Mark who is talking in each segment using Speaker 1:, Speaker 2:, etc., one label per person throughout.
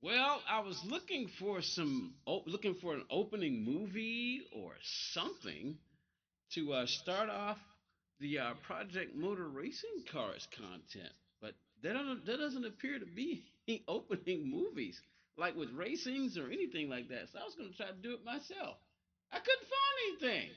Speaker 1: Well, I was looking for an opening movie or something to start off the Project Motor Racing Cars content, but there doesn't appear to be any opening movies like with racings or anything like that. So I was going to try to do it myself. I couldn't find anything.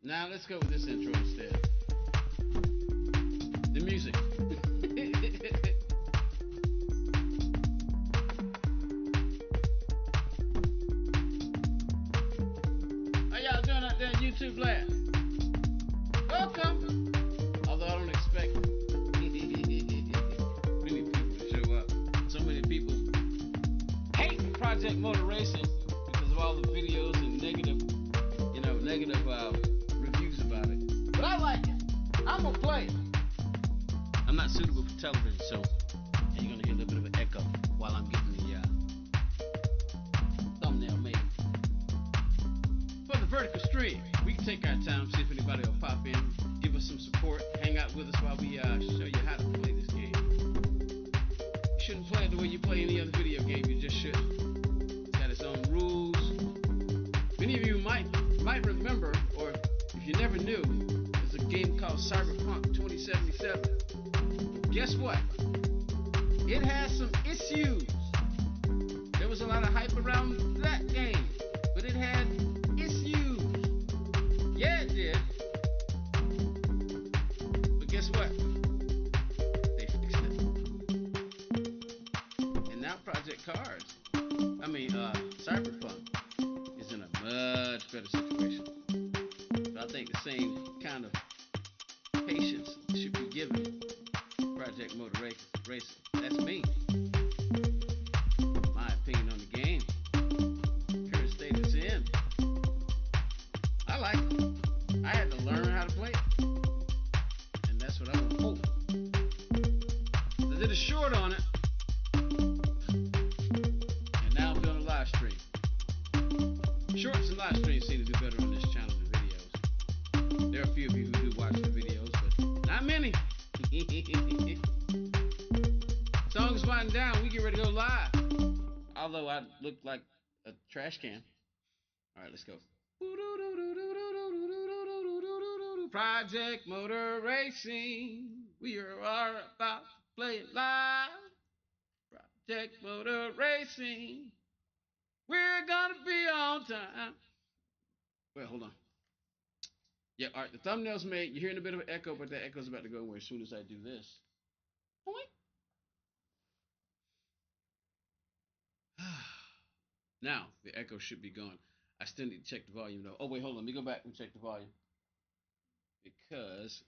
Speaker 1: Now let's go with this intro instead. The music. How y'all doing out there in YouTube land? Welcome. Although I don't expect many people to show up. So many people hate Project Motor Racing because of all the videos and negative reviews about it. But I like it. I'm gonna play it. I'm not suitable for television, so you're gonna hear a little bit of an echo while I'm getting the thumbnail made. For the vertical stream, we can take our time, see if anybody will pop in, give us some support, hang out with us while we show you how to play this game. You shouldn't play it the way you play any other video game. You just shouldn't. It's got its own rules. Many of you might remember, or if you never knew, there's a game called Cyberpunk 2077. Guess what? It has some issues. There was a lot of hype around that game, but it had issues. Yeah, it did. But guess what? They fixed it. And now Cyberpunk is in a much better situation. But I think the same kind of patience should be given Project Motor Racing. That's me. My opinion on the game. Current state it's in. I like it. I had to learn how to play it. And that's what I'm gonna hope. I did a short on it. And now I'm doing a live stream. Shorts and live streams seem to do better on this channel than videos. There are a few of you who do watch the videos, but not many. Song's winding down. We get ready to go live. Although I look like a trash can. All right, let's go. Project Motor Racing. We are about to play it live. Project Motor Racing. We're gonna be on time. Wait, hold on. Yeah, all right. The thumbnail's made. You're hearing a bit of an echo, but that echo's about to go away as soon as I do this. Now the echo should be gone. I still need to check the volume though. Oh wait, hold on. Let me go back and check the volume because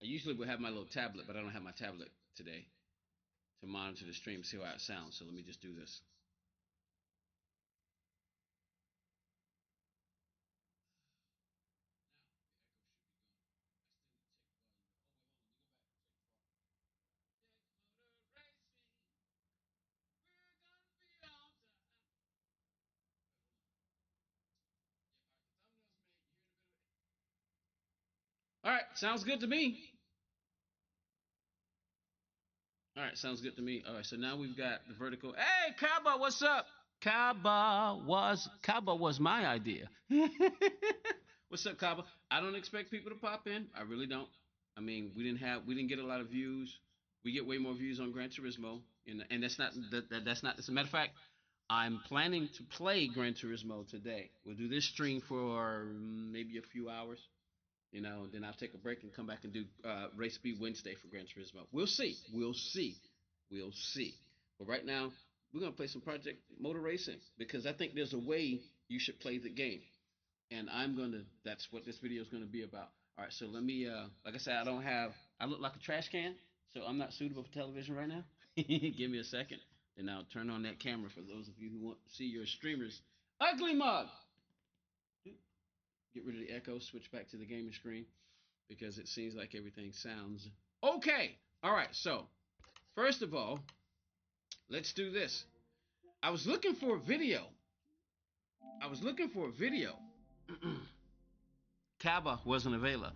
Speaker 1: I usually would have my little tablet, but I don't have my tablet today to monitor the stream, see how it sounds. So let me just do this. All right, sounds good to me. All right, sounds good to me. All right, so now we've got the vertical. Hey, Kaba, what's up? Kaba was my idea. What's up, Kaba? I don't expect people to pop in. I really don't. I mean, we didn't get a lot of views. We get way more views on Gran Turismo, and that's not. As a matter of fact, I'm planning to play Gran Turismo today. We'll do this stream for maybe a few hours. Then I'll take a break and come back and do Race Speed Wednesday for Gran Turismo. We'll see. We'll see. We'll see. But right now, we're gonna play some Project Motor Racing because I think there's a way you should play the game, and That's what this video is gonna be about. All right. So let me. Like I said, I don't have. I look like a trash can, so I'm not suitable for television right now. Give me a second, and I'll turn on that camera for those of you who want to see your streamers. Ugly mug. Get rid of the echo. Switch back to the gaming screen because it seems like everything sounds okay. All right, so first of all, let's do this. I was looking for a video. I was looking for a video. Kaba wasn't available.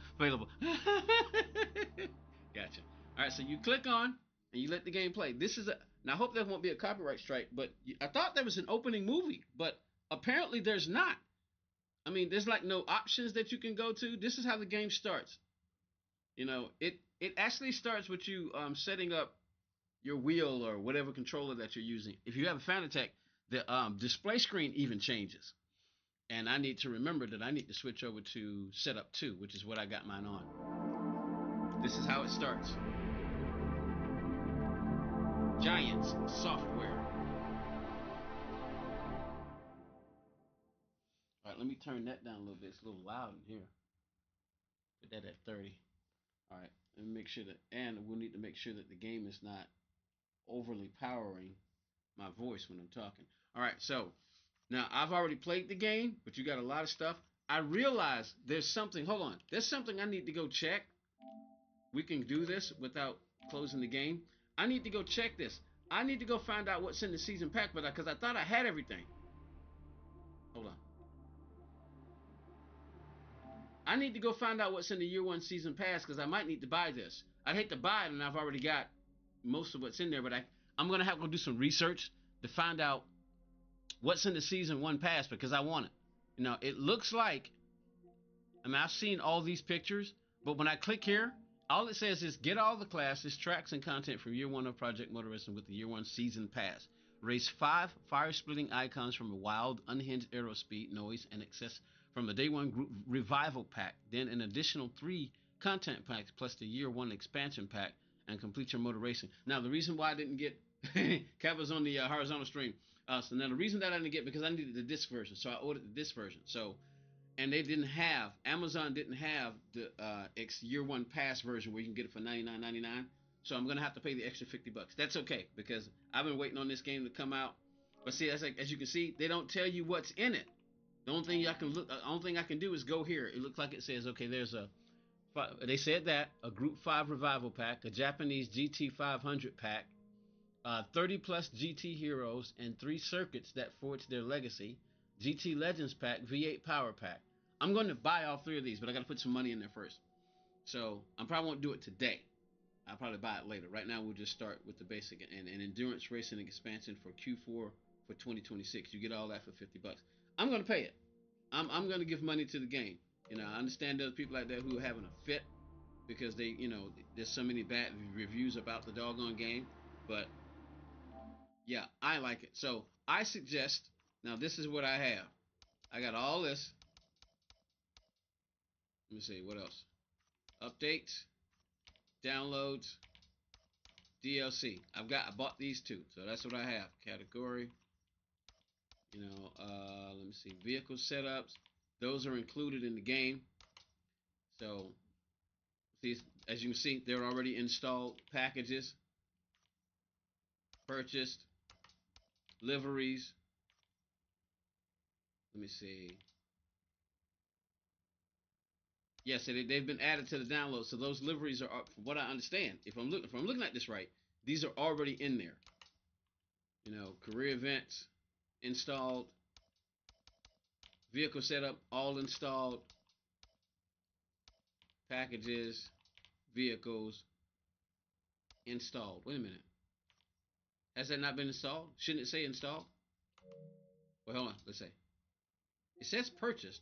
Speaker 1: Gotcha. All right, so you click on and you let the game play. This is a now. I hope there won't be a copyright strike, but I thought there was an opening movie, but apparently there's not. I mean, there's like no options that you can go to. This is how the game starts. It actually starts with you setting up your wheel or whatever controller that you're using. If you have a Fanatec, the display screen even changes. And I need to remember that I need to switch over to setup 2, which is what I got mine on. This is how it starts. Giants software. All right, let me turn that down a little bit. It's a little loud in here. Put that at 30. All right, let me make sure and we'll need to make sure that the game is not overly powering my voice when I'm talking. All right, so now I've already played the game, but you got a lot of stuff. I realize there's something. Hold on, there's something I need to go check. We can do this without closing the game. I need to go check this. I need to go find out what's in the season pack, but because I thought I had everything. Hold on. I need to go find out what's in the year 1 season pass because I might need to buy this. I'd hate to buy it and I've already got most of what's in there, but I'm gonna have to go do some research to find out what's in the season 1 pass because I want it. It looks like, I mean, I've seen all these pictures, but when I click here, all it says is get all the classes, tracks, and content from year 1 of Project Motorist with the year 1 season pass. Race 5 fire-splitting icons from a wild, unhinged aerospeed noise and access from the day 1 group revival pack. Then an additional 3 content packs plus the year 1 expansion pack and complete your motor racing. Now, the reason why I didn't get Cap was on the horizontal stream. So now the reason that I didn't get because I needed the disc version, so I ordered the disc version. So and they didn't have Amazon didn't have the year 1 pass version where you can get it for $99.99. So I'm gonna have to pay the extra $50. That's okay because I've been waiting on this game to come out. But see, as you can see, they don't tell you what's in it. The only thing I can do is go here. It looks like it says, okay, there's they said that a Group 5 revival pack, a Japanese GT 500 pack, 30 plus GT heroes, and 3 circuits that forge their legacy. GT Legends pack, V8 power pack. I'm going to buy all 3 of these, but I got to put some money in there first. So I probably won't do it today. I'll probably buy it later. Right now, we'll just start with the basic and endurance racing expansion for Q4 for 2026. You get all that for $50. I'm going to pay it. I'm going to give money to the game. I understand there's people out there who are having a fit because there's so many bad reviews about the doggone game, but yeah, I like it. So I suggest Now this is what I have. I got all this. Let me see what else. Updates, downloads, DLC. I bought these two, so that's what I have. Category. Let me see. Vehicle setups. Those are included in the game. So, see, as you can see, they're already installed. Packages, purchased, liveries. Let me see. Yes, they've been added to the download. So those liveries are, from what I understand, if I'm looking at this right, these are already in there. Career events installed, vehicle setup all installed, packages, vehicles installed. Wait a minute. Has that not been installed? Shouldn't it say installed? Well, hold on. Let's say. It says purchased,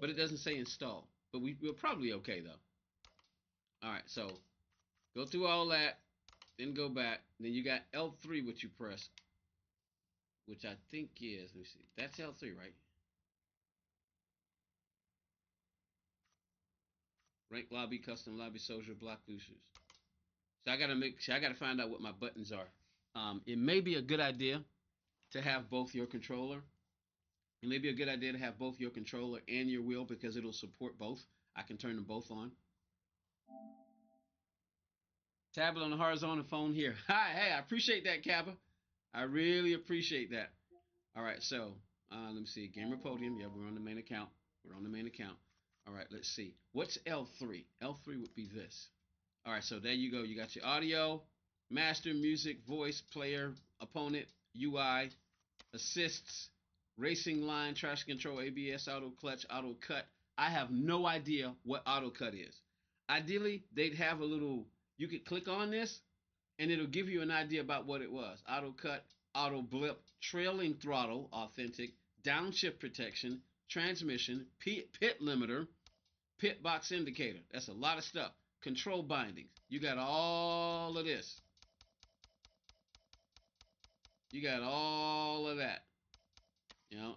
Speaker 1: but it doesn't say installed. But we're probably okay, though. All right, so go through all that, then go back. Then you got L3, which you press, which I think is, let me see. That's L3, right? Rank lobby, custom lobby, social, block losers. So I gotta find out what my buttons are. It may be a good idea to have both your controller. It may be a good idea to have both your controller and your wheel because it'll support both. I can turn them both on. Tablet on the horizontal, phone here. Hi, hey, I appreciate that, Kappa. I really appreciate that. All right, so let me see. Gamer Podium. Yeah, we're on the main account. We're on the main account. All right, let's see. What's L3? L3 would be this. All right, so there you go. You got your audio, master, music, voice, player, opponent, UI, assists, racing line, traction control, ABS, auto clutch, auto cut. I have no idea what auto cut is. Ideally, they'd have a little, you could click on this and it'll give you an idea about what it was. Auto cut, auto blip, trailing throttle, authentic, downshift protection, transmission, pit limiter, pit box indicator. That's a lot of stuff. Control bindings. You got all of this. You got all of that.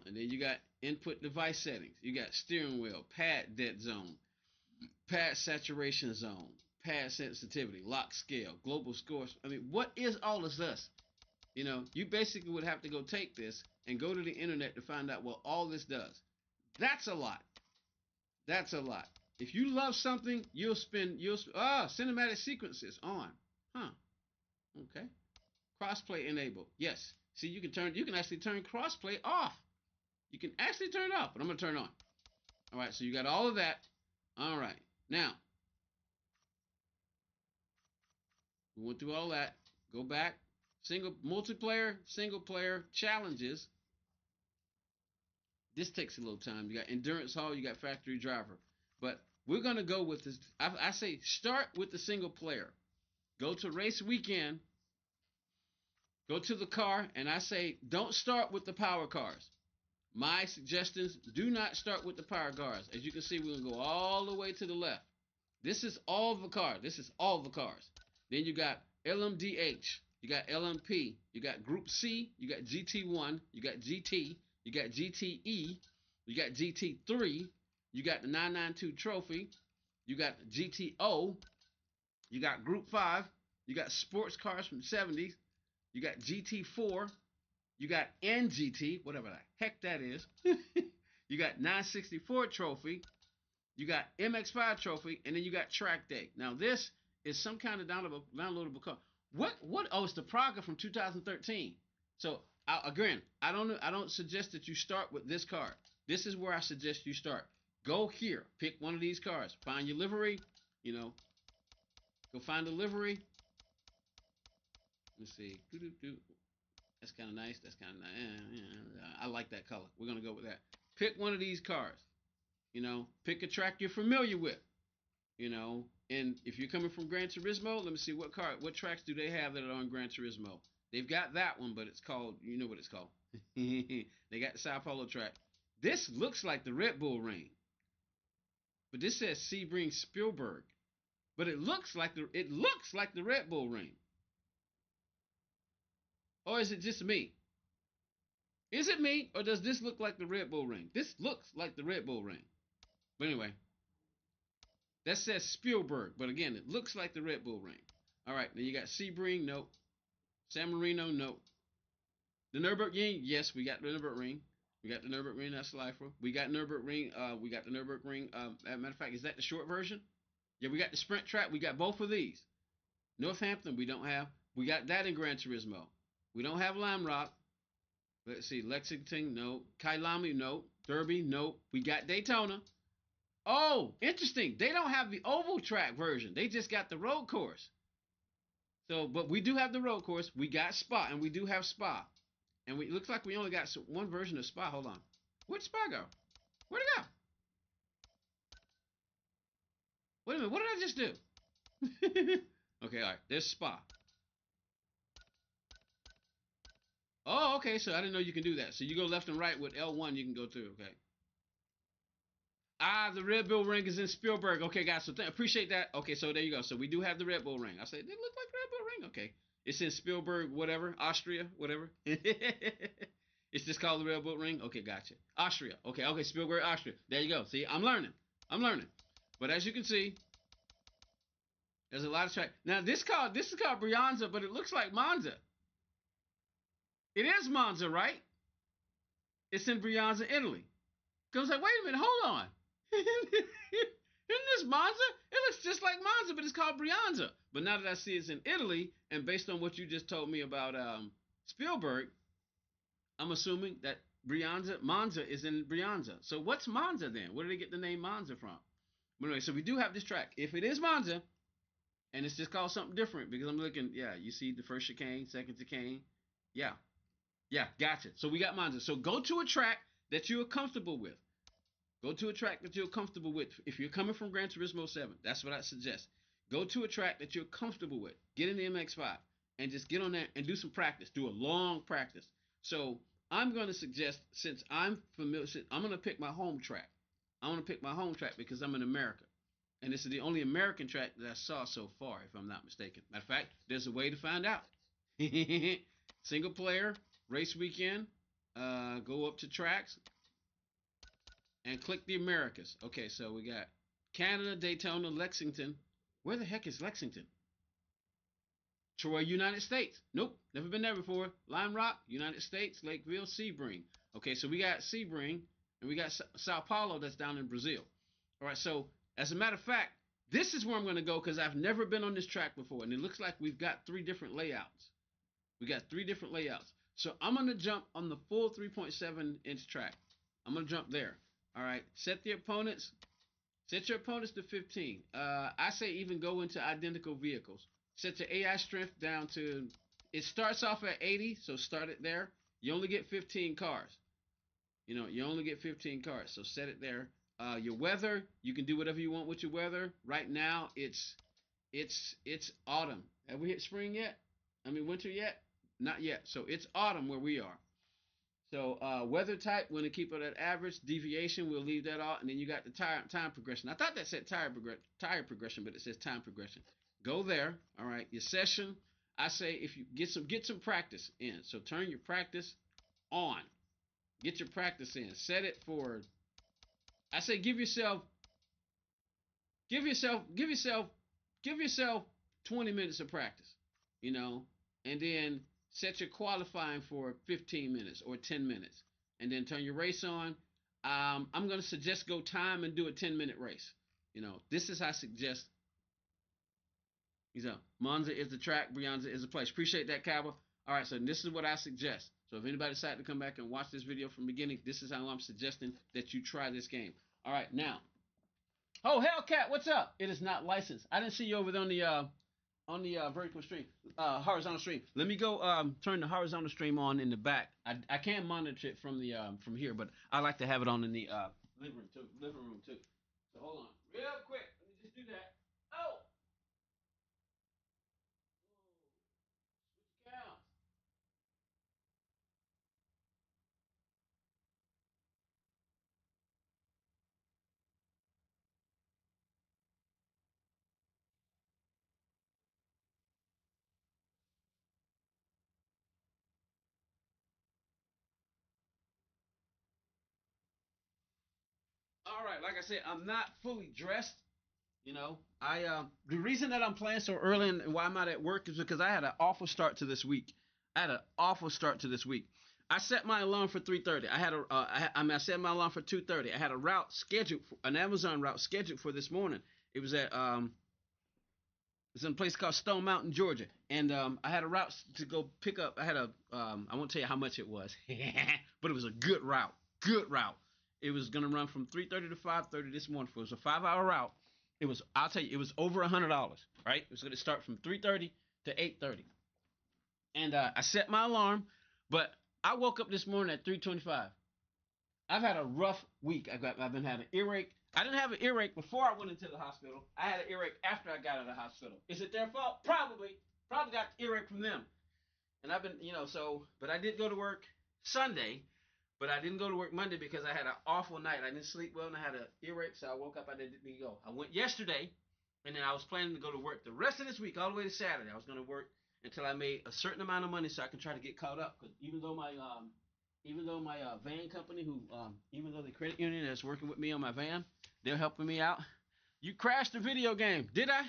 Speaker 1: And then you got input device settings. You got steering wheel, pad dead zone, pad saturation zone, pad sensitivity, lock scale, global scores. I mean, what is all of this? You basically would have to go take this and go to the internet to find out what all this does. That's a lot. That's a lot. If you love something, cinematic sequences on. Huh. Okay. Crossplay enabled. Yes. See, you can actually turn crossplay off. You can actually turn it off, but I'm going to turn it on. All right, so you got all of that. All right. Now, we went through all that. Go back. Multiplayer, single player, challenges. This takes a little time. You got endurance hall, you got factory driver. But we're going to go with this. I say start with the single player. Go to race weekend. Go to the car, and I say don't start with the power cars. My suggestions, do not start with the power cars. As you can see, we're going to go all the way to the left. This is all the cars. This is all the cars. Then you got LMDH. You got LMP. You got Group C. You got GT1. You got GT. You got GTE. You got GT3. You got the 992 trophy. You got GTO. You got Group 5. You got sports cars from the 70s. You got GT4. You got NGT, whatever the heck that is. You got 964 trophy. You got MX5 trophy, and then you got track day. Now this is some kind of downloadable car. What? Oh, it's the Praga from 2013. So again, I don't suggest that you start with this car. This is where I suggest you start. Go here, pick one of these cars, find your livery. Go find the livery. Let's see. That's kind of nice. That's kind of nice. I like that color. We're gonna go with that. Pick one of these cars. Pick a track you're familiar with. And if you're coming from Gran Turismo, let me see what tracks do they have that are on Gran Turismo. They've got that one, but it's called, you know what it's called. They got the Sao Paulo track. This looks like the Red Bull Ring, but this says Sebring Spielberg, but it looks like the Red Bull Ring. Or is it just me? Is it me, or does this look like the Red Bull ring? This looks like the Red Bull ring. But anyway, that says Spielberg, but again, it looks like the Red Bull ring. All right, now you got Sebring, nope. San Marino, nope. The Nürburgring, yes, we got the Nürburgring. We got the Nürburgring, that's Lifer. We got Nürburgring, we got the Nürburgring. As a matter of fact, is that the short version? Yeah, we got the sprint track. We got both of these. Northampton, we don't have. We got that in Gran Turismo. We don't have Lime Rock. Let's see, Lexington, no. Kyalami, no. Derby, no. We got Daytona. Oh, interesting. They don't have the oval track version. They just got the road course. So, but we do have the road course. We got Spa, and we do have Spa. And we, it looks like we only got one version of Spa. Hold on. Where'd Spa go? Where'd it go? Wait a minute. What did I just do? Okay, all right. There's Spa. Oh, okay. So I didn't know you can do that. So you go left and right with L1. You can go through. Okay. Ah, the Red Bull ring is in Spielberg. Okay, guys. So appreciate that. Okay, so there you go. So we do have the Red Bull ring. I said it looked like Red Bull ring. Okay, it's in Spielberg, whatever, Austria, whatever. It's just called the Red Bull ring. Okay, gotcha. Austria. Okay, okay, Spielberg, Austria. There you go. See, I'm learning. I'm learning. But as you can see, there's a lot of track. Now this is called Brianza, but it looks like Monza. It is Monza, right? It's in Brianza, Italy. Cause like, wait a minute, hold on. Isn't this Monza? It looks just like Monza, but it's called Brianza. But now that I see it's in Italy, and based on what you just told me about Spielberg, I'm assuming that Monza is in Brianza. So what's Monza then? Where did they get the name Monza from? But anyway, so we do have this track. If it is Monza, and it's just called something different, because I'm looking, yeah, you see the first chicane, second chicane. Yeah, yeah, gotcha. So we got Monza. So go to a track that you are comfortable with. Go to a track that you're comfortable with. If you're coming from Gran Turismo 7, that's what I suggest. Go to a track that you're comfortable with. Get in the MX5 and just get on there and do some practice. Do a long practice. So I'm going to suggest, since I'm familiar, I'm going to pick my home track. I'm going to pick my home track because I'm in America. And this is the only American track that I saw so far, if I'm not mistaken. Matter of fact, there's a way to find out. Single player, race weekend, go up to tracks, and click the Americas. Okay, so we got Canada, Daytona, Lexington. Where the heck is Lexington? Troy, United States. Nope, never been there before. Lime Rock, United States, Lakeville, Sebring. Okay, so we got Sebring, and we got Sao Paulo that's down in Brazil. All right, so as a matter of fact, this is where I'm going to go because I've never been on this track before, and it looks like we've got three different layouts. We got three different layouts. So I'm going to jump on the full 3.7-inch track. I'm going to jump there. All right, set the opponents. Set your opponents to 15. I say even go into identical vehicles. Set your AI strength down to, it starts off at 80, so start it there. You only get 15 cars. You know, you only get 15 cars, so set it there. Your weather, you can do whatever you want with your weather. Right now, it's autumn. Have we hit spring yet? I mean, winter yet? Not yet. So it's autumn where we are. So weather type, we're going to keep it at average. Deviation, we'll leave that off. And then you got the time progression. I thought that said tire progression, but it says time progression. Go there. All right. Your session, I say if you get some practice in. So turn your practice on. Get your practice in. Set it for, I say give yourself give yourself give yourself 20 minutes of practice, you know, and then set your qualifying for 15 minutes or 10 minutes, and then turn your race on. I'm going to suggest go time and do a 10-minute race. You know, this is I suggest. You know, Monza is the track, Brianza is the place. Appreciate that, Cabo. All right, so this is what I suggest. So if anybody decides to come back and watch this video from the beginning, this is how I'm suggesting that you try this game. All right, now. Oh, Hellcat, what's up? It is not licensed. I didn't see you over there on the vertical stream, horizontal stream. Let me go turn the horizontal stream on in the back. I can monitor it from here, but I like to have it on in the living room too. So hold on, real quick. Let me just do that. Oh, switch accounts. All right, like I said, I'm not fully dressed. You know, the reason that I'm playing so early and why I'm not at work is because I had an awful start to this week. I had an awful start to this week. I set my alarm for 3:30. I set my alarm for 2:30. I had a route scheduled, an Amazon route scheduled for this morning. It was at it's in a place called Stone Mountain, Georgia, and I had a route to go pick up. I won't tell you how much it was, but it was a good route. Good route. It was gonna run from 3:30 to 5:30 this morning. It was a 5-hour route. I'll tell you, it was over $100. Right? It was gonna start from 3:30 to 8:30, and I set my alarm, but I woke up this morning at 3:25. I've had a rough week. I've been having earache. I didn't have an earache before I went into the hospital. I had an earache after I got out of the hospital. Is it their fault? Probably. Probably got the earache from them. And I've been, but I did go to work Sunday, but I didn't go to work Monday because I had an awful night. I didn't sleep well and I had an earache, so I woke up. I didn't go. I went yesterday, and then I was planning to go to work the rest of this week, all the way to Saturday. I was going to work until I made a certain amount of money so I can try to get caught up. Because even though my van company, even though the credit union that's working with me on my van, they're helping me out. You crashed the video game, did I?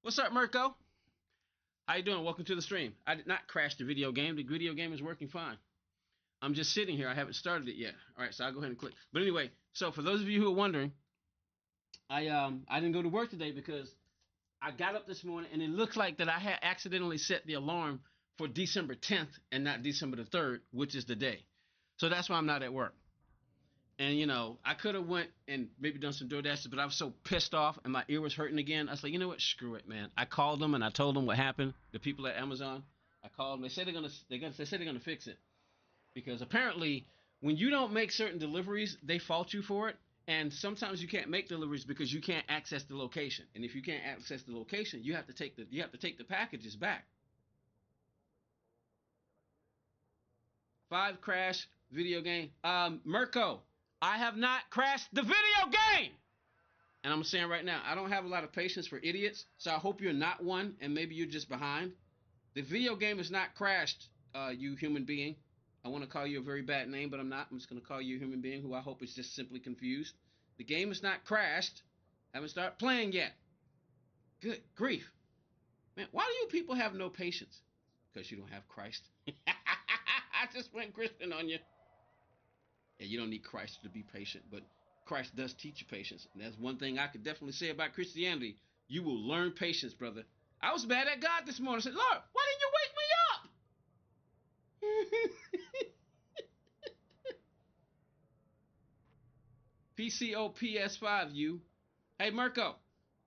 Speaker 1: What's up, Mirko? How you doing? Welcome to the stream. I did not crash the video game. The video game is working fine. I'm just sitting here. I haven't started it yet. All right, so I'll go ahead and click. But anyway, so for those of you who are wondering, I didn't go to work today because I got up this morning and it looks like that I had accidentally set the alarm for December 10th and not December the 3rd, which is the day. So that's why I'm not at work. And I could have went and maybe done some DoorDash, but I was so pissed off and my ear was hurting again. I was like, you know what? Screw it, man. I called them and I told them what happened. The people at Amazon, I called them. They said they're gonna fix it because apparently when you don't make certain deliveries, they fault you for it. And sometimes you can't make deliveries because you can't access the location. And if you can't access the location, you have to take the packages back. 5 crash video game. Mirko, I have not crashed the video game. And I'm saying right now, I don't have a lot of patience for idiots, so I hope you're not one, and maybe you're just behind. The video game is not crashed, you human being. I want to call you a very bad name, but I'm not. I'm just going to call you a human being who I hope is just simply confused. The game is not crashed. Haven't started playing yet. Good grief. Man, why do you people have no patience? Because you don't have Christ. I just went Christian on you. Yeah, you don't need Christ to be patient, but Christ does teach you patience. And that's one thing I could definitely say about Christianity. You will learn patience, brother. I was mad at God this morning. I said, Lord, why didn't you wake me up? PCO PS5, you. Hey, Mirko,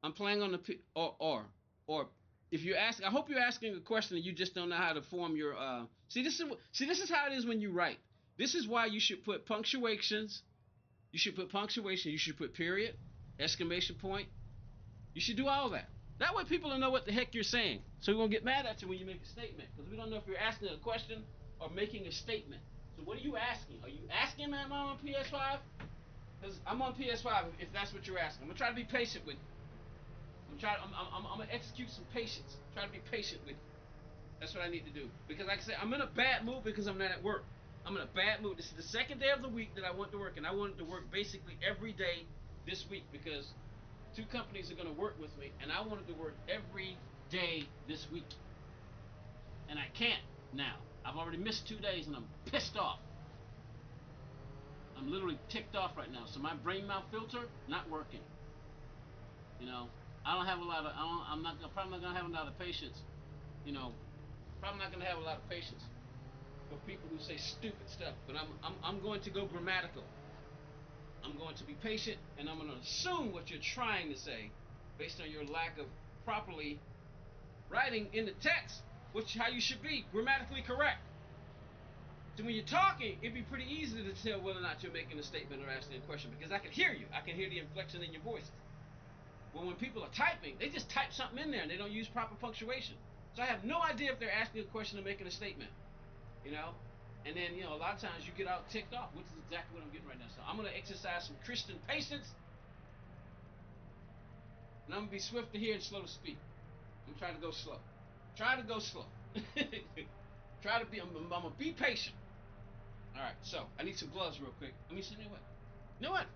Speaker 1: I'm playing on the or if you ask, I hope you're asking a question and you just don't know how to form your See, this is how it is when you write. This is why you should put punctuations. You should put punctuation. You should put period, exclamation point. You should do all that. That way people will know what the heck you're saying. So we won't get mad at you when you make a statement. Because we don't know if you're asking a question or making a statement. So what are you asking? Are you asking that I'm on PS5? Because I'm on PS5 if that's what you're asking. I'm going to try to be patient with you. I'm going to execute some patience. Try to be patient with you. That's what I need to do. Because like I said, I'm in a bad mood because I'm not at work. I'm in a bad mood. This is the second day of the week that I went to work, and I wanted to work basically every day this week because 2 companies are going to work with me, and I wanted to work every day this week. And I can't now. I've already missed 2 days, and I'm pissed off. I'm literally ticked off right now. So my brain mouth filter, not working. I don't have a lot of, probably not going to have a lot of patience. Probably not going to have a lot of patience for people who say stupid stuff, but I'm going to go grammatical. I'm going to be patient, and I'm going to assume what you're trying to say based on your lack of properly writing in the text, how you should be grammatically correct. So when you're talking, it'd be pretty easy to tell whether or not you're making a statement or asking a question because I can hear you. I can hear the inflection in your voices. But when people are typing, they just type something in there and they don't use proper punctuation. So I have no idea if they're asking a question or making a statement. And then a lot of times you get out ticked off, which is exactly what I'm getting right now. So I'm going to exercise some Christian patience, and I'm going to be swift to hear and slow to speak. I'm trying to go slow. Try to go slow. I'm going to be patient. All right, so I need some gloves real quick. Let me see. You know what?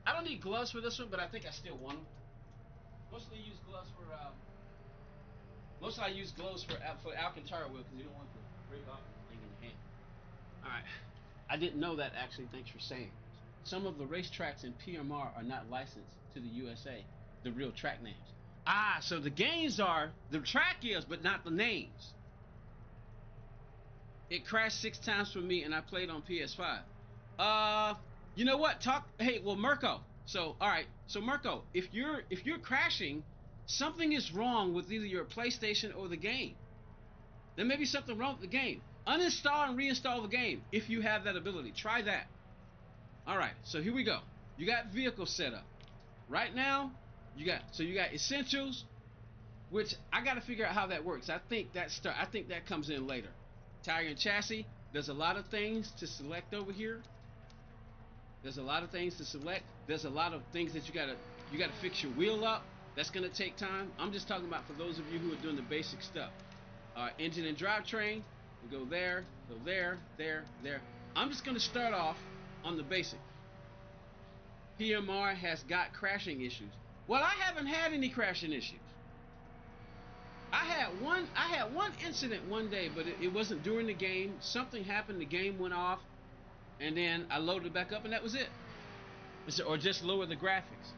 Speaker 1: I don't need gloves for this one, but I think I still want them. Mostly I use gloves for Alcantara wheel because you don't want to break off the thing in your hand. All right. I didn't know that actually. Thanks for saying. Some of the racetracks in PMR are not licensed to the USA, the real track names. Ah, so the games are the track is, but not the names. It crashed 6 times for me, and I played on PS5. Uh, you know what? Hey, well, Mirko. So, all right. So, Mirko, if you're crashing, something is wrong with either your PlayStation or the game. There may be something wrong with the game. Uninstall and reinstall the game if you have that ability. Try that. All right. So here we go. You got vehicle setup. Right now, you got essentials, which I got to figure out how that works. I think that comes in later. Tire and chassis. There's a lot of things to select over here. There's a lot of things to select. There's a lot of things that you gotta fix your wheel up. That's gonna take time. I'm just talking about for those of you who are doing the basic stuff. Engine and drivetrain. We go there, there. I'm just gonna start off on the basic. PMR has got crashing issues. Well, I haven't had any crashing issues. I had one incident one day, but it wasn't during the game. Something happened, the game went off, and then I loaded it back up, and that was it. Or just lower the graphics.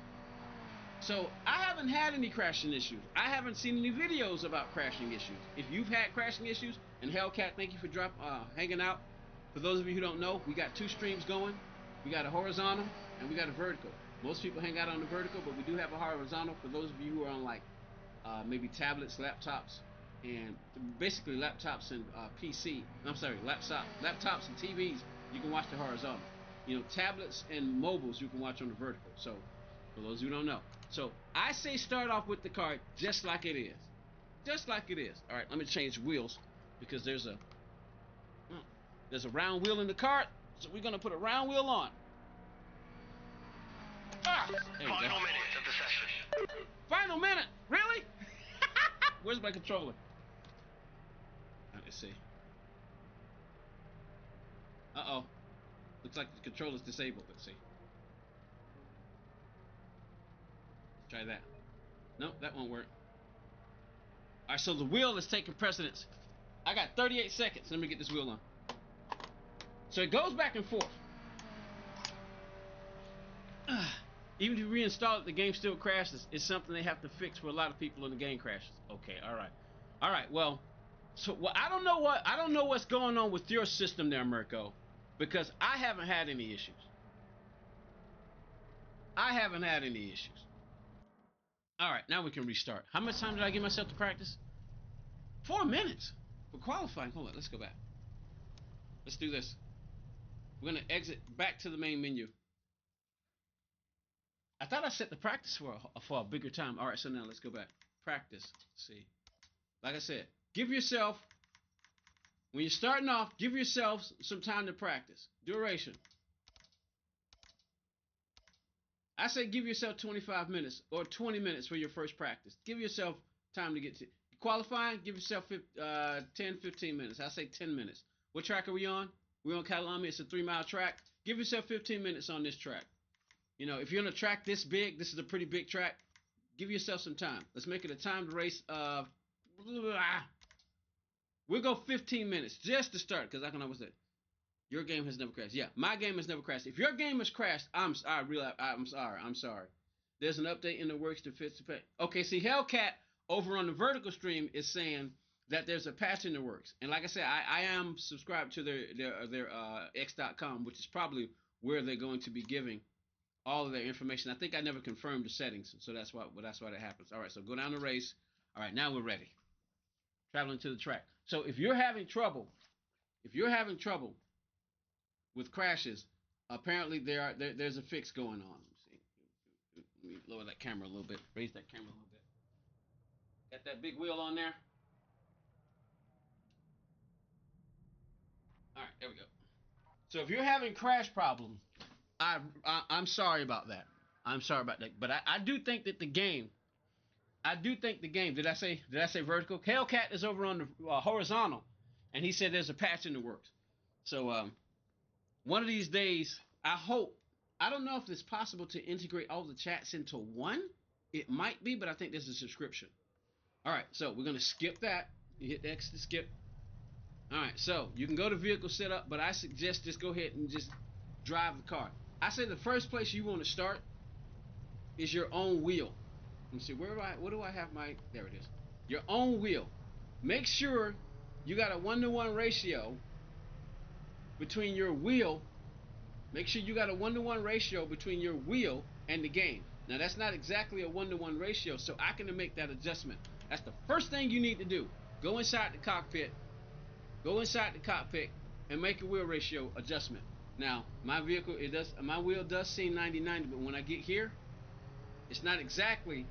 Speaker 1: So I haven't had any crashing issues. I haven't seen any videos about crashing issues. If you've had crashing issues, and Hellcat, thank you for hanging out. For those of you who don't know, we got two streams going. We got a horizontal and we got a vertical. Most people hang out on the vertical, but we do have a horizontal for those of you who are on like maybe tablets, laptops, and basically laptops and PC. I'm sorry, laptops and TVs. You can watch the horizontal. You know, tablets and mobiles you can watch on the vertical. So, for those who don't know, so I say start off with the car just like it is, just like it is. All right, let me change wheels because there's a round wheel in the cart, so we're gonna put a round wheel on. Final minute of the session. Final minute, really? Where's my controller? Let's see. Uh-oh. Looks like the controller's disabled. Let's see. Let's try that. Nope, that won't work. Alright, so the wheel is taking precedence. I got 38 seconds. Let me get this wheel on. So it goes back and forth. Even if you reinstall it, the game still crashes. It's something they have to fix for a lot of people when the game crashes. Okay, alright, well, so I don't know what's going on with your system there, Mirko, because I haven't had any issues. Alright, now we can restart. How much time did I give myself to practice? 4 minutes for qualifying. Hold on, let's go back. Let's do this. We're gonna exit back to the main menu. I thought I set the practice for a bigger time. All right, so now let's go back. Practice. Let's see. Like I said, give yourself, when you're starting off, give yourself some time to practice. Duration. I say give yourself 25 minutes or 20 minutes for your first practice. Give yourself time to get to qualifying. Give yourself 10, 15 minutes. I say 10 minutes. What track are we on? We're on Catalami. It's a 3-mile track. Give yourself 15 minutes on this track. You know, if you're on a track this big, this is a pretty big track, give yourself some time. Let's make it a timed race of, we'll go 15 minutes just to start, because I can always say, your game has never crashed. Yeah, my game has never crashed. If your game has crashed, I'm sorry. There's an update in the works to fix the patch. Okay, see, Hellcat over on the vertical stream is saying that there's a patch in the works. And like I said, I am subscribed to their x.com, which is probably where they're going to be giving all of their information. I think I never confirmed the settings, so that's why that happens. All right, so go down the race. All right, now we're ready. Traveling to the track. So if you're having trouble with crashes, apparently there's a fix going on. Let me lower that camera a little bit. Raise that camera a little bit. Got that big wheel on there. All right, there we go. So if you're having crash problems, I'm sorry about that. But I do think that the game. Did I say vertical? Hellcat is over on the horizontal, and he said there's a patch in the works. So one of these days, I hope I don't know if it's possible to integrate all the chats into one. It might be, but I think there's a subscription. All right, so we're going to skip that. You hit X to skip. All right, so you can go to vehicle setup, but I suggest just go ahead and just drive the car. I say the first place you want to start is your own wheel. Let me see, what do I have my, there it is. Your own wheel. Make sure you got a 1-to-1 ratio between your wheel. Make sure you got a 1-to-1 ratio between your wheel and the game. Now that's not exactly a 1-to-1 ratio, so I can make that adjustment. That's the first thing you need to do. Go inside the cockpit. Go inside the cockpit and make a wheel ratio adjustment. Now my vehicle, my wheel does seem 90-90, but when I get here, it's not exactly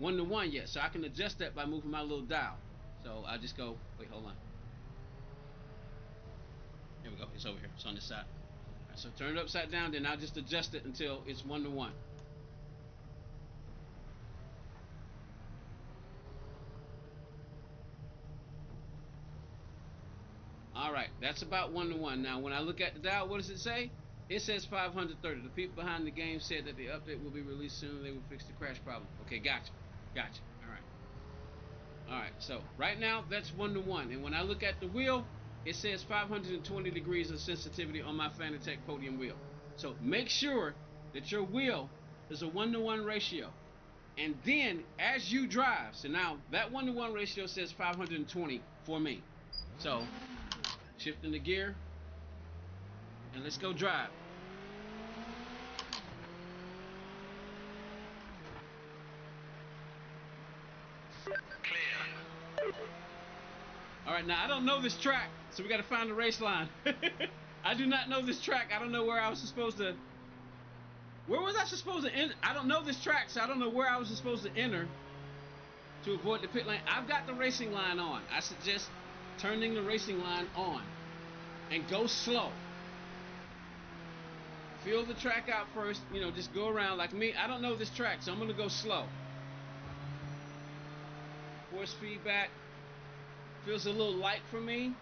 Speaker 1: 1-to-1 yet, so I can adjust that by moving my little dial. So I just go, wait, hold on. Here we go. It's over here. It's on this side. All right, so turn it upside down, then I'll just adjust it until it's 1-to-1. All right, that's about 1-to-1. Now, when I look at the dial, what does it say? It says 530. The people behind the game said that the update will be released soon. They will fix the crash problem. Okay, gotcha. Gotcha. All right. All right, so right now that's 1-to-1. And when I look at the wheel, it says 520 degrees of sensitivity on my Fanatec Podium wheel. So make sure that your wheel is a 1-to-1 ratio. And then as you drive, so now that 1-to-1 ratio says 520 for me. So shifting the gear, and let's go drive. Clear. All right, now I don't know this track, so we got to find the race line. I do not know this track. I don't know where I was supposed to. Where was I supposed to enter? I don't know this track, so I don't know where I was supposed to enter to avoid the pit lane. I've got the racing line on. I suggest turning the racing line on and go slow. Feel the track out first, you know, just go around. Like me, I don't know this track, so I'm gonna go slow. Force feedback feels a little light for me.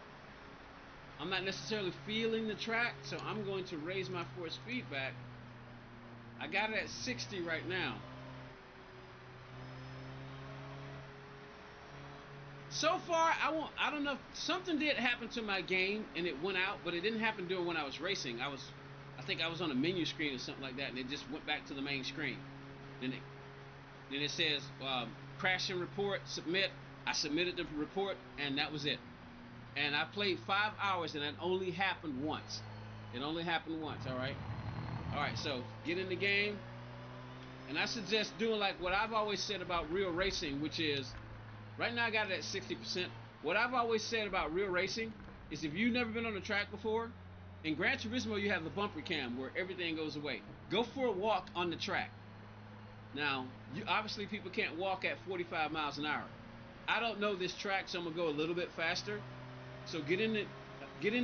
Speaker 1: I'm not necessarily feeling the track, so I'm going to raise my force feedback. I got it at 60 right now. So far, I don't know if something did happen to my game and it went out, but it didn't happen during when I was racing. I think I was on a menu screen or something like that, and it just went back to the main screen. Then it says crash and report, submit. I submitted the report, and that was it. And I played 5 hours, and it only happened once. It only happened once. All right. All right. So get in the game, and I suggest doing like what I've always said about real racing, which is right now I got it at 60%. What I've always said about real racing is if you've never been on the track before, in Gran Turismo you have the bumper cam where everything goes away. Go for a walk on the track. Now, obviously people can't walk at 45 miles an hour. I don't know this track, so I'm gonna go a little bit faster. So get in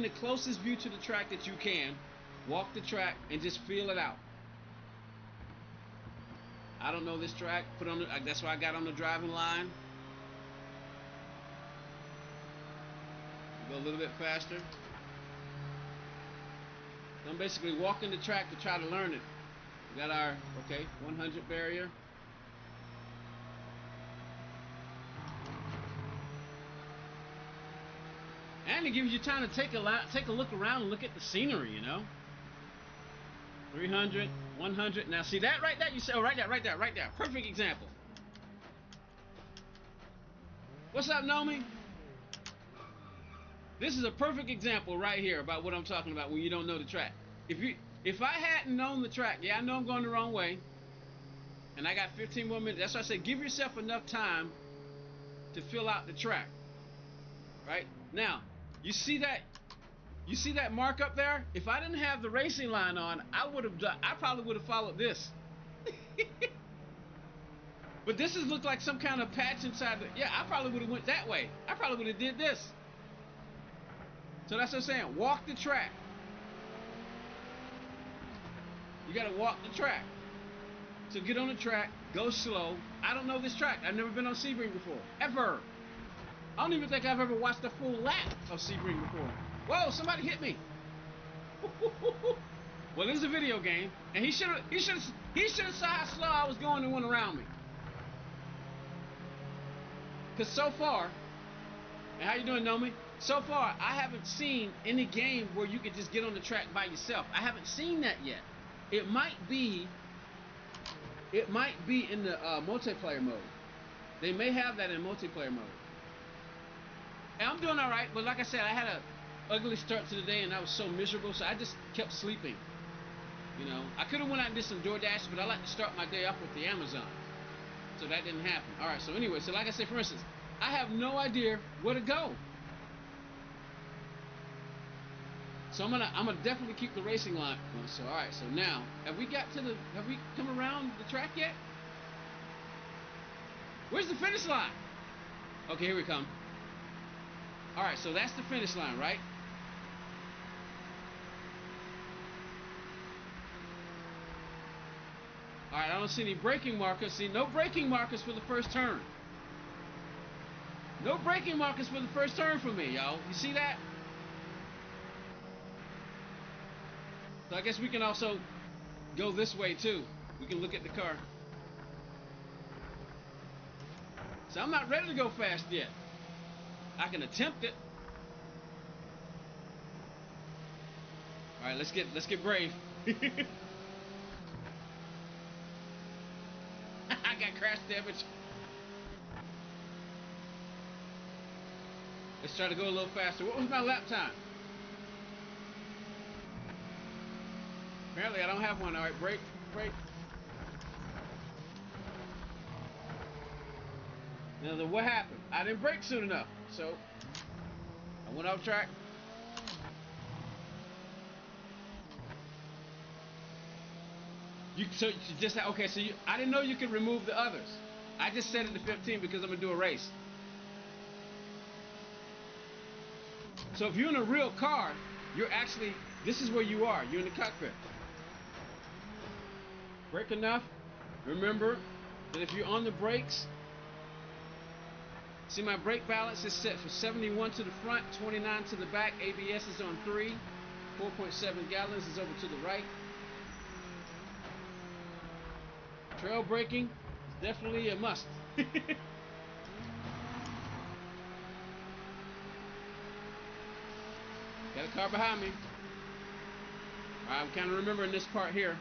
Speaker 1: the closest view to the track that you can, walk the track, and just feel it out. I don't know this track. That's why I got on the driving line. Go a little bit faster. I'm basically walking the track to try to learn it. We got our 100 barrier. And it gives you time to take a look around and look at the scenery, you know. 300, 100. Now see that right there? You say, oh, right there. Perfect example. What's up, Nomi? This is a perfect example right here about what I'm talking about when you don't know the track. If I hadn't known the track, yeah, I know I'm going the wrong way, and I got 15 more minutes. That's why I said give yourself enough time to fill out the track. Right? Now, you see that mark up there? If I didn't have the racing line on, I probably would have followed this. But this has looked like some kind of patch inside I probably would have went that way. I probably would have did this. So that's what I'm saying. Walk the track. You got to walk the track. So get on the track, go slow. I don't know this track. I've never been on Sebring before, ever. I don't even think I've ever watched a full lap of Sebring before. Whoa, somebody hit me. Well, it was a video game, and he should have saw how slow I was going and went around me. Cause so far, and how you doing, Nomi? So far, I haven't seen any game where you could just get on the track by yourself. I haven't seen that yet. It might be in the multiplayer mode. They may have that in multiplayer mode. And I'm doing all right, but like I said, I had a ugly start to the day, and I was so miserable, so I just kept sleeping. You know, I could have went out and did some DoorDash, but I like to start my day off with the Amazon. So that didn't happen. All right, so anyway, so like I said, for instance, I have no idea where to go. So I'm gonna definitely keep the racing line. So all right, so now have we come around the track yet? Where's the finish line? Okay, here we come. All right, so that's the finish line, right? All right, I don't see any braking markers. See, no braking markers for the first turn. No braking markers for the first turn for me, y'all. You see that? So I guess we can also go this way too. We can look at the car. So I'm not ready to go fast yet. I can attempt it. All right, let's get brave. I got crash damage. Let's try to go a little faster. What was my lap time? Apparently I don't have one. All right, brake. Now then, what happened? I didn't brake soon enough, so I went off track. I didn't know you could remove the others. I just set it to 15 because I'm gonna do a race. So if you're in a real car, this is where you are. You're in the cockpit. Brake enough. Remember that if you're on the brakes, see my brake balance is set for 71 to the front, 29 to the back. ABS is on 3. 4.7 gallons is over to the right. Trail braking is definitely a must. Got a car behind me. Alright, I'm kind of remembering this part here.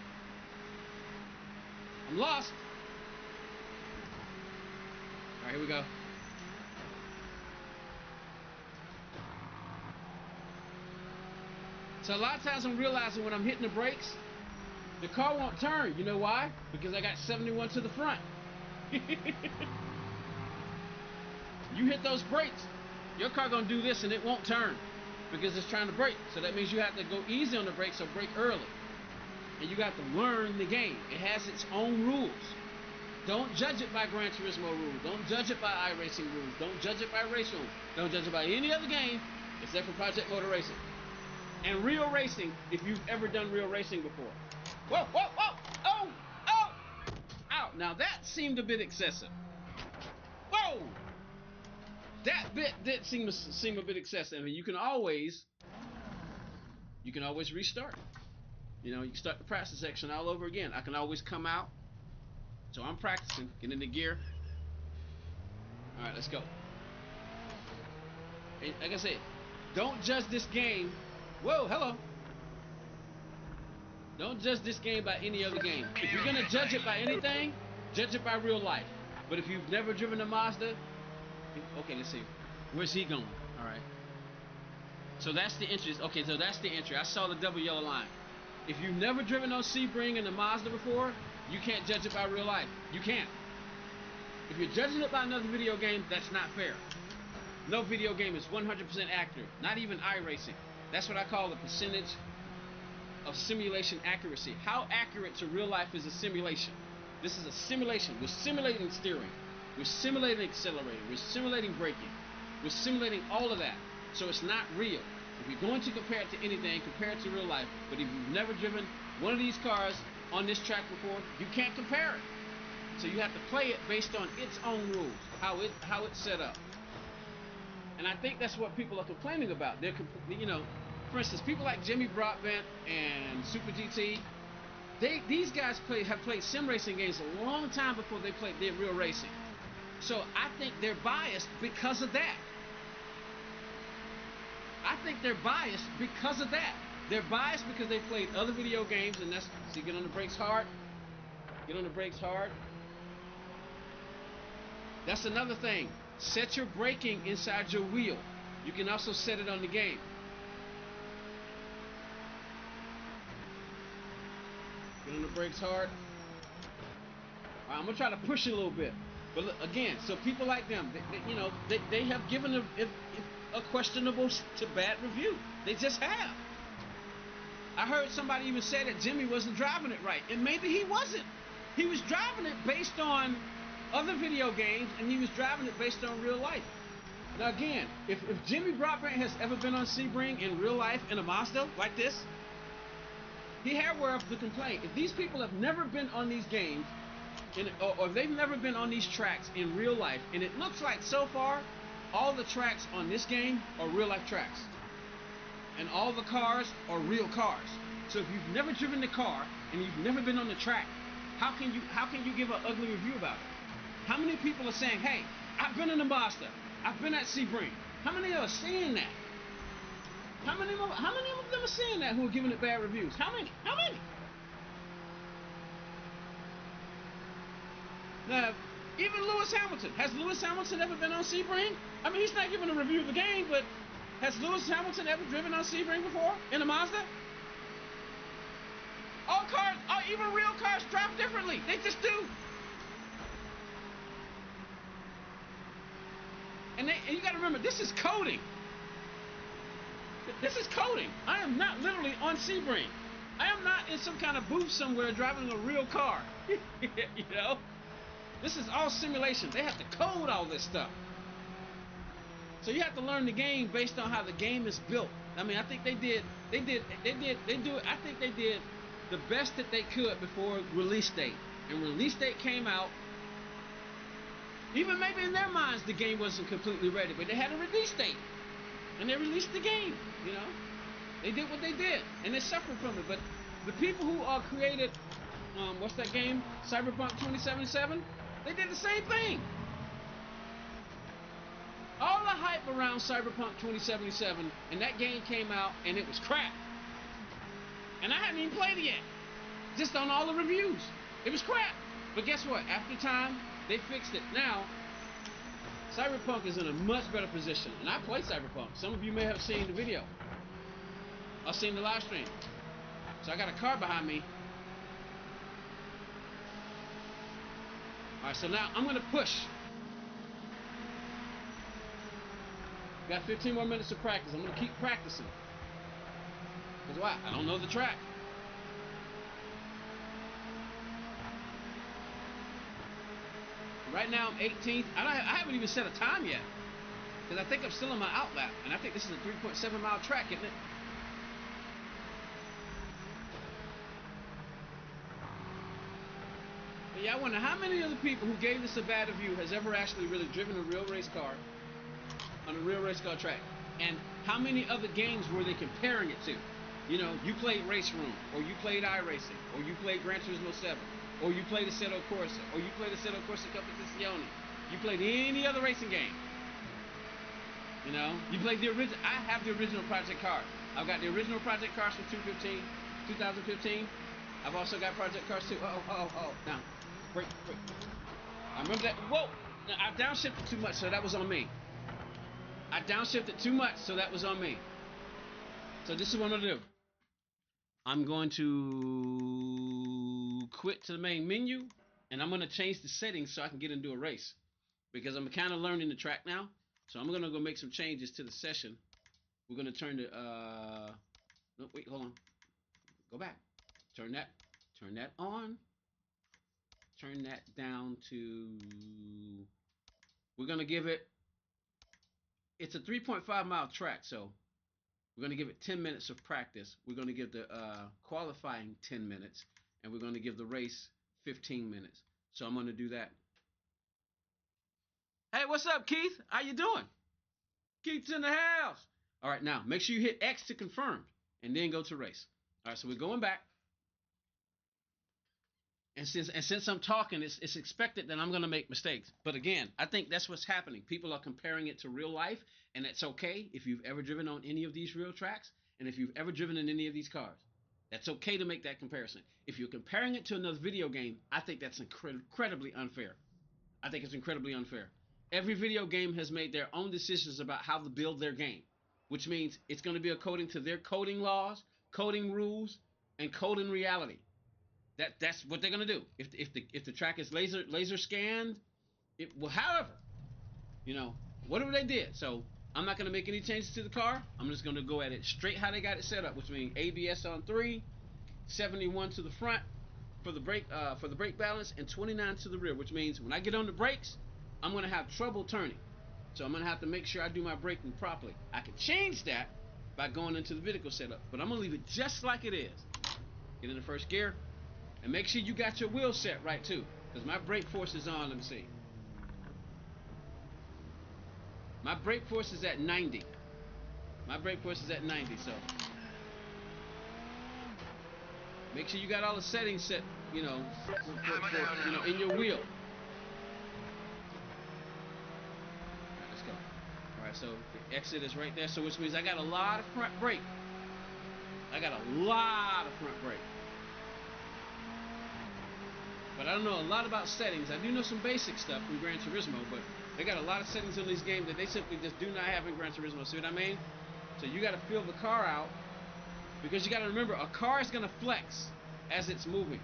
Speaker 1: I'm lost. Alright, here we go. So a lot of times I'm realizing when I'm hitting the brakes, the car won't turn. You know why? Because I got 71 to the front. You hit those brakes, your car gonna do this and it won't turn because it's trying to brake. So that means you have to go easy on the brakes or brake early. And you got to learn the game. It has its own rules. Don't judge it by Gran Turismo rules. Don't judge it by iRacing rules. Don't judge it by Race Room. Don't judge it by any other game except for Project Motor Racing. And real racing, if you've ever done real racing before. Whoa, whoa, whoa! Oh! Oh! Ow! Now that seemed a bit excessive. Whoa! That bit did seem a bit excessive. I mean, you can always restart. You know, you can start the practice section all over again. I can always come out. So I'm practicing, get into gear. All right, let's go. And like I said, don't judge this game. Whoa, hello. Don't judge this game by any other game. If you're gonna judge it by anything, judge it by real life. But if you've never driven a Mazda, okay, let's see. Where's he going? All right. So that's the entry. Okay, so that's the entry. I saw the double yellow line. If you've never driven no Sebring in a Mazda before, you can't judge it by real life. You can't. If you're judging it by another video game, that's not fair. No video game is 100% accurate. Not even iRacing. That's what I call the percentage of simulation accuracy. How accurate to real life is a simulation? This is a simulation. We're simulating steering. We're simulating accelerating. We're simulating braking. We're simulating all of that. So it's not real. If you're going to compare it to anything, compare it to real life. But if you've never driven one of these cars on this track before, you can't compare it. So you have to play it based on its own rules, how it's set up. And I think that's what people are complaining about. They're, For instance, people like Jimmy Broadbent and Super GT, these guys have played sim racing games a long time before they did real racing. So I think they're biased because of that. I think they're biased because of that. They're biased because they played other video games, and that's, see, get on the brakes hard. Get on the brakes hard. That's another thing. Set your braking inside your wheel. You can also set it on the game. Get on the brakes hard. All right, I'm gonna try to push it a little bit. But look, again, so people like them, they have given a questionable to bad review. They just have. I heard somebody even say that Jimmy wasn't driving it right, and maybe he wasn't. He was driving it based on other video games, and he was driving it based on real life. Now again, if Jimmy Broadbent has ever been on Sebring in real life in a Mazda like this, he had where up to complain. If these people have never been on these games, or they've never been on these tracks in real life, and it looks like so far, all the tracks on this game are real life tracks. And all the cars are real cars. So if you've never driven the car and you've never been on the track, how can you give an ugly review about it? How many people are saying, hey, I've been in a Mazda, I've been at Sebring? How many are saying that? How many of them are saying that who are giving it bad reviews? How many? How many? Now, even Lewis Hamilton. Has Lewis Hamilton ever been on Sebring? I mean, he's not giving a review of the game, but has Lewis Hamilton ever driven on Sebring before in a Mazda? All cars, even real cars, drive differently. They just do. And you got to remember, this is coding. This is coding. I am not literally on Sebring. I am not in some kind of booth somewhere driving a real car. You know? This is all simulation. They have to code all this stuff. So you have to learn the game based on how the game is built. I mean, I think I think they did the best that they could before release date. And release date came out. Even maybe in their minds the game wasn't completely ready, but they had a release date. And they released the game, you know. They did what they did, and they suffered from it. But the people who created, what's that game? Cyberpunk 2077? They did the same thing. All the hype around Cyberpunk 2077, and that game came out, and it was crap. And I haven't even played it yet. Just on all the reviews. It was crap. But guess what? After time, they fixed it. Now, Cyberpunk is in a much better position. And I play Cyberpunk. Some of you may have seen the video. I've seen the live stream. So I got a car behind me. Alright, so now I'm going to push. Got 15 more minutes of practice. I'm going to keep practicing. Because why? I don't know the track. Right now I'm 18th. I haven't even set a time yet. Because I think I'm still on my outlap. And I think this is a 3.7 mile track, isn't it? But yeah, I wonder how many of the people who gave this a bad review has ever actually really driven a real race car on a real race car track. And how many other games were they comparing it to? You know, you played Race Room, or you played iRacing, or you played Gran Turismo 7, or you played Assetto Corsa, or you played Assetto Corsa Competizione. You played any other racing game. You know, you played the original. I have the original Project Cars. I've got the original Project Cars from 2015. I've also got Project Cars 2. Now, break. I remember that. Whoa! I downshifted too much, so that was on me. I downshifted too much, so that was on me. So this is what I'm going to do. I'm going to quit to the main menu, and I'm going to change the settings so I can get into a race. Because I'm kind of learning the track now. So I'm going to go make some changes to the session. We're going to turn the... No, wait, hold on. Go back. Turn that on. Turn that down to... We're going to give it... It's a 3.5 mile track, so we're going to give it 10 minutes of practice. We're going to give the qualifying 10 minutes, and we're going to give the race 15 minutes. So I'm going to do that. Hey, what's up, Keith? How you doing? Keith's in the house. All right, now make sure you hit X to confirm and then go to race. All right, so we're going back. And since I'm talking, it's expected that I'm going to make mistakes. But again, I think that's what's happening. People are comparing it to real life, and it's okay if you've ever driven on any of these real tracks, and if you've ever driven in any of these cars. That's okay to make that comparison. If you're comparing it to another video game, I think that's incredibly unfair. I think it's incredibly unfair. Every video game has made their own decisions about how to build their game, which means it's going to be according to their coding laws, coding rules, and coding reality. That's what they're gonna do. If the track is laser scanned, it will. However, whatever they did. So I'm not gonna make any changes to the car. I'm just gonna go at it straight how they got it set up, which means ABS on 3, 71 to the front for the brake balance, and 29 to the rear, which means when I get on the brakes, I'm gonna have trouble turning. So I'm gonna have to make sure I do my braking properly. I can change that by going into the vehicle setup, but I'm gonna leave it just like it is. Get in the first gear. And make sure you got your wheel set right too, because my brake force is on. Let me see. My brake force is at 90. My brake force is at 90, so make sure you got all the settings set, in your wheel. Alright, let's go. Alright, so the exit is right there, so which means I got a lot of front brake. But I don't know a lot about settings. I do know some basic stuff from Gran Turismo, but they got a lot of settings in these games that they simply just do not have in Gran Turismo. See what I mean? So you got to feel the car out, because you got to remember, a car is going to flex as it's moving.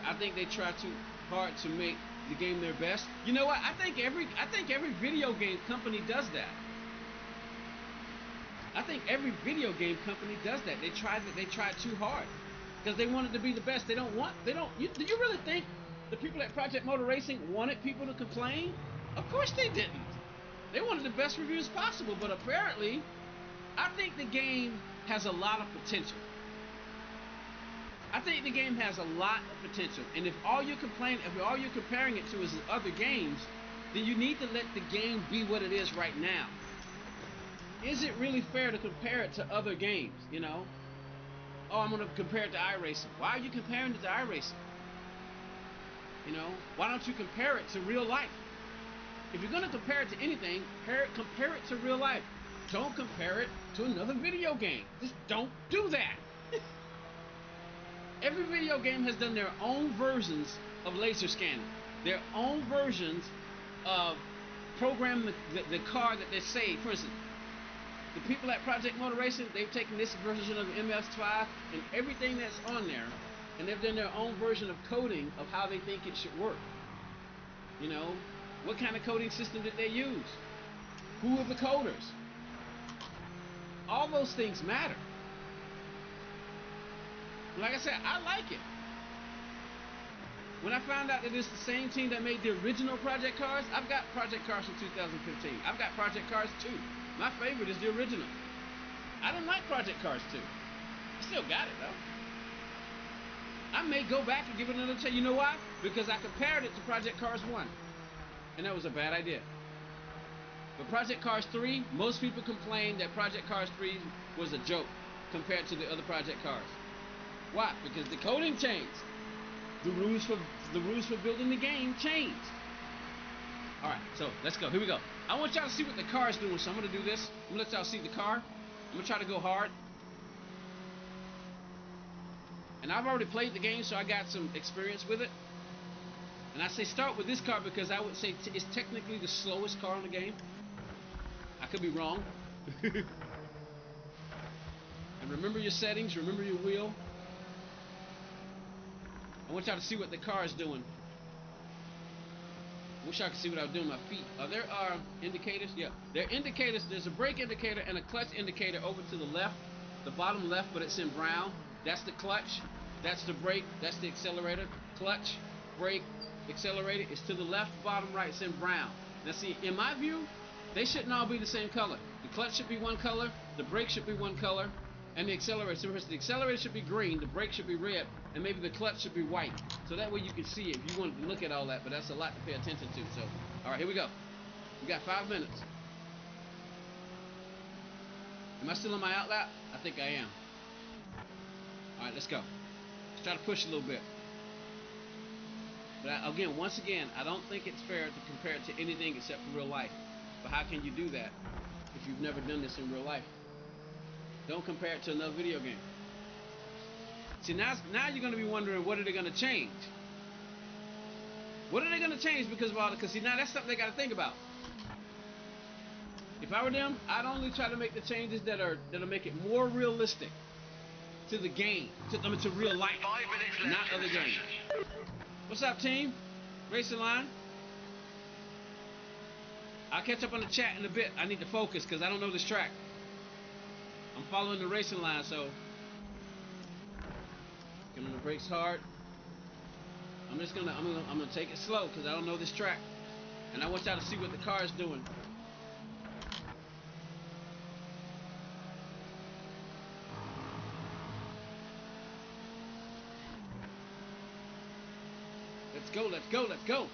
Speaker 1: I think they try too hard to make the game their best. You know what? I think every video game company does that. I think every video game company does that. They try too hard because they want it to be the best. Do you really think the people at Project Motor Racing wanted people to complain? Of course they didn't. They wanted the best reviews possible, but apparently, I think the game has a lot of potential. And if all you're comparing it to is other games, then you need to let the game be what it is right now. Is it really fair to compare it to other games, Oh, I'm going to compare it to iRacing. Why are you comparing it to iRacing? Why don't you compare it to real life? If you're going to compare it to anything, compare it to real life. Don't compare it to another video game. Just don't do that. Every video game has done their own versions of laser scanning, their own versions of programming the car that they say. For instance, the people at Project Motor Racing, they've taken this version of the MS5 and everything that's on there, and they've done their own version of coding of how they think it should work. What kind of coding system did they use? Who are the coders? All those things matter. Like I said, I like it. When I found out that it's the same team that made the original Project Cars, I've got Project Cars from 2015. I've got Project Cars 2. My favorite is the original. I didn't like Project Cars 2. I still got it, though. I may go back and give it another try. You know why? Because I compared it to Project Cars 1. And that was a bad idea. But Project Cars 3, most people complained that Project Cars 3 was a joke compared to the other Project Cars. Why? Because the coding changed. The rules for building the game changed. Alright, so let's go. Here we go. I want y'all to see what the car is doing, so I'm going to do this. I'm going to let y'all see the car. I'm going to try to go hard. And I've already played the game, so I got some experience with it. And I say start with this car because I would say it's technically the slowest car in the game. I could be wrong. And remember your settings, remember your wheel. I want y'all to see what the car is doing. I wish I could see what I was doing with my feet. There are indicators. Yeah, there are indicators. There's a brake indicator and a clutch indicator over to the left, the bottom left, but it's in brown. That's the clutch. That's the brake. That's the accelerator. Clutch, brake, accelerator. It's to the left, bottom right. It's in brown. Now see, in my view, they shouldn't all be the same color. The clutch should be one color. The brake should be one color. And the accelerator. So the accelerator should be green, the brake should be red, and maybe the clutch should be white. So that way you can see it if you wanted to look at all that, but that's a lot to pay attention to. So, all right, here we go. We got 5 minutes. Am I still on my out lap? I think I am. All right, let's go. Let's try to push a little bit. But once again, I don't think it's fair to compare it to anything except for real life. But how can you do that if you've never done this in real life? Don't compare it to another video game. See, now you're going to be wondering, what are they going to change? What are they going to change because of all the... Because see, now that's something they got to think about. If I were them, I'd only try to make the changes that'll make it more realistic to the game, to real life,
Speaker 2: 5 minutes left,
Speaker 1: not other games. What's up, team? Racing line. I'll catch up on the chat in a bit. I need to focus because I don't know this track. I'm following the racing line, so get on the brakes hard. I'm gonna take it slow because I don't know this track, and I want y'all to see what the car is doing. Let's go, let's go, let's go.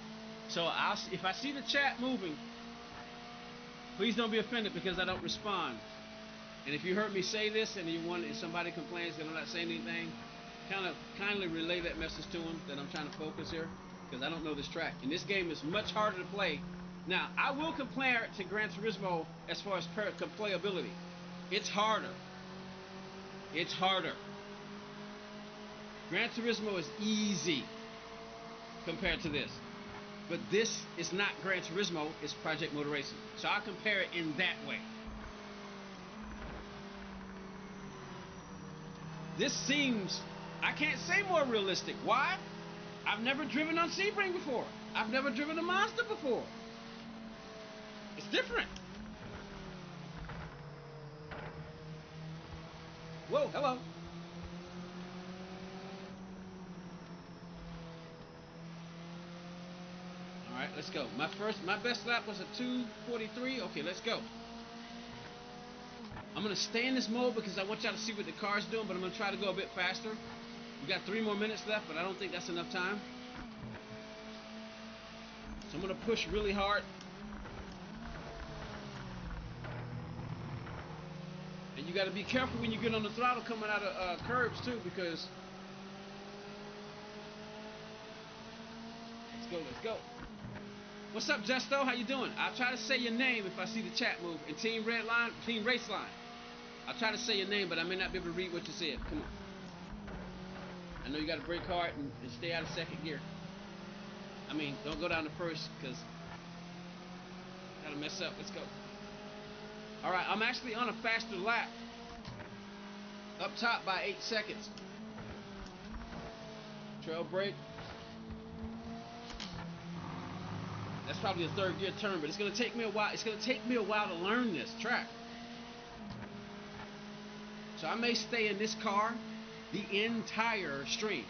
Speaker 1: So if I see the chat moving, please don't be offended because I don't respond. And if you heard me say this and if somebody complains that I'm not saying anything, kindly relay that message to them that I'm trying to focus here because I don't know this track. And this game is much harder to play. Now, I will compare it to Gran Turismo as far as playability. It's harder. It's harder. Gran Turismo is easy compared to this. But this is not Gran Turismo, it's Project Motor Racing. So I'll compare it in that way. This seems, I can't say more realistic. Why? I've never driven on Sebring before. I've never driven a Monster before. It's different. Whoa, hello. All right, let's go. My best lap was a 2:43. Okay, let's go. I'm gonna stay in this mode because I want y'all to see what the car's doing, but I'm gonna try to go a bit faster. We got 3 more minutes left, but I don't think that's enough time. So I'm gonna push really hard. And you gotta be careful when you get on the throttle coming out of curbs too, because let's go, let's go. What's up, Justo? How you doing? I'll try to say your name if I see the chat move. And Team Race Line. I'll try to say your name, but I may not be able to read what you said. Come on. I know you got to brake hard and stay out of second gear. I mean, don't go down to first because gotta mess up. Let's go. All right, I'm actually on a faster lap. Up top by 8 seconds. Trail brake. That's probably a third gear turn, but it's gonna take me a while. It's gonna take me a while to learn this track. So I may stay in this car the entire stream.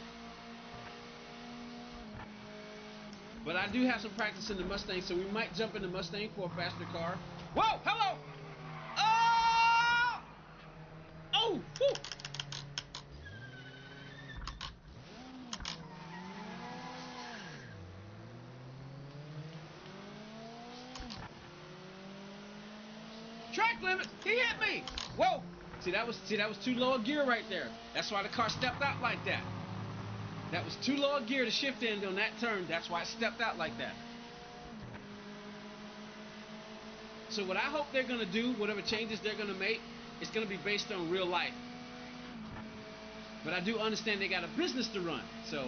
Speaker 1: But I do have some practice in the Mustang, so we might jump in the Mustang for a faster car. Whoa, hello! Oh! Oh! Whew. Track limit! He hit me! Whoa! See that was too low a gear right there. That's why the car stepped out like that. That was too low a gear to shift in on that turn. That's why it stepped out like that. So what I hope they're gonna do, whatever changes they're gonna make, it's gonna be based on real life. But I do understand they got a business to run. So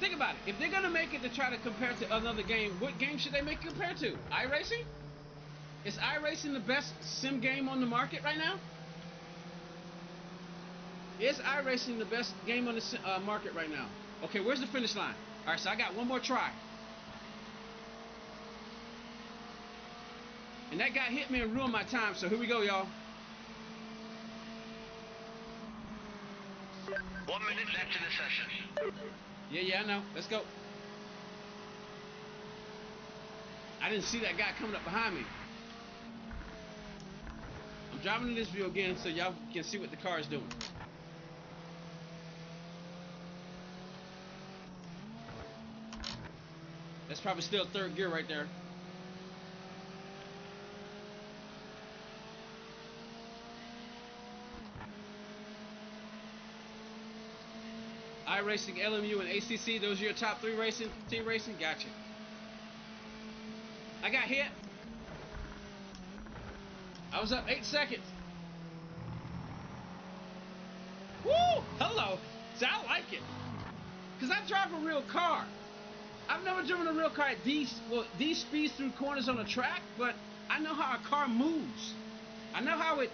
Speaker 1: think about it. If they're gonna make it to try to compare to another game, what game should they make it compare to? iRacing? Is iRacing the best sim game on the market right now? Is iRacing the best game on the market right now? Okay, where's the finish line? All right, so I got one more try. And that guy hit me and ruined my time, so here we go, y'all.
Speaker 2: 1 minute left in the session.
Speaker 1: Yeah, I know. Let's go. I didn't see that guy coming up behind me. I'm driving in this view again so y'all can see what the car is doing. That's probably still third gear right there. iRacing, LMU, and ACC, those are your top 3 racing, team racing? Gotcha. I got hit. I was up 8 seconds. Woo! Hello. See, I like it. Because I drive a real car. I've never driven a real car at these speeds through corners on a track, but I know how a car moves. I know how it,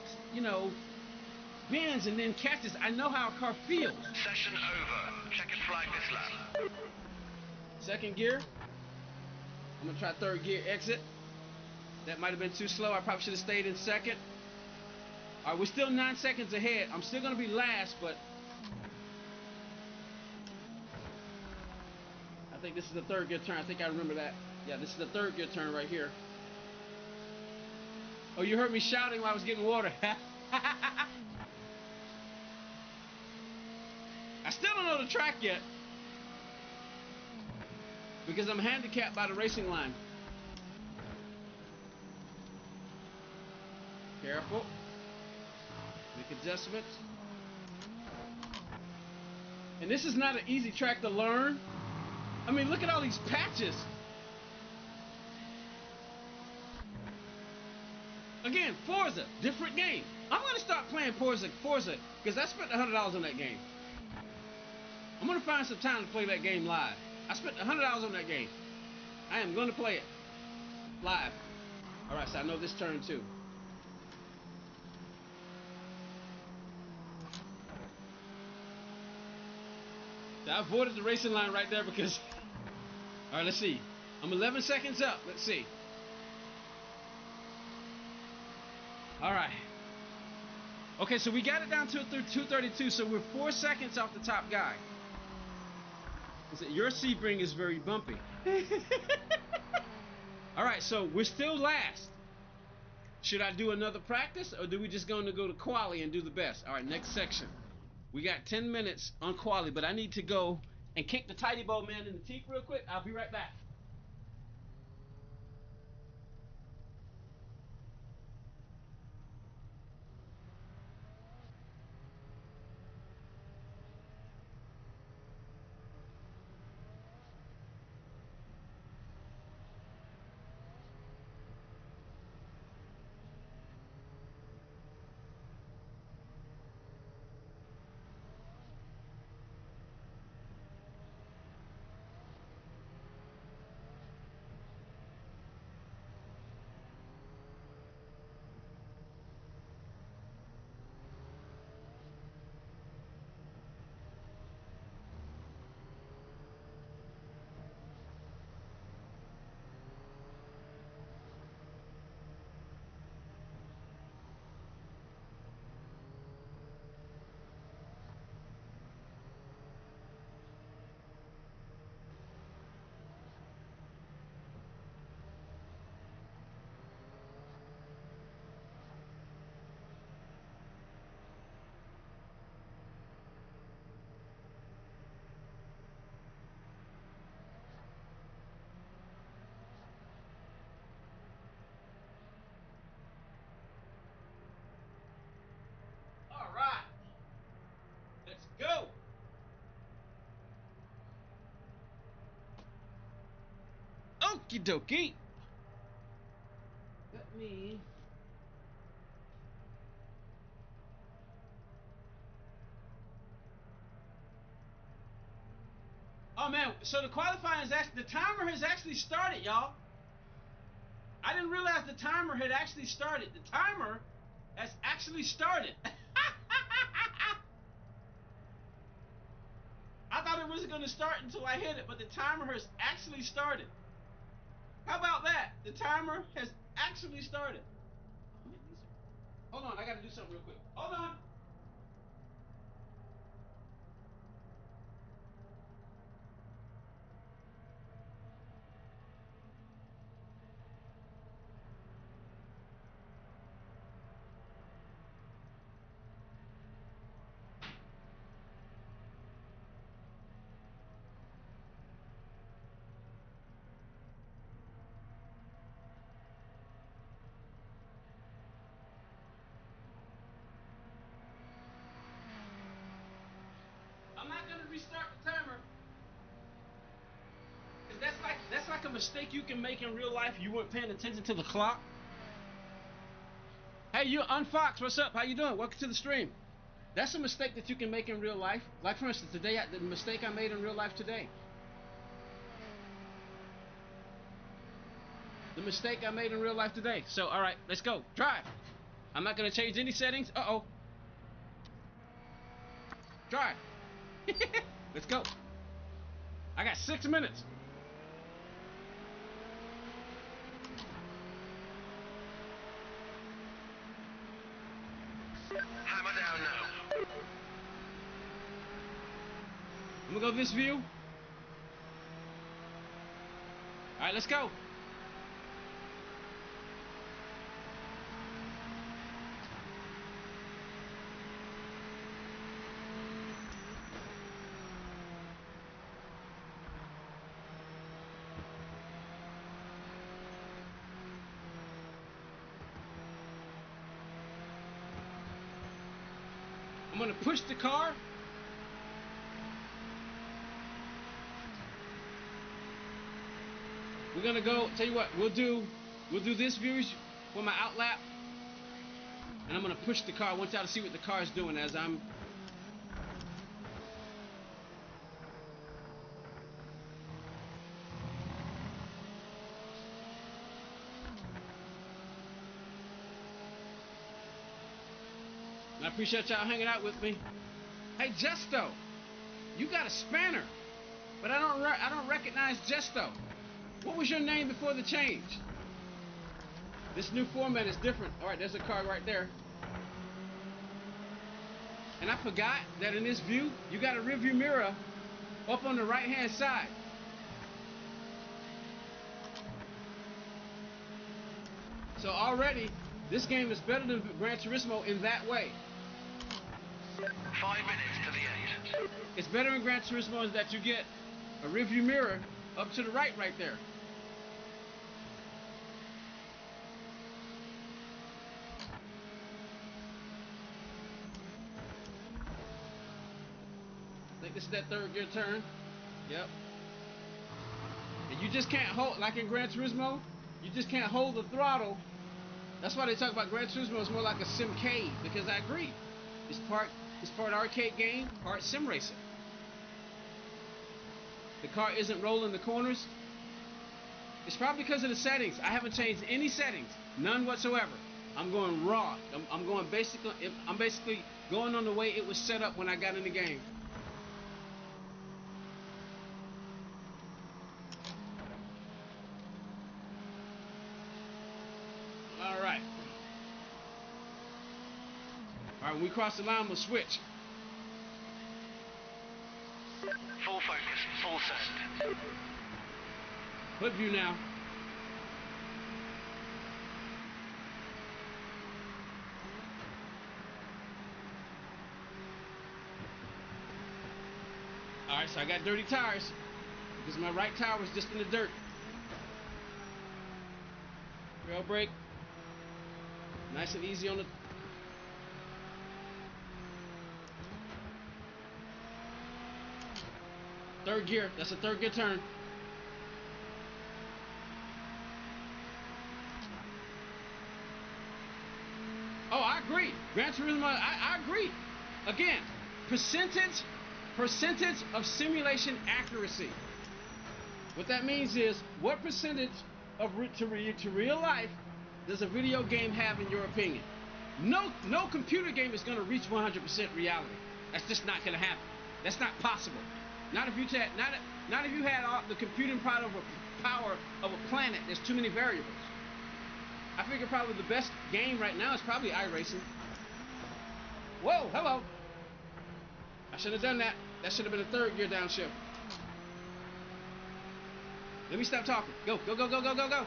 Speaker 1: bends and then catches. I know how a car feels.
Speaker 2: Session over. Check and flag this lap.
Speaker 1: Second gear. I'm going to try third gear exit. That might have been too slow. I probably should have stayed in second. All right, we're still 9 seconds ahead. I'm still going to be last, but I think this is the third gear turn. I think I remember that. Yeah, this is the third gear turn right here. Oh, you heard me shouting while I was getting water. I still don't know the track yet because I'm handicapped by the racing line. Careful. Make adjustments. And this is not an easy track to learn. I mean, look at all these patches. Again, Forza, different game. I'm going to start playing Forza because I spent $100 on that game. I'm going to find some time to play that game live. I spent $100 on that game. I am going to play it live. All right, so I know this turn too. So I avoided the racing line right there because... All right, let's see. I'm 11 seconds up. Let's see. All right. Okay, so we got it down to 232, so we're 4 seconds off the top guy. Your Sebring is very bumpy. All right, so we're still last. Should I do another practice, or do we just going to go to quali and do the best? All right, next section. We got 10 minutes on quali, but I need to go and kick the tidy bow man in the teeth real quick. I'll be right back. All right. Let's go. Okie dokie. Let me... Oh man, so the qualifying is actually, the timer has actually started, y'all. I didn't realize the timer had actually started. The timer has actually started. I thought it wasn't going to start until I hit it, but the timer has actually started. How about that? The timer has actually started. Hold on, I got to do something real quick. Hold on. a mistake you can make in real life? You weren't paying attention to the clock. Hey, you Unfox, what's up? How you doing? Welcome to the stream. That's a mistake that you can make in real life. Like for instance, today, the mistake I made in real life today. The mistake I made in real life today. So, all right, let's go. Drive. I'm not gonna change any settings. Uh-oh. Drive. Let's go. I got 6 minutes.
Speaker 2: Hammer down now.
Speaker 1: I'm gonna go this view. All right, let's go. I'm gonna push the car. We're gonna go. Tell you what, we'll do this view for my outlap, and I'm gonna push the car. I want y'all to see what the car is doing as I'm. And I appreciate y'all hanging out with me. Hey, Jesto, you got a spanner, but I don't recognize Jesto. What was your name before the change? This new format is different. All right, there's a car right there. And I forgot that in this view, you got a rear view mirror up on the right-hand side. So already, this game is better than Gran Turismo in that way.
Speaker 2: 5 minutes to the end.
Speaker 1: It's better in Gran Turismo in that you get a rear view mirror up to the right there. I think this is that third gear turn. Yep. And you just can't hold, like in Gran Turismo, you just can't hold the throttle. That's why they talk about Gran Turismo is more like a simcade, because I agree. It's part arcade game, part sim racing. The car isn't rolling the corners. It's probably because of the settings. I haven't changed any settings, none whatsoever. I'm going raw. I'm basically going on the way it was set up when I got in the game. All right. All right, when we cross the line, we'll switch.
Speaker 2: Full focus, full send.
Speaker 1: Hood view now. All right, so I got dirty tires because my right tire was just in the dirt. Rail brake. Nice and easy on the. Third gear. That's a third gear turn. Oh, I agree. Gran Turismo, I agree. Again, percentage of simulation accuracy. What that means is, what percentage of to real life does a video game have in your opinion? No computer game is going to reach 100% reality. That's just not going to happen. That's not possible. Not if you had all the computing power of a planet. There's too many variables. I figure probably the best game right now is probably iRacing. Whoa, hello. I should have done that. That should have been a third gear downshift. Let me stop talking. Go, go, go, go, go, go, go.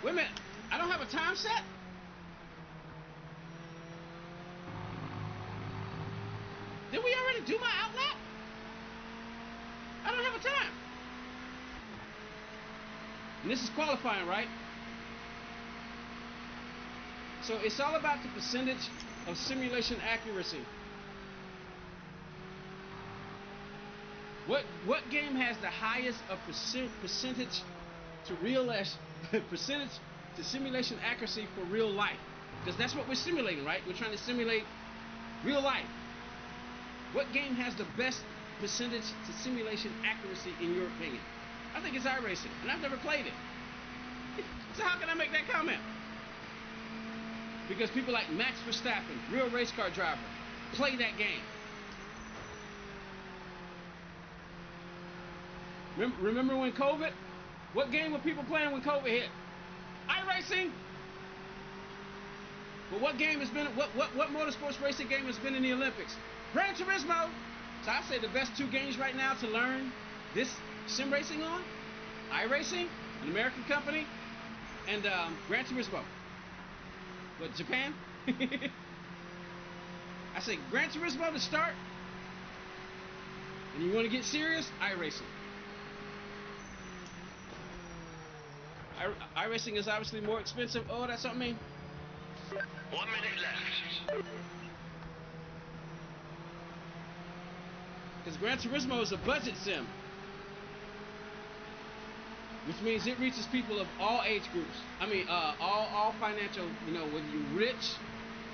Speaker 1: Wait a minute. I don't have a time set? Did we already do my outlap? I don't have a time. And this is qualifying, right? So it's all about the percentage of simulation accuracy. What game has the highest of percentage to real percentage to simulation accuracy for real life? Because that's what we're simulating, right? We're trying to simulate real life. What game has the best percentage to simulation accuracy in your opinion? I think it's iRacing, and I've never played it. So how can I make that comment? Because people like Max Verstappen, real race car driver, play that game. Remember when COVID? What game were people playing when COVID hit? iRacing. But what game has been what motorsports racing game has been in the Olympics? Gran Turismo. So I say the best two games right now to learn this sim racing on: iRacing, an American company, and Gran Turismo. What, Japan? I say Gran Turismo to start. And you want to get serious? iRacing. iRacing is obviously more expensive. Oh, that's something I mean.
Speaker 2: 1 minute left.
Speaker 1: Because Gran Turismo is a budget sim, which means it reaches people of all age groups. I mean, all financial. You know, whether you're rich,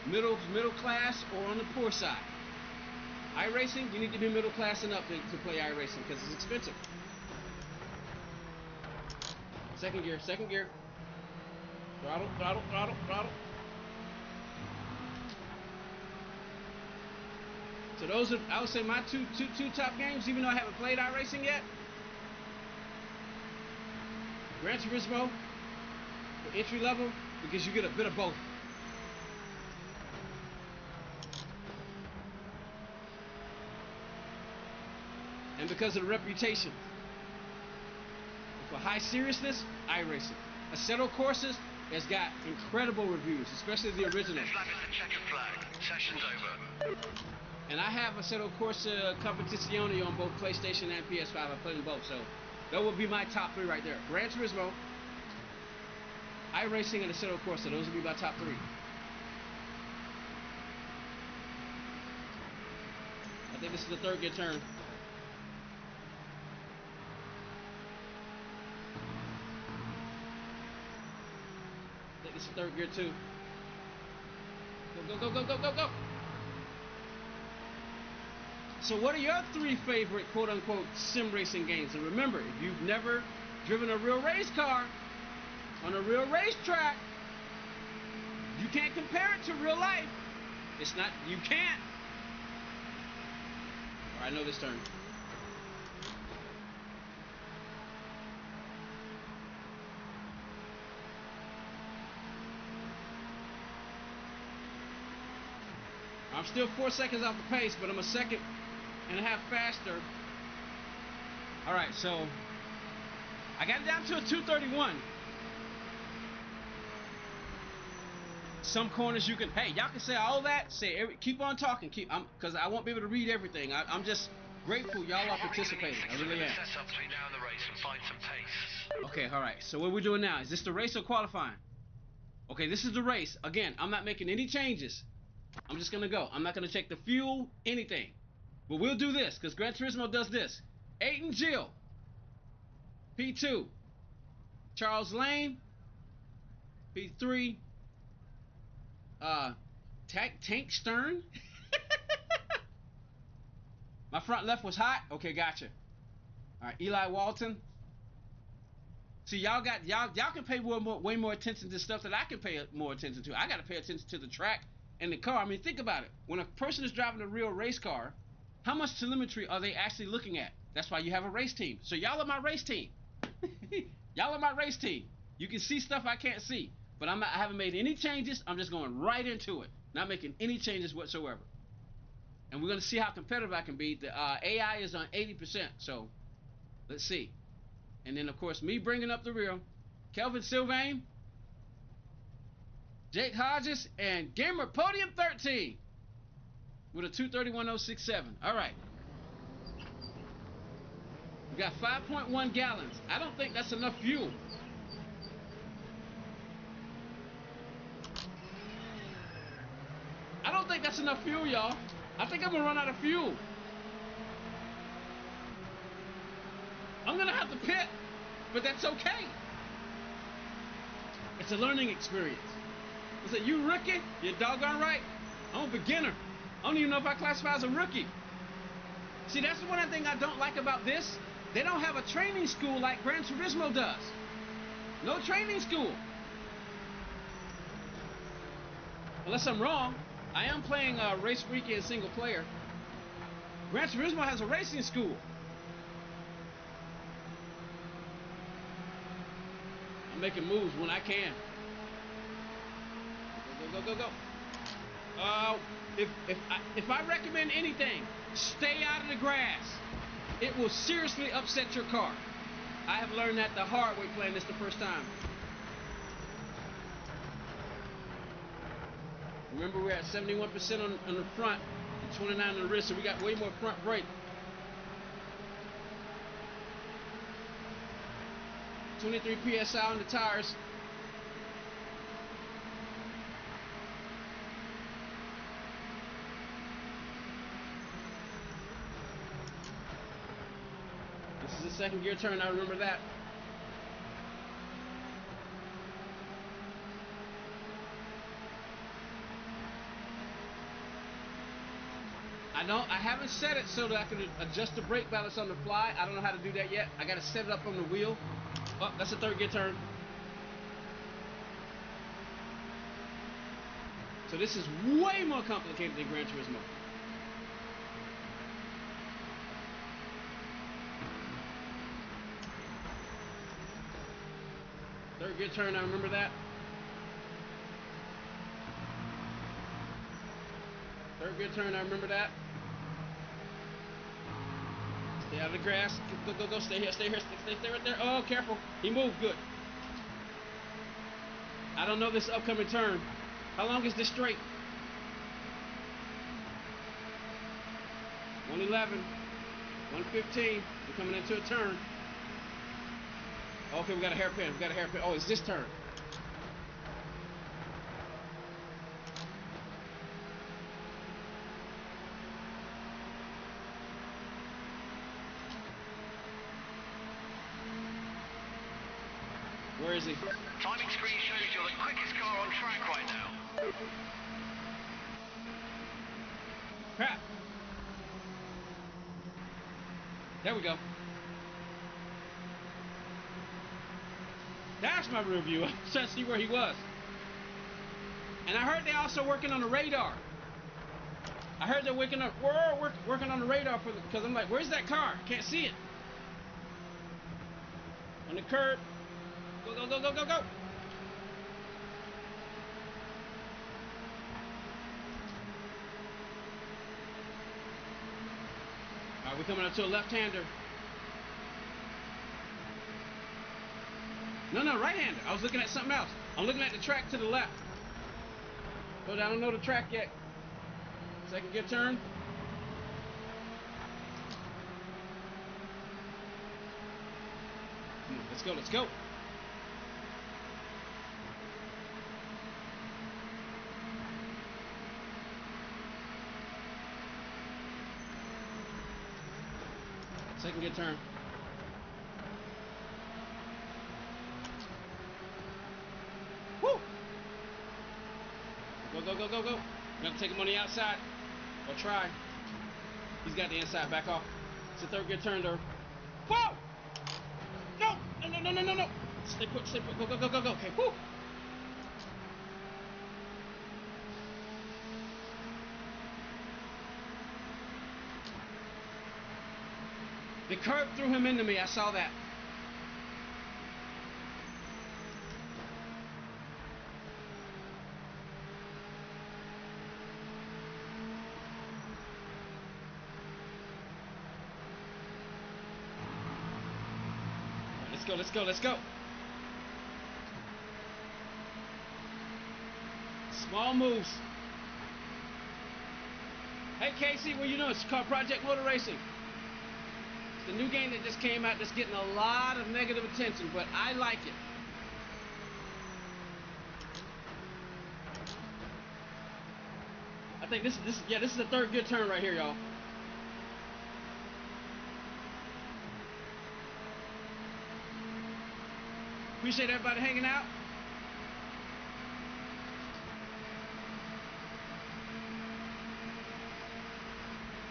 Speaker 1: middle class, or on the poor side. iRacing, you need to be middle class and up to play iRacing because it's expensive. Second gear. Throttle. So those are, I would say, my two top games, even though I haven't played iRacing yet. Gran Turismo for entry level, because you get a bit of both. And because of the reputation. For high seriousness, iRacing. Assetto Courses has got incredible reviews, especially the original.
Speaker 2: Flag is the checkered flag. Session's over.
Speaker 1: And I have Assetto Corsa Competizione on both PlayStation and PS5. I played them both, so that would be my top three right there. Gran Turismo, iRacing, and Assetto Corsa. Those would be my top three. I think this is the third gear turn. I think this is the third gear too. Go. So what are your three favorite quote-unquote sim racing games? And remember, if you've never driven a real race car on a real racetrack, you can't compare it to real life. It's not, you can't. All right, I know this turn. I'm still 4 seconds off the pace, but I'm a second and a half faster. All right, so I got it down to a 231. Some corners you can, hey, y'all can say all that. Keep on talking, because I won't be able to read everything. I'm just grateful y'all are participating. I really am.
Speaker 2: Set up between now and the race and find some pace.
Speaker 1: Okay, all right. So what we're doing now, is this the race or qualifying? Okay, this is the race. Again, I'm not making any changes. I'm just gonna go. I'm not gonna check the fuel, anything. But we'll do this, because Gran Turismo does this. Aiden Gill, P2. Charles Lane, P3. Tank Stern. My front left was hot. Okay, gotcha. All right, Eli Walton. See, y'all can pay way more attention to stuff that I can pay more attention to. I got to pay attention to the track and the car. I mean, think about it. When a person is driving a real race car, how much telemetry are they actually looking at? That's why you have a race team. So y'all are my race team. Y'all are my race team. You can see stuff I can't see, but I haven't made any changes. I'm just going right into it, not making any changes whatsoever. And we're going to see how competitive I can be. The AI is on 80%, so let's see. And then, of course, me bringing up the rear. Kelvin Sylvain, Jake Hodges, and Gamer Podium 13 with a 231.067. All right. We got 5.1 gallons. I don't think that's enough fuel. I don't think that's enough fuel, y'all. I think I'm going to run out of fuel. I'm gonna have to pit, but that's okay. It's a learning experience. I said, you rookie? You're doggone right. I'm a beginner. I don't even know if I classify as a rookie. See, that's the one thing I don't like about this. They don't have a training school like Gran Turismo does. No training school. Unless I'm wrong, I am playing Race Weekend single player. Gran Turismo has a racing school. I'm making moves when I can. Go, go, go, go, go. If I recommend anything, stay out of the grass. It will seriously upset your car. I have learned that the hard way playing this the first time. Remember, we're at 71% on the front and 29 on the rear, so we got way more front brake. 23 PSI on the tires. This is the second gear turn, I remember that. I haven't set it so that I can adjust the brake balance on the fly. I don't know how to do that yet. I gotta set it up on the wheel. Oh, that's the third gear turn. So this is way more complicated than Gran Turismo. Third gear turn, I remember that. Third gear turn, I remember that. Stay out of the grass. Go, go, go. Stay here, stay here. Stay right there. Oh, careful. He moved good. I don't know this upcoming turn. How long is this straight? 111. 115. We're coming into a turn. Okay, we got a hairpin. We got a hairpin. Oh, it's this turn. Where is he?
Speaker 2: Timing screen shows you're the quickest car on track right now.
Speaker 1: Crap. There we go. That's my rear view. I'm trying to see where he was. And I heard they're also working on the radar. I heard they're working on the radar because I'm like, where's that car? Can't see it. On the curb. Go, go, go, go, go, go. All right, we're coming up to a left-hander. No, right-hander. I was looking at something else. I'm looking at the track to the left. But I don't know the track yet. Second gear turn. Come on, let's go, let's go. Second gear turn. Woo! Go, go, go, go, go. We have to take him on the outside. Or try. He's got the inside. Back off. It's the third gear turn, though. Whoa! No! No, no, no, no, no, no. Stay put, stay put. Go, go, go, go, go. Okay, woo! The curb threw him into me. I saw that. Let's go, let's go, let's go. Small moves. Hey, Casey, what you doing? It's called Project Motor Racing. It's the new game that just came out that's getting a lot of negative attention, but I like it. I think this is the third good turn right here, y'all. Appreciate everybody hanging out.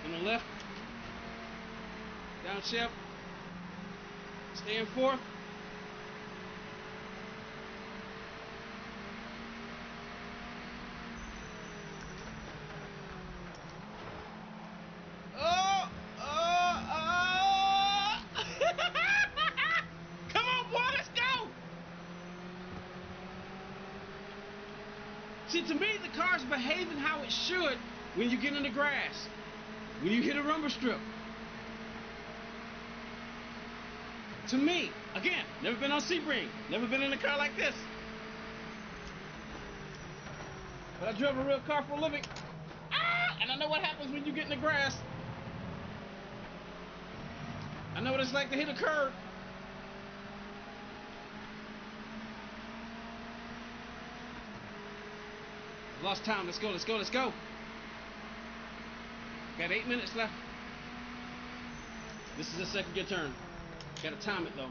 Speaker 1: On the left. Downshift. Stay in fourth. Come on, boy, let's go! See, to me, the car's behaving how it should when you get in the grass, when you hit a rumble strip. To me, again, never been on Sebring, never been in a car like this. But I drove a real car for a living. And I know what happens when you get in the grass. I know what it's like to hit a curb. Lost time. Let's go, let's go, let's go. Got 8 minutes left. This is a second gear turn. Gotta time it though.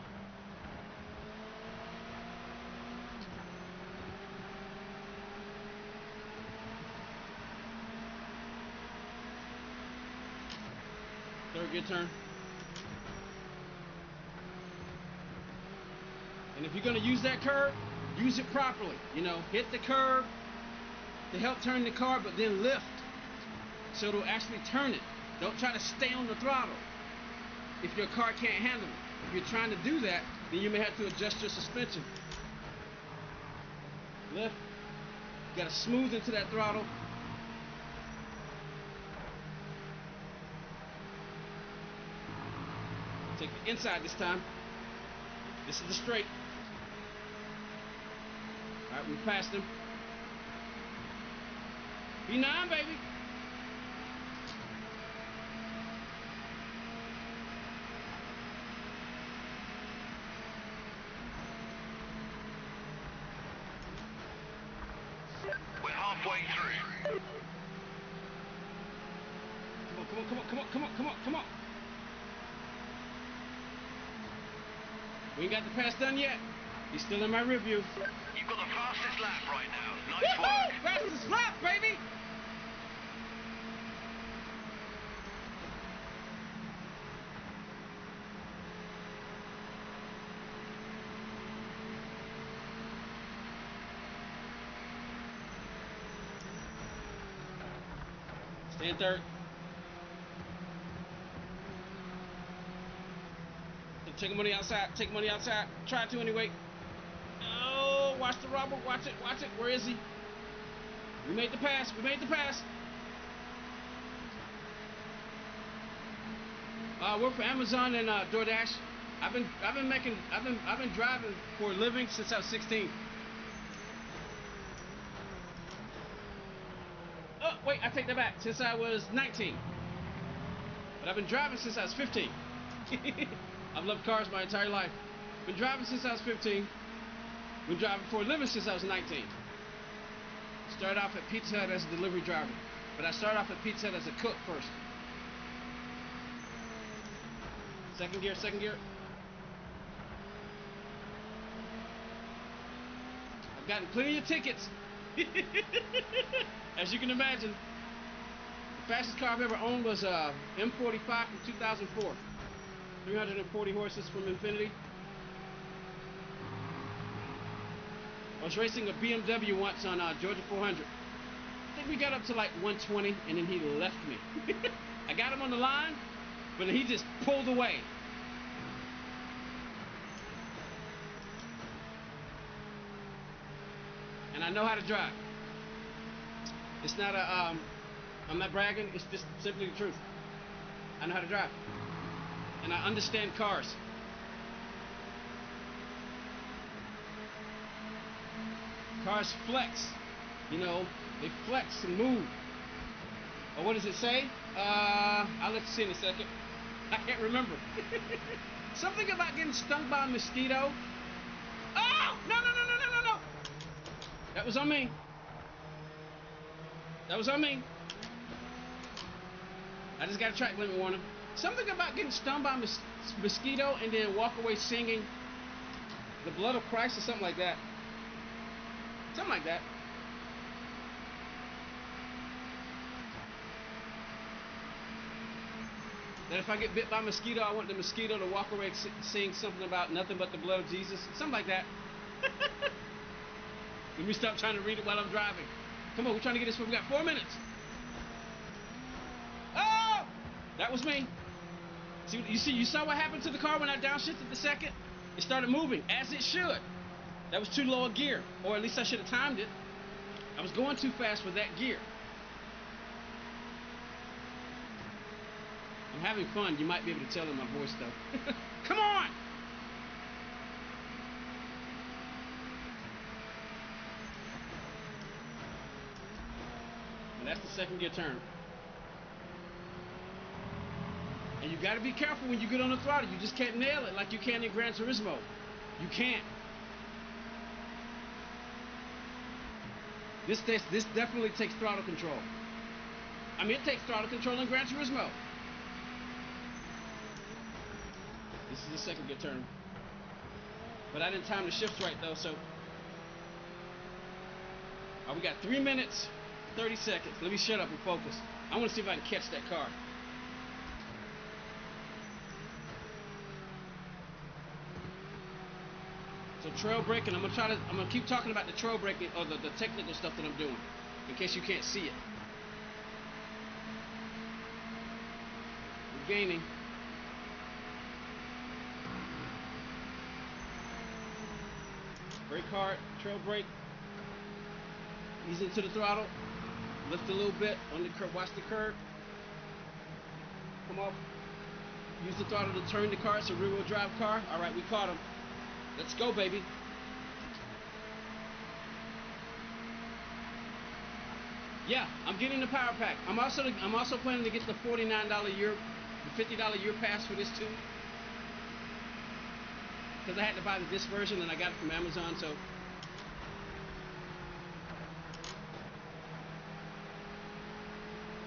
Speaker 1: Third gear turn. And if you're gonna use that curb, use it properly. You know, hit the curb to help turn the car, but then lift so it'll actually turn it. Don't try to stay on the throttle if your car can't handle it. If you're trying to do that, then you may have to adjust your suspension. Lift. You gotta smooth into that throttle. Take the inside this time. This is the straight. Alright, we passed him. B9, baby.
Speaker 2: We're halfway through.
Speaker 1: Come on. We ain't got the pass done yet. He's still in my rear view.
Speaker 2: You've got the fastest lap right now. Nice work.
Speaker 1: Fastest lap, baby! Stay in third. Take money outside. Take money outside. Try to anyway. Oh, watch the robber. Watch it. Watch it. Where is he? We made the pass. We made the pass. Work for Amazon and DoorDash. I've been driving for a living since I was 16. Oh, wait, I take that back. Since I was 19. But I've been driving since I was 15. I've loved cars my entire life. Been driving since I was 15. Been driving for a living since I was 19. Started off at Pizza Hut as a delivery driver. But I started off at Pizza Hut as a cook first. Second gear, second gear. I've gotten plenty of tickets. As you can imagine, the fastest car I've ever owned was a M45 from 2004. 340 horses from Infinity. I was racing a BMW once on Georgia 400. I think we got up to like 120 and then he left me. I got him on the line, but he just pulled away. And I know how to drive. It's not a, I'm not bragging, it's just simply the truth. I know how to drive. And I understand cars. Cars flex, you know, they flex and move. Or what does it say? I'll let you see in a second. I can't remember. Something about getting stung by a mosquito. Oh, no. That was on me. That was on me. I just got a track limit warning. Something about getting stung by a mosquito and then walk away singing. The blood of Christ or something like that. Something like that. That if I get bit by a mosquito, I want the mosquito to walk away saying something about nothing but the blood of Jesus. Something like that. Let me stop trying to read it while I'm driving. Come on, we're trying to get this. We got 4 minutes. Oh! That was me. You saw what happened to the car when I downshifted the second? It started moving, as it should. That was too low a gear, or at least I should have timed it. I was going too fast for that gear. I'm having fun. You might be able to tell in my voice, though. Come on! And that's the second gear turn. And you got to be careful when you get on the throttle. You just can't nail it like you can in Gran Turismo. You can't. This definitely takes throttle control. I mean, it takes throttle control in Gran Turismo. This is the second gear turn. But I didn't time the shifts right, though, so... All right, we got 3 minutes, 30 seconds. Let me shut up and focus. I want to see if I can catch that car. So trail braking, I'm gonna keep talking about the trail braking or the technical stuff that I'm doing, in case you can't see it. We're gaining. Brake hard, trail brake. Ease into the throttle. Lift a little bit on the curb. Watch the curb. Come off. Use the throttle to turn the car. It's a rear-wheel drive car. All right, we caught him. Let's go, baby. Yeah, I'm getting the power pack. I'm also planning to get the $49 year, the $50 year pass for this too. Because I had to buy the disc version and I got it from Amazon, so. All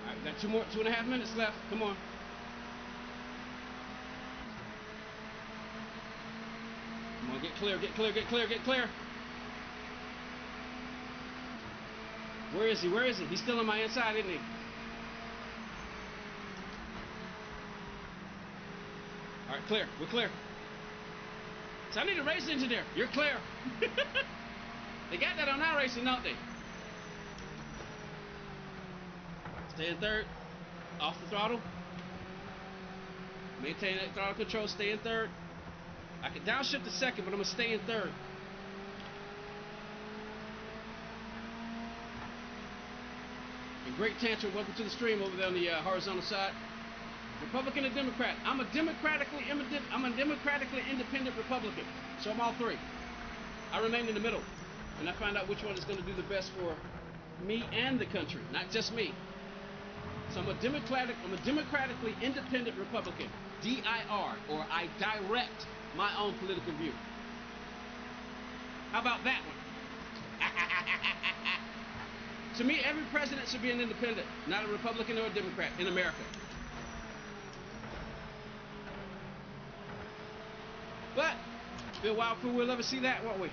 Speaker 1: right, we got 2.5 minutes left. Come on. Come on, get clear, get clear, get clear, get clear. Where is he? Where is he? He's still on my inside, isn't he? All right, clear. We're clear. So I need a race engineer. You're clear. They got that on iRacing, don't they? Stay in third. Off the throttle. Maintain that throttle control. Stay in third. I can downshift the second, but I'm going to stay in third. And Great Tantrum, welcome to the stream over there on the horizontal side. Republican or Democrat? I'm a democratically independent Republican. So I'm all three. I remain in the middle. And I find out which one is going to do the best for me and the country, not just me. So I'm a democratically independent Republican. DIR, or I direct my own political view. How about that one? To me, every president should be an independent, not a Republican or a Democrat in America. But, be a while before we'll ever see that, won't we?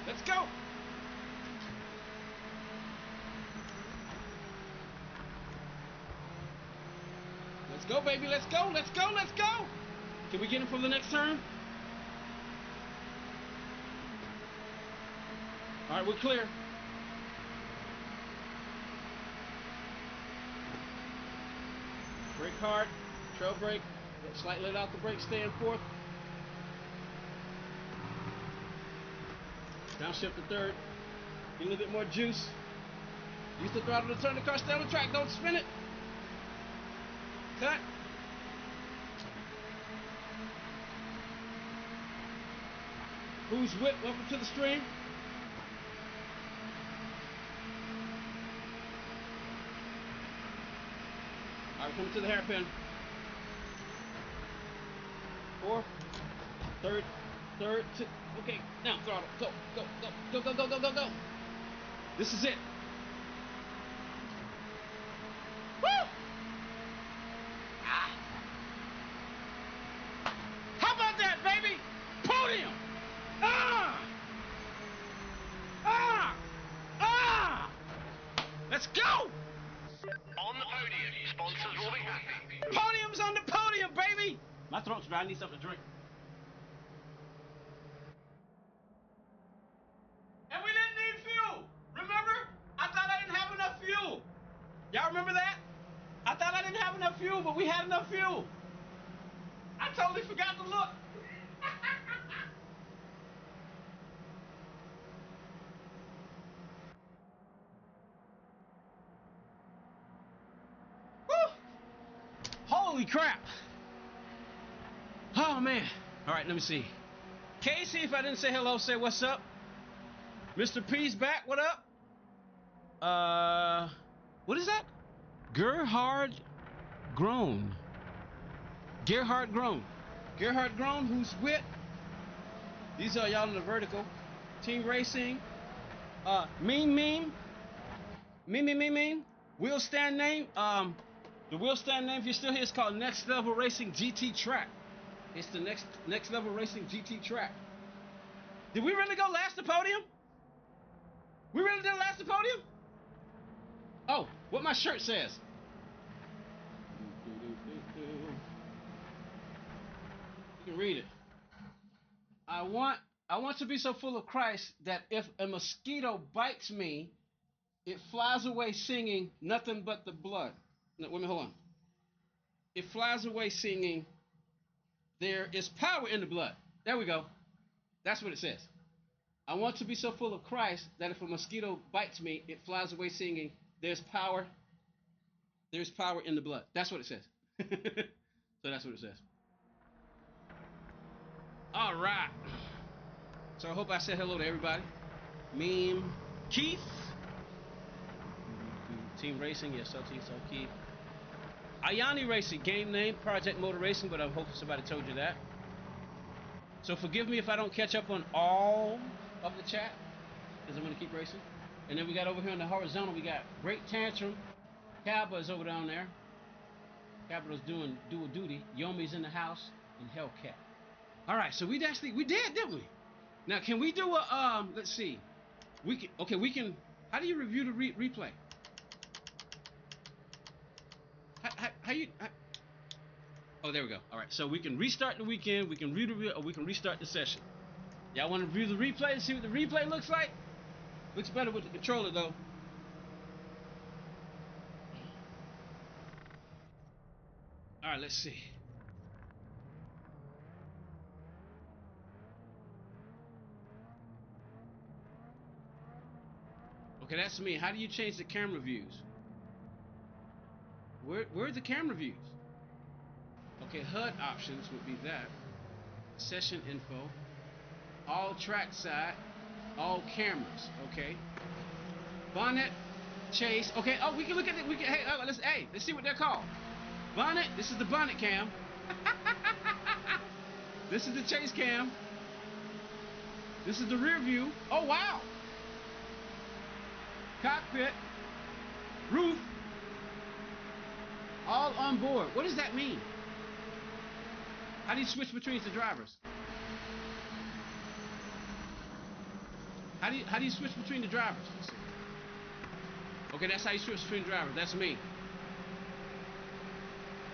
Speaker 1: Let's go! Let's go, baby, let's go, let's go, let's go! Can we get him from the next turn? All right, we're clear. Brake hard, trail brake, slightly let out the brake, stay in fourth. Downshift to third. Get a little bit more juice. Use the throttle to turn the car, stay on the track, don't spin it. Cut. Who's Whip? Welcome to the stream. All right, coming to the hairpin. Fourth, third, two. Okay, now throttle. Go, go, go, go, go, go, go, go, go. This is it. Woo! Ah. throat's dry. I need something to drink. And we didn't need fuel. Remember? I thought I didn't have enough fuel. Y'all remember that? I thought I didn't have enough fuel, but we had enough fuel. I totally forgot to look. Woo! Holy crap. Oh, man. All right, let me see. Casey, if I didn't say hello, say what's up. Mr. P's back, what up? What is that? Gerhard Grown. Gerhard Grown. Gerhard Grown, who's with? These are y'all in the vertical. Team Racing. Meme. Wheel stand name. The wheel stand name, if you're still here, is called Next Level Racing GT Track. It's the next Level Racing GT Track. Did we really go last to Podium? We really did last to Podium? Oh, what my shirt says. You can read it. I want to be so full of Christ that if a mosquito bites me, it flies away singing nothing but the blood. No, wait a minute, hold on. It flies away singing, there is power in the blood. There we go. That's what it says. I want to be so full of Christ that if a mosquito bites me, it flies away singing, there's power in the blood. That's what it says. So that's what it says. All right. So I hope I said hello to everybody. Meme, Keith. Team Racing, yes, so Keith. Ayani Racing, game name, Project Motor Racing, but I hope somebody told you that. So forgive me if I don't catch up on all of the chat, because I'm going to keep racing. And then we got over here in the horizontal, we got Great Tantrum. Cabba's over down there. Cabba's doing dual duty. Yomi's in the house, and Hellcat. All right, so we did, didn't we? Now, can we do a, let's see. We can, how do you review the replay? Oh, there we go. All right, so we can restart the weekend, we can or we can restart the session. Y'all want to review the replay and see what the replay looks like? Looks better with the controller, though. All right, let's see. Okay, that's me. How do you change the camera views? Where are the camera views? Okay, HUD options would be that. Session info. All trackside. All cameras. Okay. Bonnet. Chase. Okay. Oh, we can look at it. We can. Let's see what they're called. Bonnet. This is the bonnet cam. This is the chase cam. This is the rear view. Oh wow. Cockpit. Roof. All on board. What does that mean? How do you switch between the drivers? How do you switch between the drivers? Let's see. Okay, that's how you switch between drivers. That's me.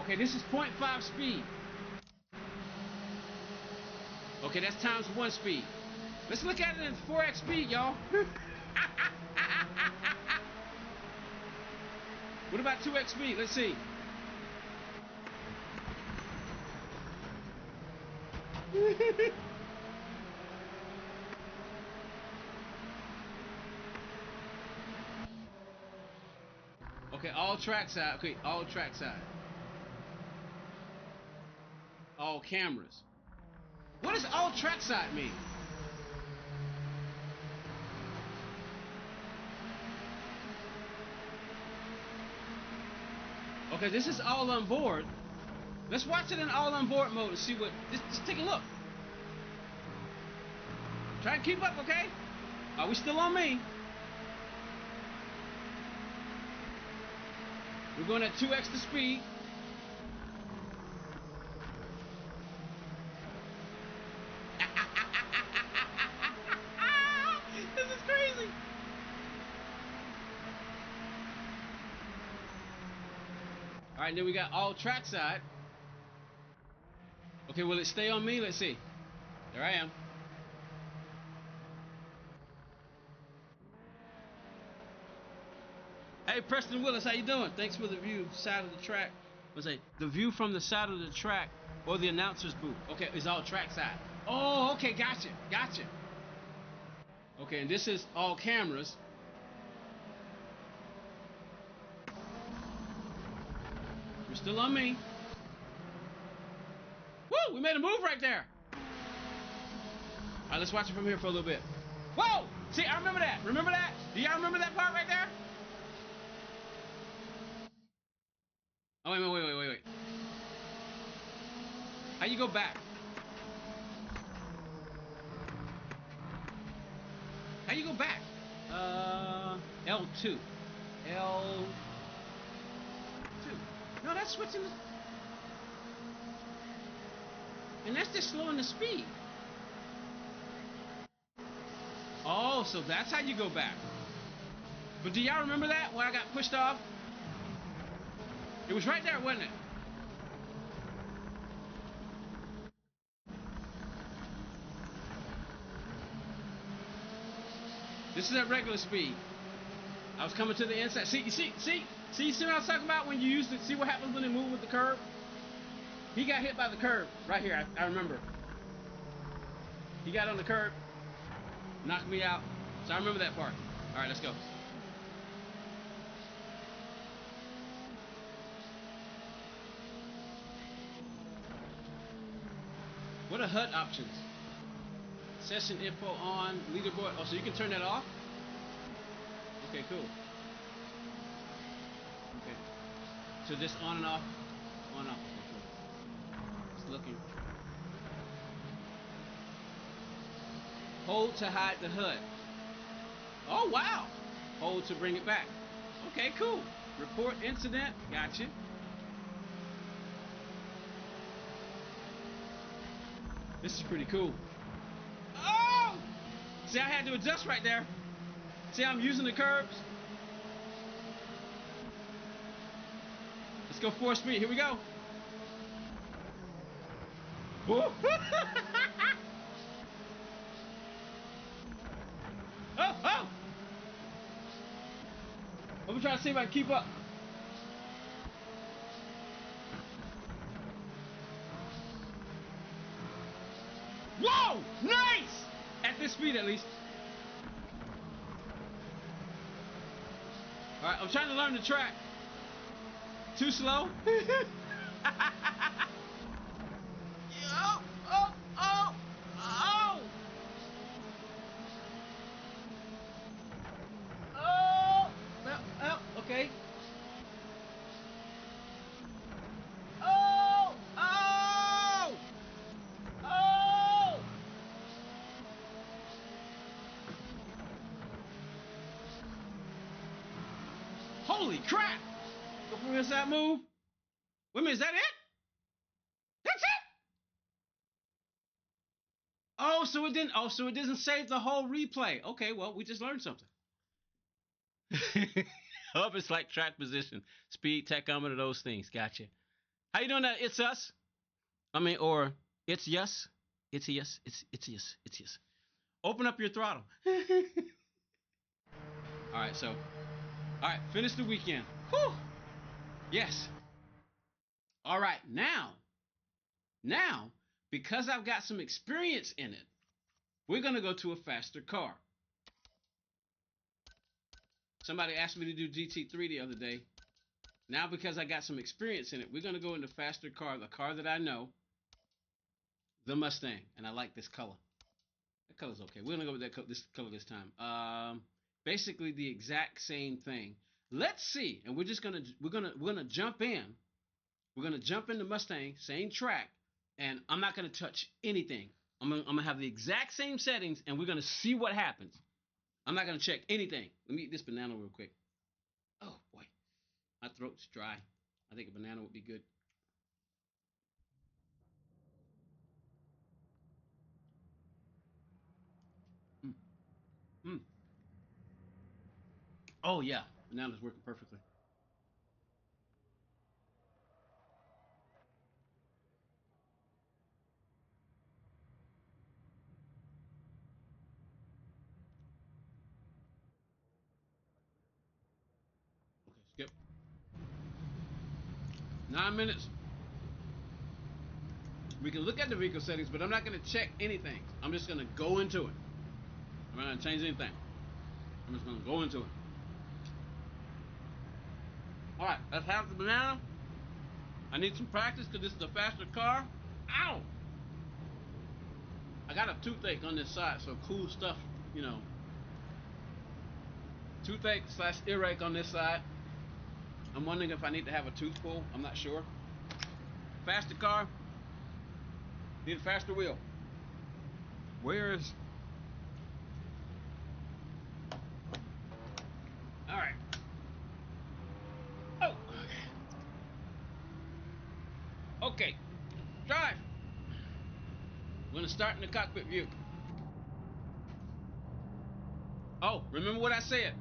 Speaker 1: Okay, this is 0.5 speed. Okay, that's times 1 speed. Let's look at it in 4x speed, y'all. What about 2x speed? Let's see. Okay, all trackside. Okay, all trackside. All cameras. What does all trackside mean? Okay, this is all on board. Let's watch it in all on board mode and see what. Just take a look. Try and keep up, okay? Are we still on me? We're going at 2x the speed. This is crazy. All right, then we got all trackside. Okay, will it stay on me? Let's see. There I am. Hey, Preston Willis, how you doing? Thanks for the view, side of the track. Let's say the view from the side of the track or the announcer's booth. Okay, it's all track side. Oh, okay, gotcha. Okay, and this is all cameras. You're still on me. Woo, we made a move right there. All right, let's watch it from here for a little bit. Whoa! See, I remember that. Remember that? Do y'all remember that part right there? Oh, wait. How you go back? How you go back? L2. L2. No, that's switching. And that's just slowing the speed. Oh, so that's how you go back. But do y'all remember that when I got pushed off? It was right there, wasn't it? This is at regular speed. I was coming to the inside. See what I was talking about when you used it? See what happens when they move with the curve? He got hit by the curve right here. I remember. He got on the curb, knocked me out. So I remember that part. All right, let's go. What are HUD options? Session info on, leaderboard. Oh, so you can turn that off? Okay, cool. Okay. So just on and off? On and off. Okay, cool. Just looking. Hold to hide the HUD. Oh, wow. Hold to bring it back. Okay, cool. Report incident. Gotcha. This is pretty cool. Oh! See, I had to adjust right there. See, I'm using the curbs. Let's go 4 speed. Here we go. Woo! Oh! I'm trying to see if I can keep up. Whoa! Nice! At this speed, at least. All right, I'm trying to learn the track. Too slow? Okay. Holy crap! Go from inside move. Wait a minute, is that it? That's it? Oh, so it didn't. Oh, so it doesn't save the whole replay. Okay, well, we just learned something. Hub is like track position, speed, tachometer, those things. Gotcha. How you doing? That it's us. I mean, or it's yes. It's yes. It's yes. It's yes. Open up your throttle. All right, so, all right, finish the weekend. Whew. Yes. All right, now, because I've got some experience in it, we're gonna go to a faster car. Somebody asked me to do GT3 the other day. Now, because I got some experience in it, we're gonna go into faster car, the car that I know, the Mustang, and I like this color. That color's okay. We're gonna go with this color this time. Basically the exact same thing. Let's see, and we're gonna jump in. We're gonna jump in the Mustang, same track, and I'm not gonna touch anything. I'm gonna have the exact same settings, and we're gonna see what happens. I'm not gonna check anything. Let me eat this banana real quick. Oh boy, my throat's dry. I think a banana would be good. Mm. Mm. Oh yeah, banana's working perfectly. Skip. 9 minutes. We can look at the vehicle settings, but I'm not going to check anything. I'm just going to go into it. I'm not going to change anything. I'm just going to go into it. Alright, that's half the banana. I need some practice because this is a faster car. Ow! I got a toothache on this side, so cool stuff, you know. Toothache / earache on this side. I'm wondering if I need to have a tooth pull. I'm not sure. Faster car. Need a faster wheel. Where is... Alright. Oh! Okay. Drive! We're going to start in the cockpit view. Oh, remember what I said.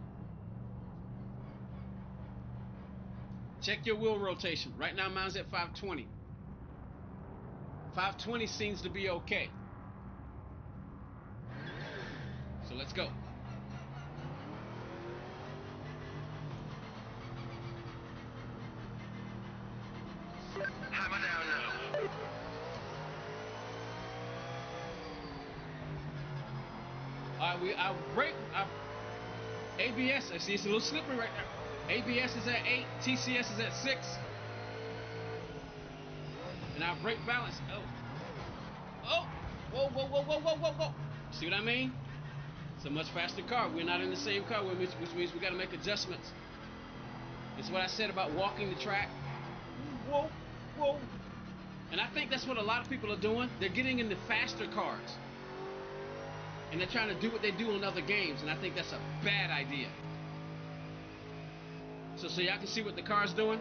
Speaker 1: Check your wheel rotation. Right now mine's at 520. 520 seems to be okay. So let's go.
Speaker 2: Hammer down now.
Speaker 1: I brake. ABS. I see it's a little slippery right now. ABS is at 8. TCS is at 6. And our brake balance. Oh. Oh. Whoa, whoa, whoa, whoa, whoa, whoa, whoa. See what I mean? It's a much faster car. We're not in the same car, which means we got to make adjustments. It's what I said about walking the track. Whoa, whoa. And I think that's what a lot of people are doing. They're getting into faster cars. And they're trying to do what they do on other games. And I think that's a bad idea. So y'all can see what the car's doing.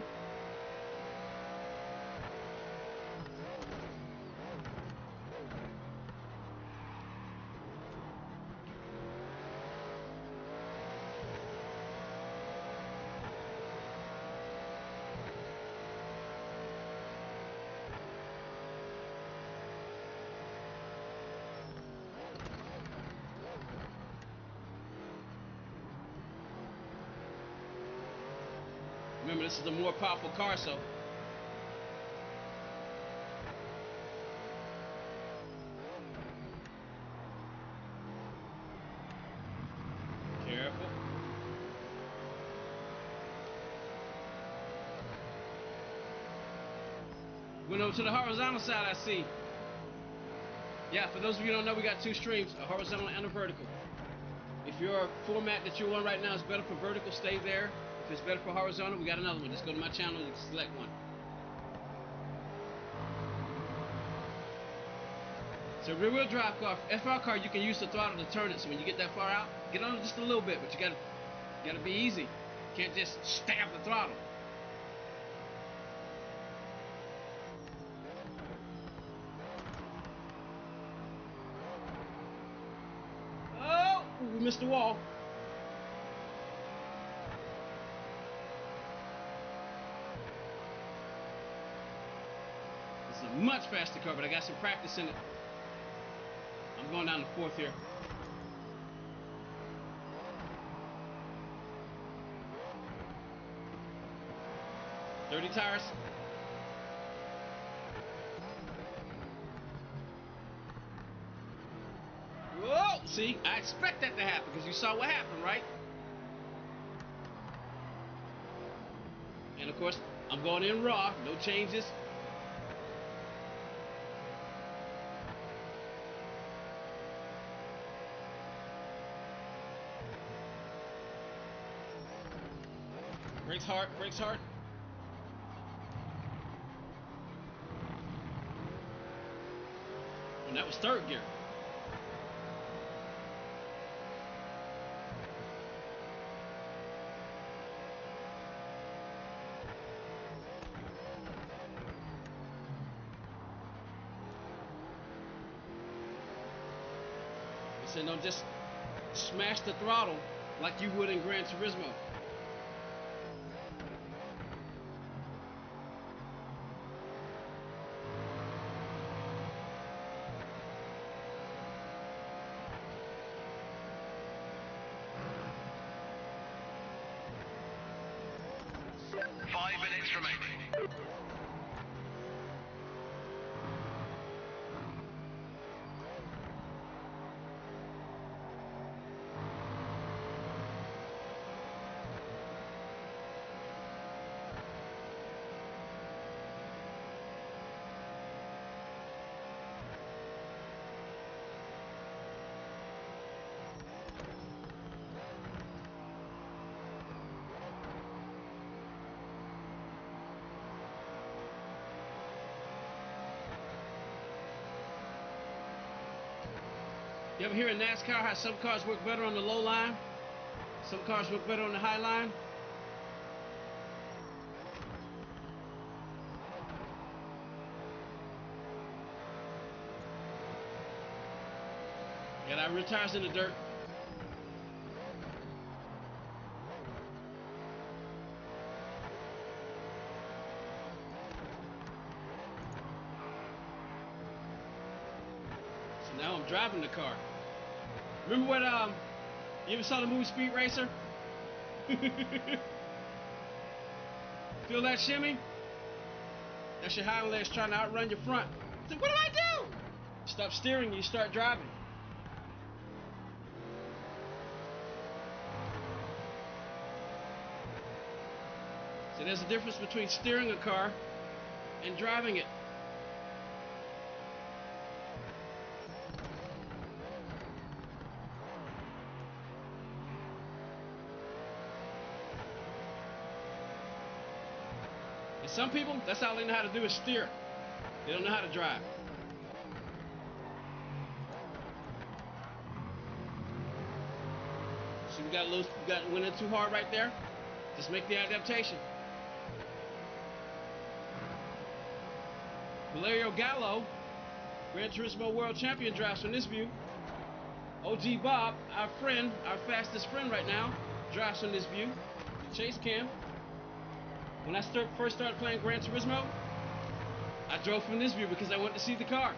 Speaker 1: Remember, this is a more powerful car, so. Careful. Went over to the horizontal side, I see. Yeah, for those of you who don't know, we got two streams, a horizontal and a vertical. If your format that you're on right now is better for vertical, stay there. If it's better for horizontal, we got another one. Just go to my channel and select one. So rear wheel drive car, FR car, you can use the throttle to turn it. So when you get that far out, get on it just a little bit, but you gotta be easy. You can't just stab the throttle. Oh, we missed the wall. It's a much faster car, but I got some practice in it. I'm going down to 4th here. Dirty tires. Whoa! See, I expect that to happen because you saw what happened, right? And of course, I'm going in raw, no changes. Brakes hard, brakes hard. And that was 3rd gear. They said don't just smash the throttle like you would in Gran Turismo.
Speaker 2: 5 minutes remaining.
Speaker 1: You ever hear in NASCAR how some cars work better on the low line? Some cars work better on the high line? Got our rear tires in the dirt. So now I'm driving the car. Remember what you ever saw the movie Speed Racer? Feel that shimmy? That's your hind legs trying to outrun your front. So what do I do? Stop steering, you start driving. So there's a difference between steering a car and driving it. And some people, that's all they know how to do is steer. They don't know how to drive. See, we went in too hard right there. Just make the adaptation. Valerio Gallo, Gran Turismo World Champion, drives from this view. OG Bob, our friend, our fastest friend right now, drives from this view. The chase cam. When I first started playing Gran Turismo, I drove from this view because I wanted to see the car.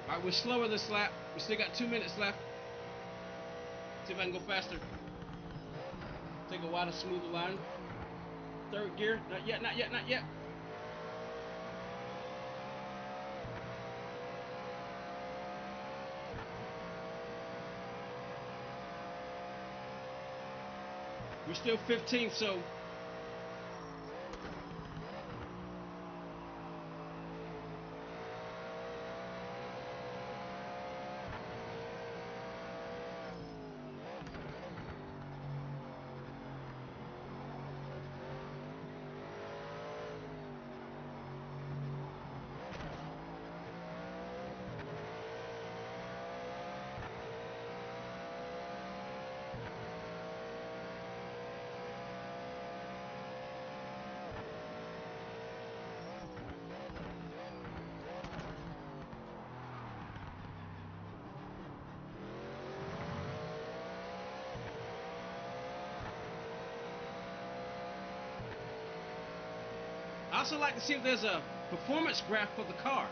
Speaker 1: Alright, we're slower this lap. We still got 2 minutes left. See if I can go faster. Take a wider, smoother line. Third gear. Not yet, not yet, not yet. We're still 15th, so I also like to see if there's a performance graph for the car.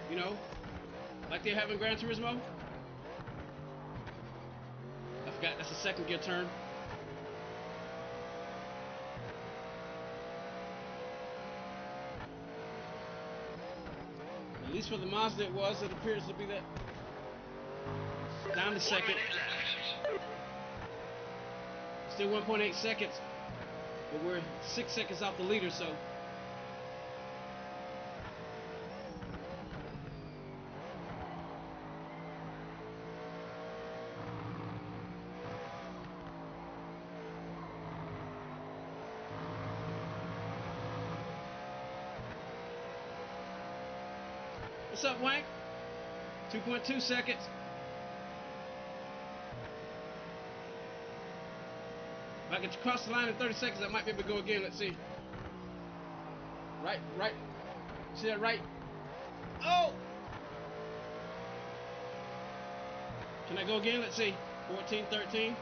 Speaker 1: You know, like they have in Gran Turismo. I forgot that's a second gear turn. At least for the Mazda it was. It appears to be that. Down to second.
Speaker 2: 1 minute left.
Speaker 1: Still 1.8 seconds. But we're 6 seconds off the leader, so. What's up, Wank? 2.2 seconds. If I can cross the line in 30 seconds, I might be able to go again. Let's see. Right. See that right? Oh! Can I go again? Let's see. 14, 13.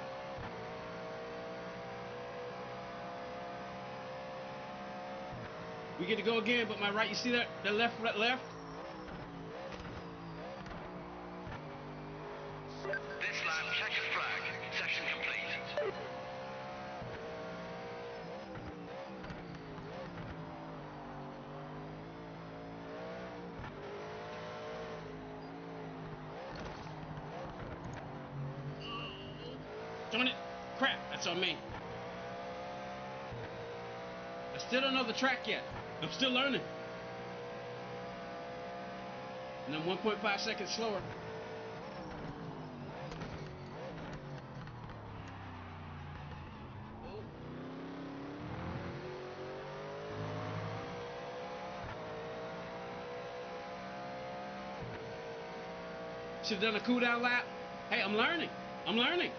Speaker 1: We get to go again, but my right, you see that? The left, right, left? Darn it. Crap, that's on me. I still don't know the track yet. I'm still learning. And I'm 1.5 seconds slower. Should have done a cool down lap. Hey, I'm learning. I'm learning.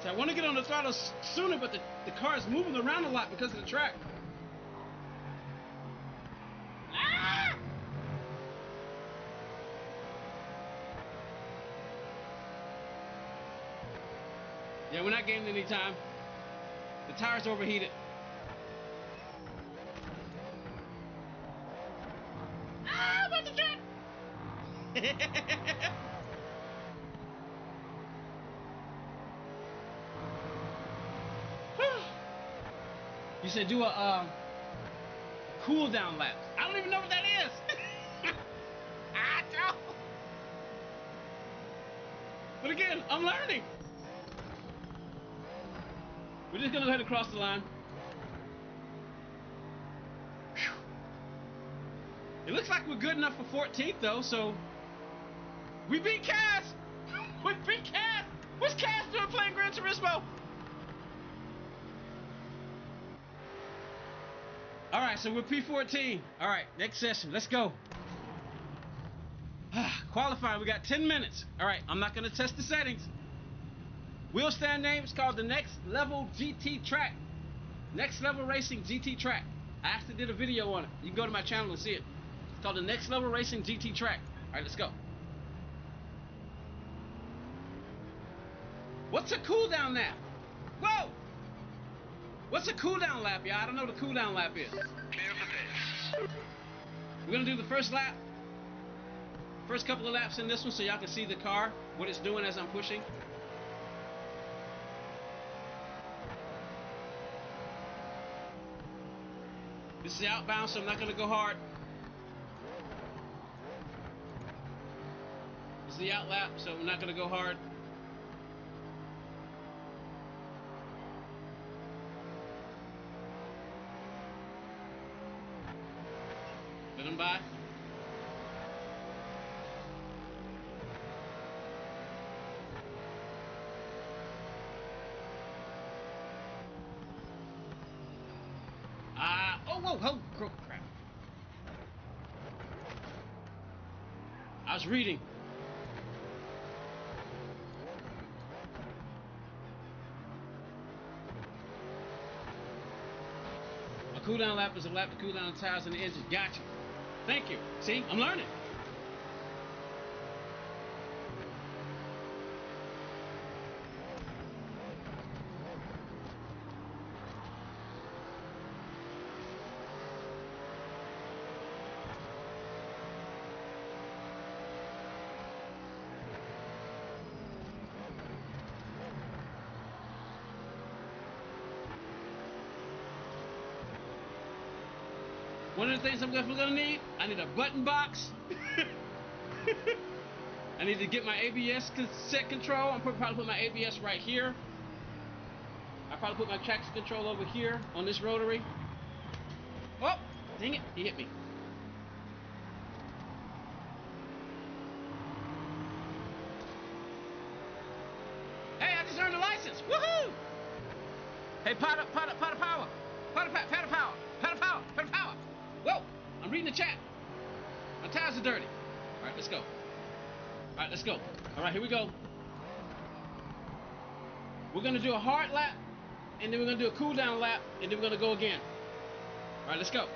Speaker 1: So I want to get on the throttle sooner, but the car is moving around a lot because of the track. Ah! Yeah, we're not gaining any time. The tires overheated. Ah, about the track! You said do a cool down lap. I don't even know what that is. I don't. But again, I'm learning. We're just gonna go ahead and cross the line. Whew. It looks like we're good enough for 14th though, so we beat Cass. We beat Cass. What's Cass doing playing Gran Turismo? All right, so we're P14. All right, next session. Let's go. Qualifying. We got 10 minutes. All right, I'm not gonna test the settings. Wheel stand name is called the Next Level GT Track. Next Level Racing GT Track. I actually did a video on it. You can go to my channel and see it. It's called the Next Level Racing GT Track. All right, let's go. What's a cool down lap? Whoa! What's a cool down lap, y'all? I don't know what a cool down lap is.
Speaker 2: Clear of the pits.
Speaker 1: We're gonna do the first lap. First couple of laps in this one so y'all can see the car, what it's doing as I'm pushing. This is outbound, so I'm not going to go hard. This is the out lap, so I'm not going to go hard. Let them by. Oh, crap. I was reading. A cool down lap is a lap to cool down the tires and the engine. Gotcha. Thank you. See, I'm learning. One of the things I'm definitely gonna need, I need a button box. I need to get my ABS set control. I'm probably put my ABS right here. I probably put my traction control over here on this rotary. Oh, dang it, he hit me. Hey, I just earned a license. Woohoo! Hey, pot of power. Pot of power. Whoa, I'm reading the chat. My tires are dirty. All right, let's go. All right, here we go. We're gonna do a hard lap, and then we're gonna do a cool down lap, and then we're gonna go again. All right, let's go.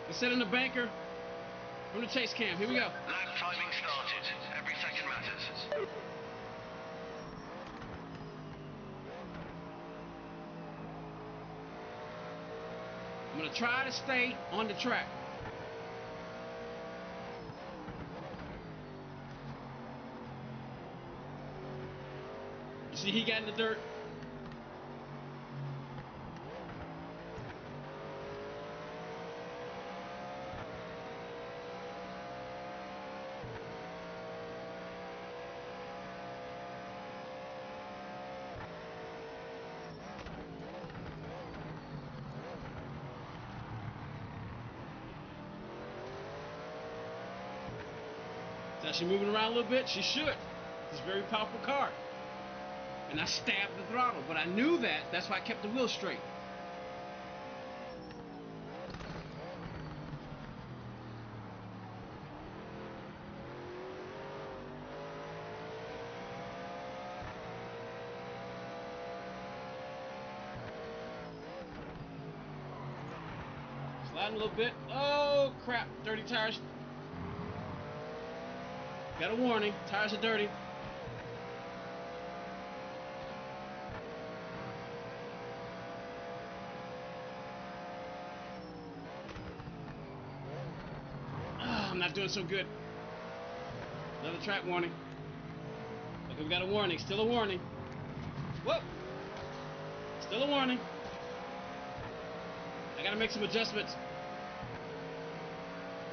Speaker 1: Let's set in the banker from the chase cam. Here we go.
Speaker 2: Lap timing started. Every second matters.
Speaker 1: I'm gonna try to stay on the track. You see he got in the dirt. Now she moving around a little bit? She should. It's a very powerful car. And I stabbed the throttle, but I knew that. That's why I kept the wheel straight. Sliding a little bit. Oh, crap. Dirty tires. Got a warning. Tires are dirty. Oh, I'm not doing so good. Another track warning. Okay, we got a warning. Still a warning. Whoa. Still a warning. I gotta make some adjustments.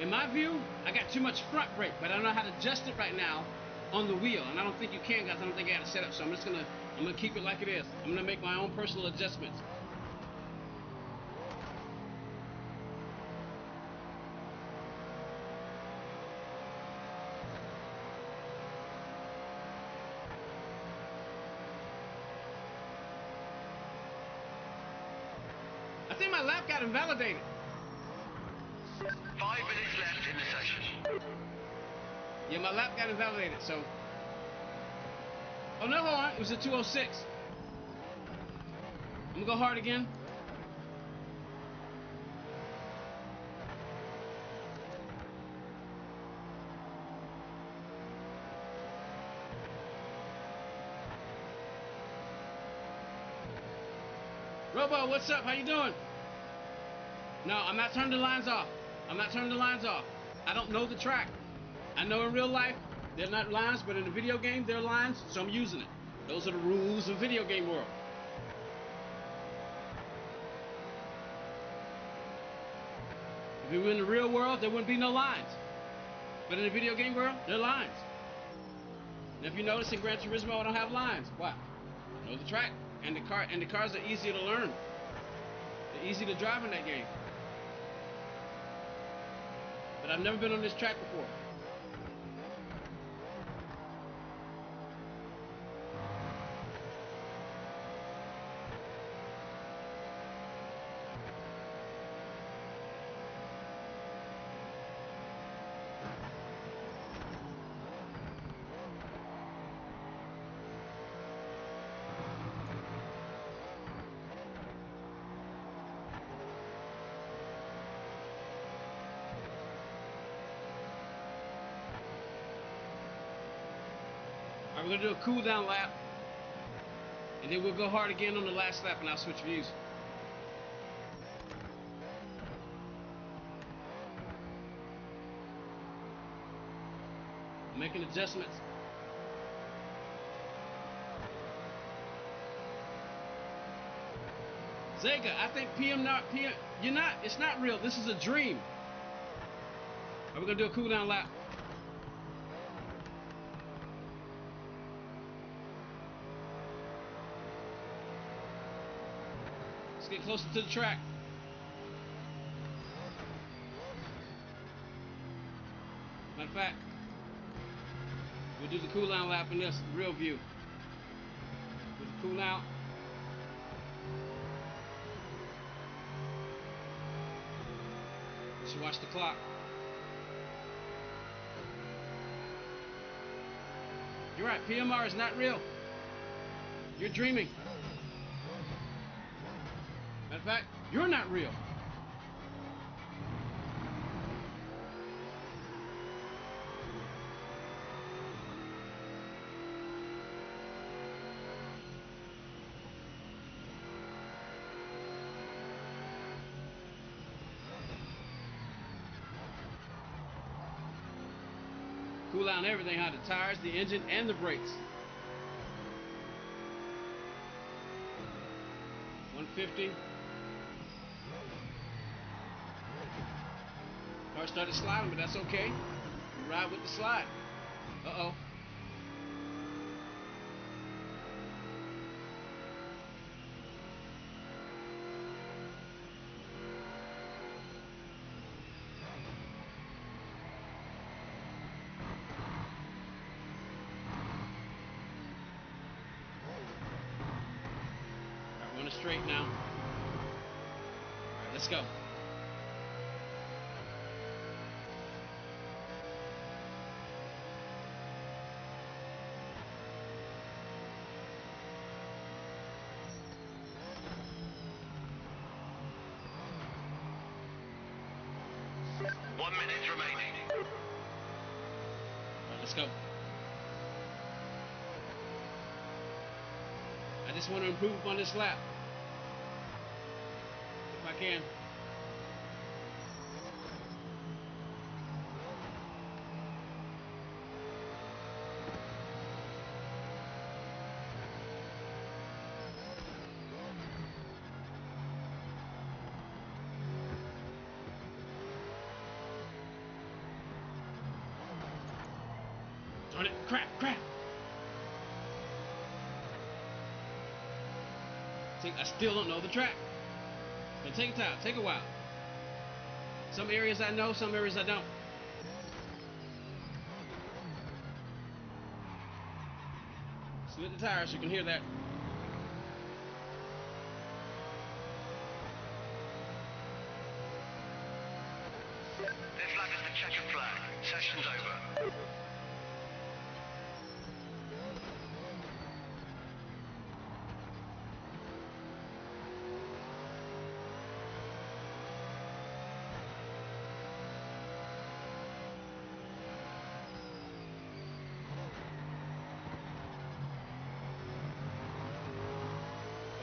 Speaker 1: In my view, I got too much front brake, but I don't know how to adjust it right now on the wheel, and I don't think you can, guys. I don't think I got it set up, so I'm gonna keep it like it is. I'm gonna make my own personal adjustments. I think my lap got invalidated.
Speaker 2: 5 minutes left in the session.
Speaker 1: Yeah, my lap got invalidated, so... Oh, no, hold on. It was a 206. I'm gonna go hard again. Robo, what's up? How you doing? No, I'm not turning the lines off. I'm not turning the lines off. I don't know the track. I know in real life, they're not lines, but in the video game, they're lines, so I'm using it. Those are the rules of video game world. If it were in the real world, there wouldn't be no lines. But in the video game world, there are lines. And if you notice in Gran Turismo, I don't have lines. Why? I know the track, and the cars are easier to learn. They're easy to drive in that game. But I've never been on this track before. Alright, we're gonna do a cool down lap, and then we'll go hard again on the last lap, and I'll switch views. I'm making adjustments. Zega, I think it's not real. This is a dream. Alright, we're gonna do a cool down lap. Let's get closer to the track. Matter of fact, we'll do the cool down lap in this real view. With the cool out. You should watch the clock. You're right, PMR is not real. You're dreaming. Matter of fact, you're not real. Cool down everything, huh? The tires, the engine, and the brakes. 150. Car started sliding, but that's okay. We ride with the slide. Uh-oh. let's go. Let's go. I just want to improve upon this lap. If I can. Darn it, crap. See, I still don't know the track. But take your time, take a while. Some areas I know, some areas I don't. Split the tires so you can hear that.
Speaker 2: This lap is the checkered flag. Session's over.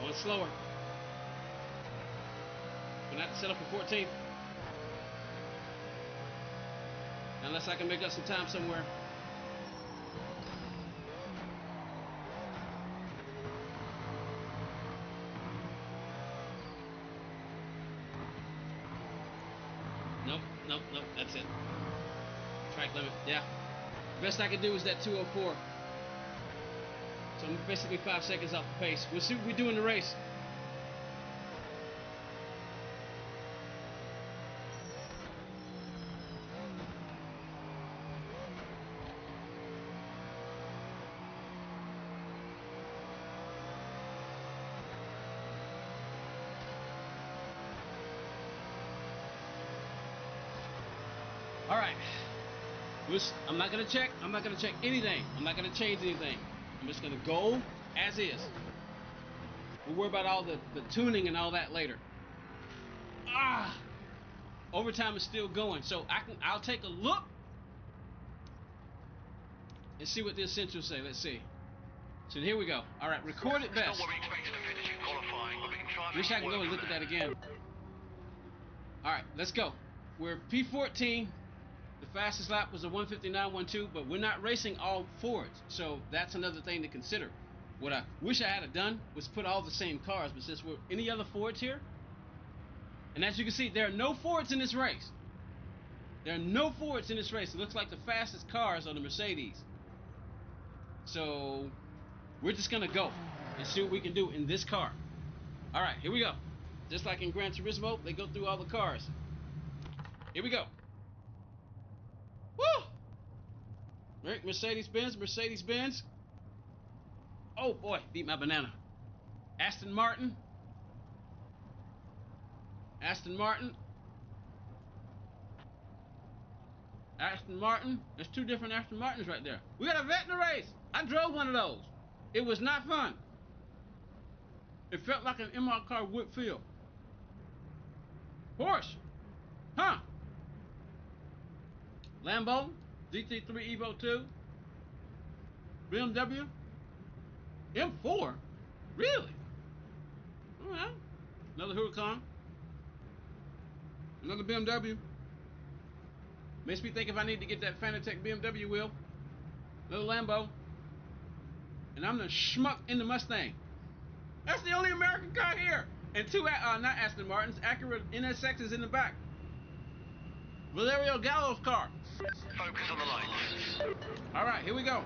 Speaker 1: Going slower. Gonna have to set up for 14th. Unless I can make up some time somewhere. Nope, that's it. Track limit, yeah. Best I can do is that 204. So I'm basically 5 seconds off the pace. We'll see what we do in the race. All right. I'm not gonna check. I'm not gonna check anything. I'm not gonna change anything. I'm just gonna go as is. We'll worry about all the tuning and all that later. Overtime is still going, so I'll take a look and see what the essentials say. Let's see. So here we go. All right, record it best.
Speaker 2: Not what we expected to finish in qualifying, but we can try and
Speaker 1: Wish
Speaker 2: make
Speaker 1: I could
Speaker 2: it
Speaker 1: go
Speaker 2: work
Speaker 1: and look
Speaker 2: from
Speaker 1: at that
Speaker 2: there.
Speaker 1: again. All right, let's go. We're P14. The fastest lap was a 1:59.12, but we're not racing all Fords, so that's another thing to consider. What I wish I had done was put all the same cars, but since we're any other Fords here, and as you can see, there are no Fords in this race. There are no Fords in this race. It looks like the fastest cars are the Mercedes. So we're just gonna go and see what we can do in this car. All right, here we go. Just like in Gran Turismo, they go through all the cars. Here we go. Woo! Right, Mercedes-Benz. Oh boy, beat my banana. Aston Martin. There's two different Aston Martins right there. We got a vet in the race. I drove one of those. It was not fun. It felt like an MR car would feel. Porsche. Huh. Lambo. GT3 Evo 2. BMW. M4? Really? Alright. Another Huracan. Another BMW. Makes me think if I need to get that Fanatec BMW wheel. Another Lambo. And I'm the schmuck in the Mustang. That's the only American car here. And two, not Aston Martins, Acura NSXs in the back. Valerio Gallo's car.
Speaker 2: Focus on the lights.
Speaker 1: Alright, here we go.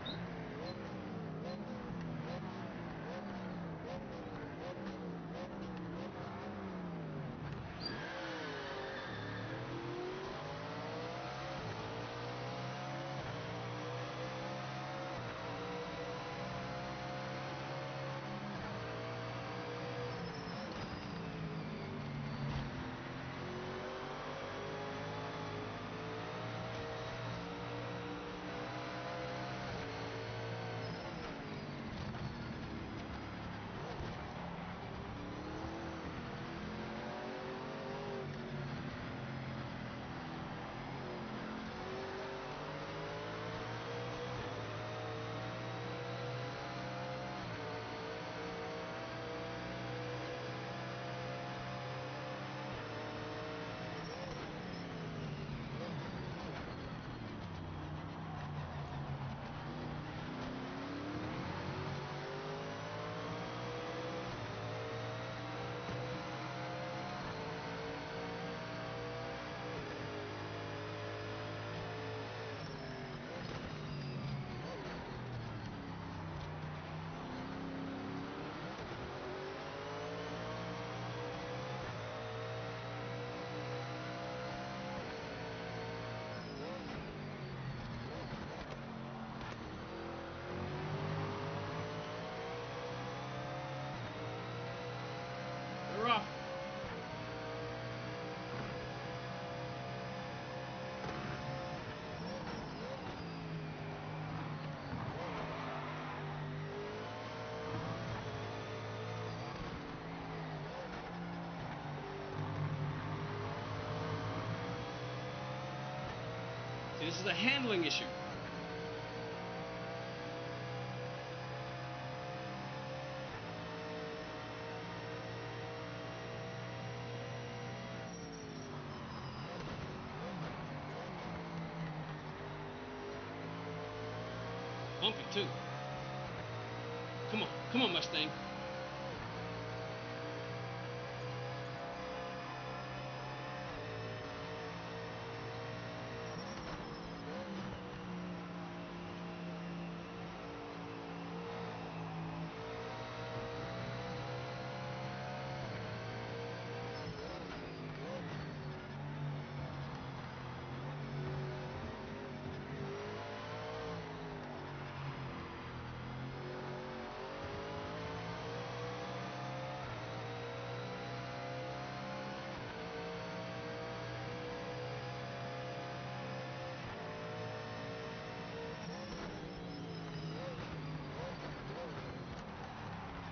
Speaker 1: This is a handling issue. Bumpy too. Come on, Mustang.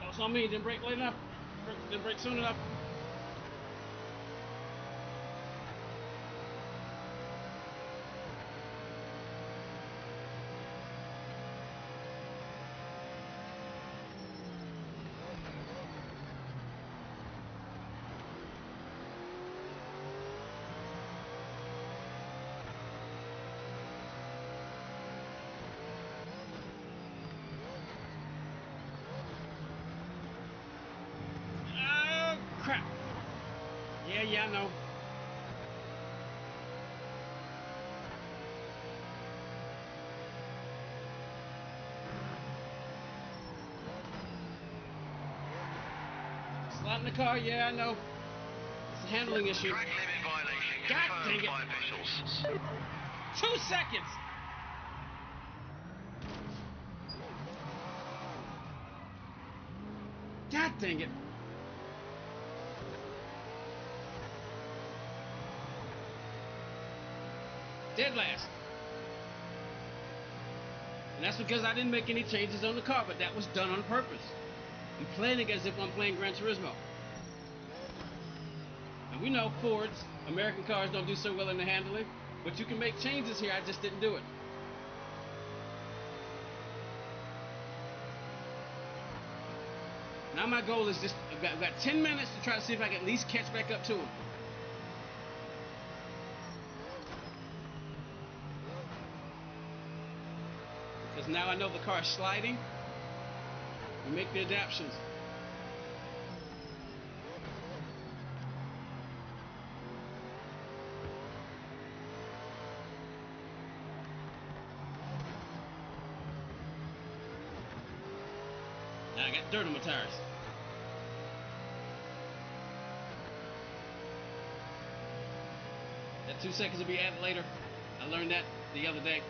Speaker 1: That was on me. Didn't brake late enough. Didn't brake soon enough. Crap. Yeah, I know. Slot in the car, yeah, I know. It's a handling issue.
Speaker 2: Track limit violation
Speaker 1: God dang
Speaker 2: confirmed
Speaker 1: it.
Speaker 2: by officials.
Speaker 1: 2 seconds. God dang it. Dead last. And that's because I didn't make any changes on the car, but that was done on purpose. I'm playing as if I'm playing Gran Turismo. And we know Fords, American cars, don't do so well in the handling, but you can make changes here. I just didn't do it. Now my goal is just, I've got 10 minutes to try to see if I can at least catch back up to him. Because now I know the car is sliding. We make the adaptations. Now I got dirt on my tires. That 2 seconds will be added later. I learned that the other day.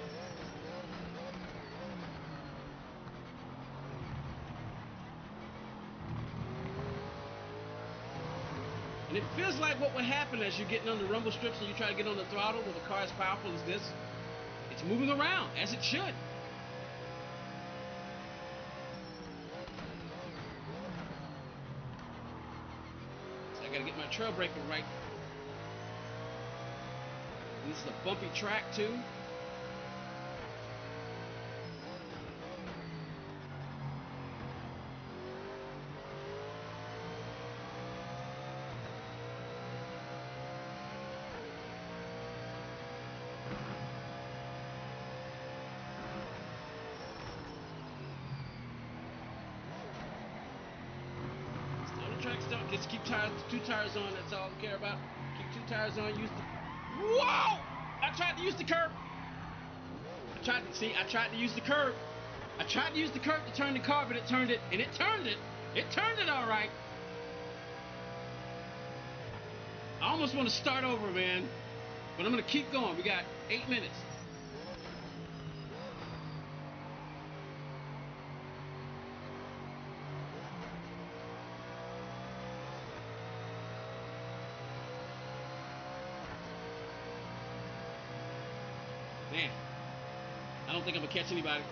Speaker 1: And it feels like what would happen as you're getting on the rumble strips and you try to get on the throttle with a car as powerful as this. It's moving around, as it should. So I gotta get my trail braking right. And this is a bumpy track too. Tracks don't just keep two tires on. That's all I care about. Keep 2 tires on. Use the. Whoa! I tried to use the curb. I tried to use the curb. I tried to use the curb to turn the car, but it turned it, and it turned it. It turned it all right. I almost want to start over, man, but I'm gonna keep going. We got 8 minutes. Man, I don't think I'm gonna catch anybody.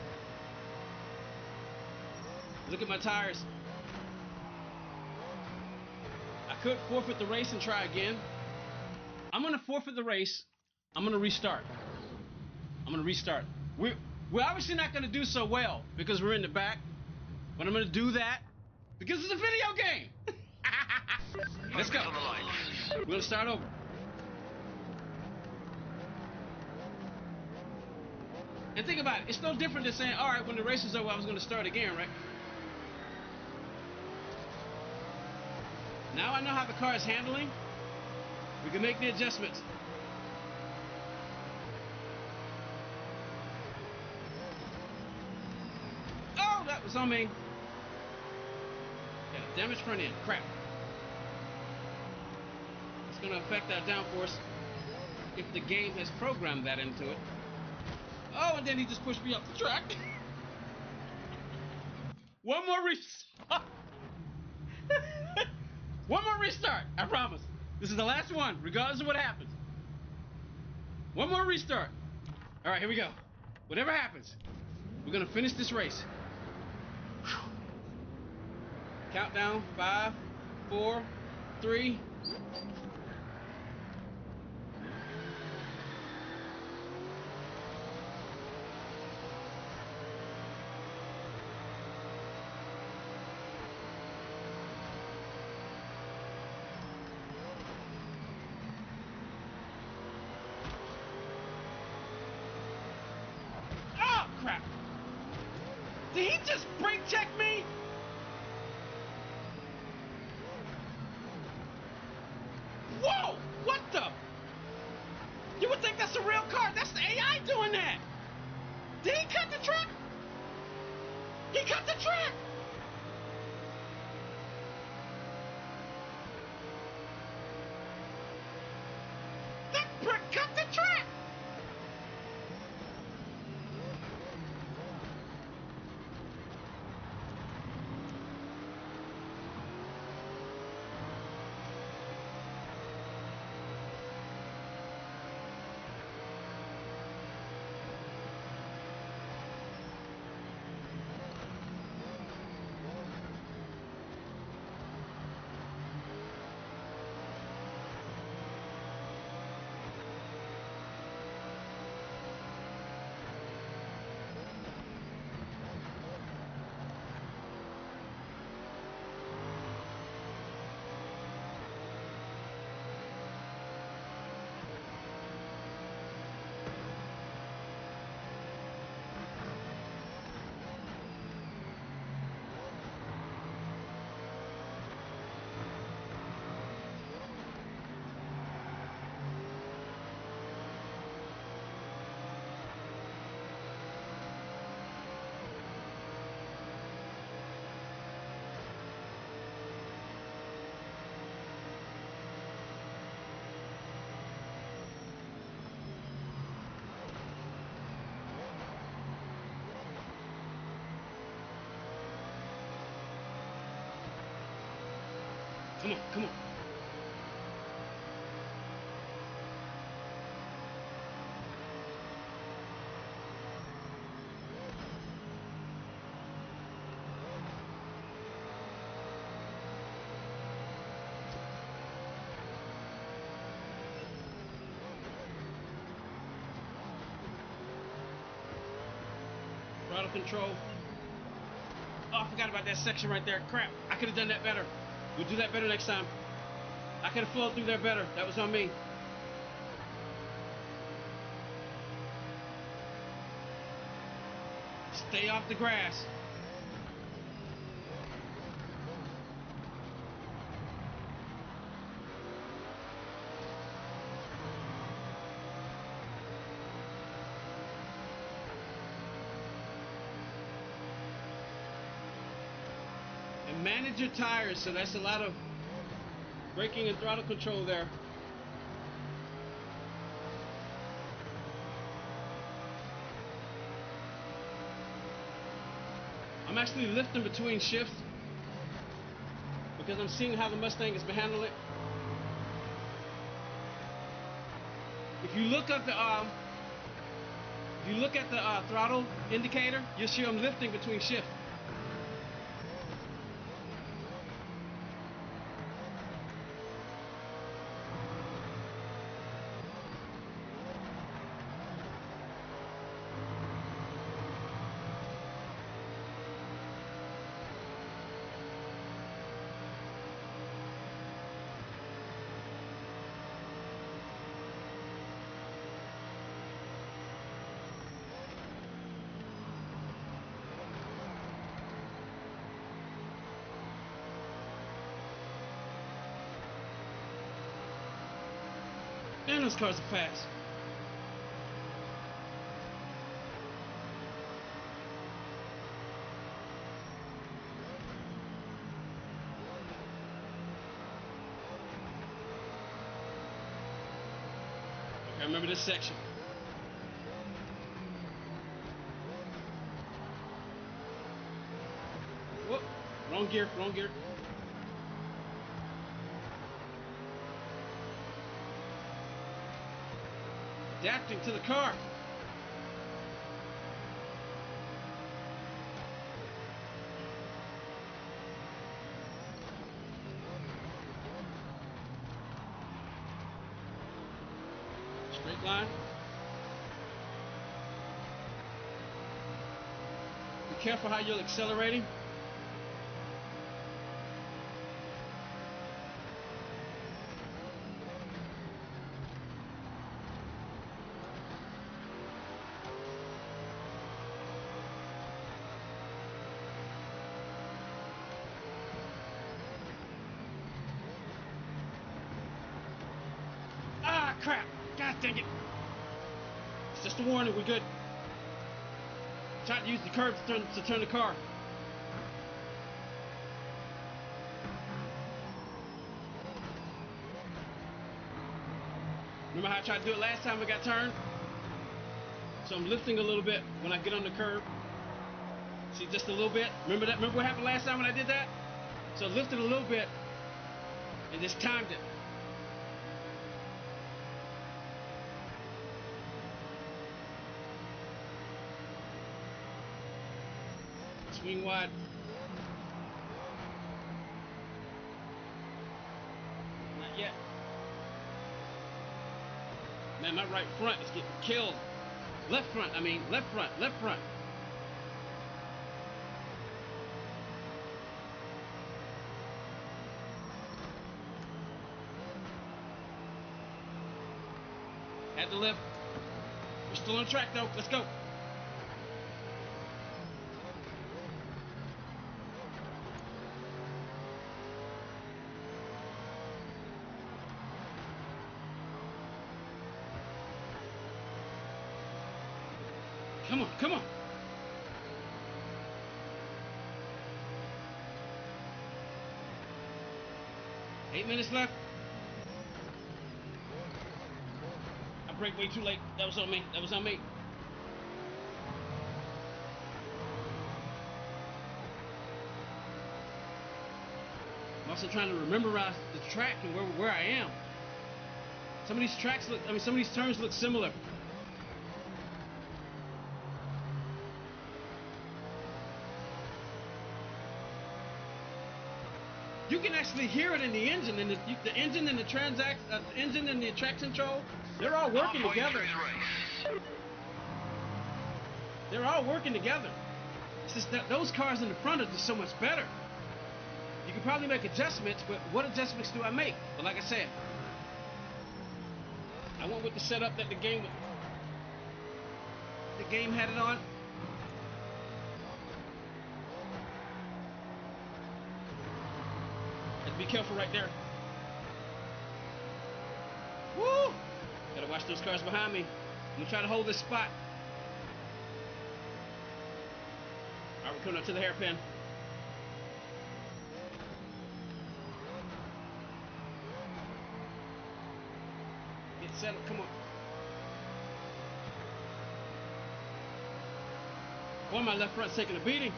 Speaker 1: Look at my tires. I could forfeit the race and try again. I'm gonna forfeit the race. I'm gonna restart. I'm gonna restart. We're obviously not gonna do so well because we're in the back, but I'm gonna do that because it's a video game. Let's go.
Speaker 2: Focus on the lights.
Speaker 1: We're gonna start over. And think about it, it's no different than saying, all right, when the race is over, I was gonna start again, right? Now I know how the car is handling. We can make the adjustments. Oh, that was on me. Got a damaged front end. Crap. It's going to affect our downforce if the game has programmed that into it. Oh, and then he just pushed me off the track. One more restart. One more restart. I promise. This is the last one, regardless of what happens. One more restart. All right, here we go. Whatever happens, we're going to finish this race. Countdown, 5, 4, 3. Oh, crap. Did he just brake check me? Whoa! What the? You would think that's a real car. That's the AI doing that. Did he cut the track? He cut the track. That prick cut the track. Come on, come on. Throttle control. Oh, I forgot about that section right there. Crap, I could have done that better. We'll do that better next time. I could have flowed through there better. That was on me. Stay off the grass. And manage your tires, so that's a lot of braking and throttle control there. I'm actually lifting between shifts because I'm seeing how the Mustang has been handling it. If you look at the throttle indicator, you'll see I'm lifting between shifts. Man, those cars are fast. Okay, remember this section. Whoop, wrong gear, wrong gear. Adapting to the car. Straight line. Be careful how you're accelerating. Ah, crap. God dang it. It's just a warning. We're good. Try to use the curb to turn the car. Remember how I tried to do it last time I got turned? So I'm lifting a little bit when I get on the curb. See, just a little bit. Remember that? Remember what happened last time when I did that? So I lifted a little bit and just timed it. Swing wide. Not yet. Man, my right front is getting killed. Left front, left front, left front. Had to lift. We're still on track though. Let's go. Come on, come on. Eight minutes left. I braked way too late. That was on me. That was on me. I'm also trying to memorize the track and where I am. Some of these tracks look, some of these turns look similar. You can actually hear it in the engine, and the engine and the engine and the traction control, they're all working together. They're all working together. It's just that those cars in the front are just so much better. You could probably make adjustments, but what adjustments do I make? But like I said, I went with the setup that the game had it on. Have to be careful right there. Woo! Gotta watch those cars behind me. I'm gonna try to hold this spot. Alright, we're coming up to the hairpin. Get settled, come on. Boy, my left front's taking a beating.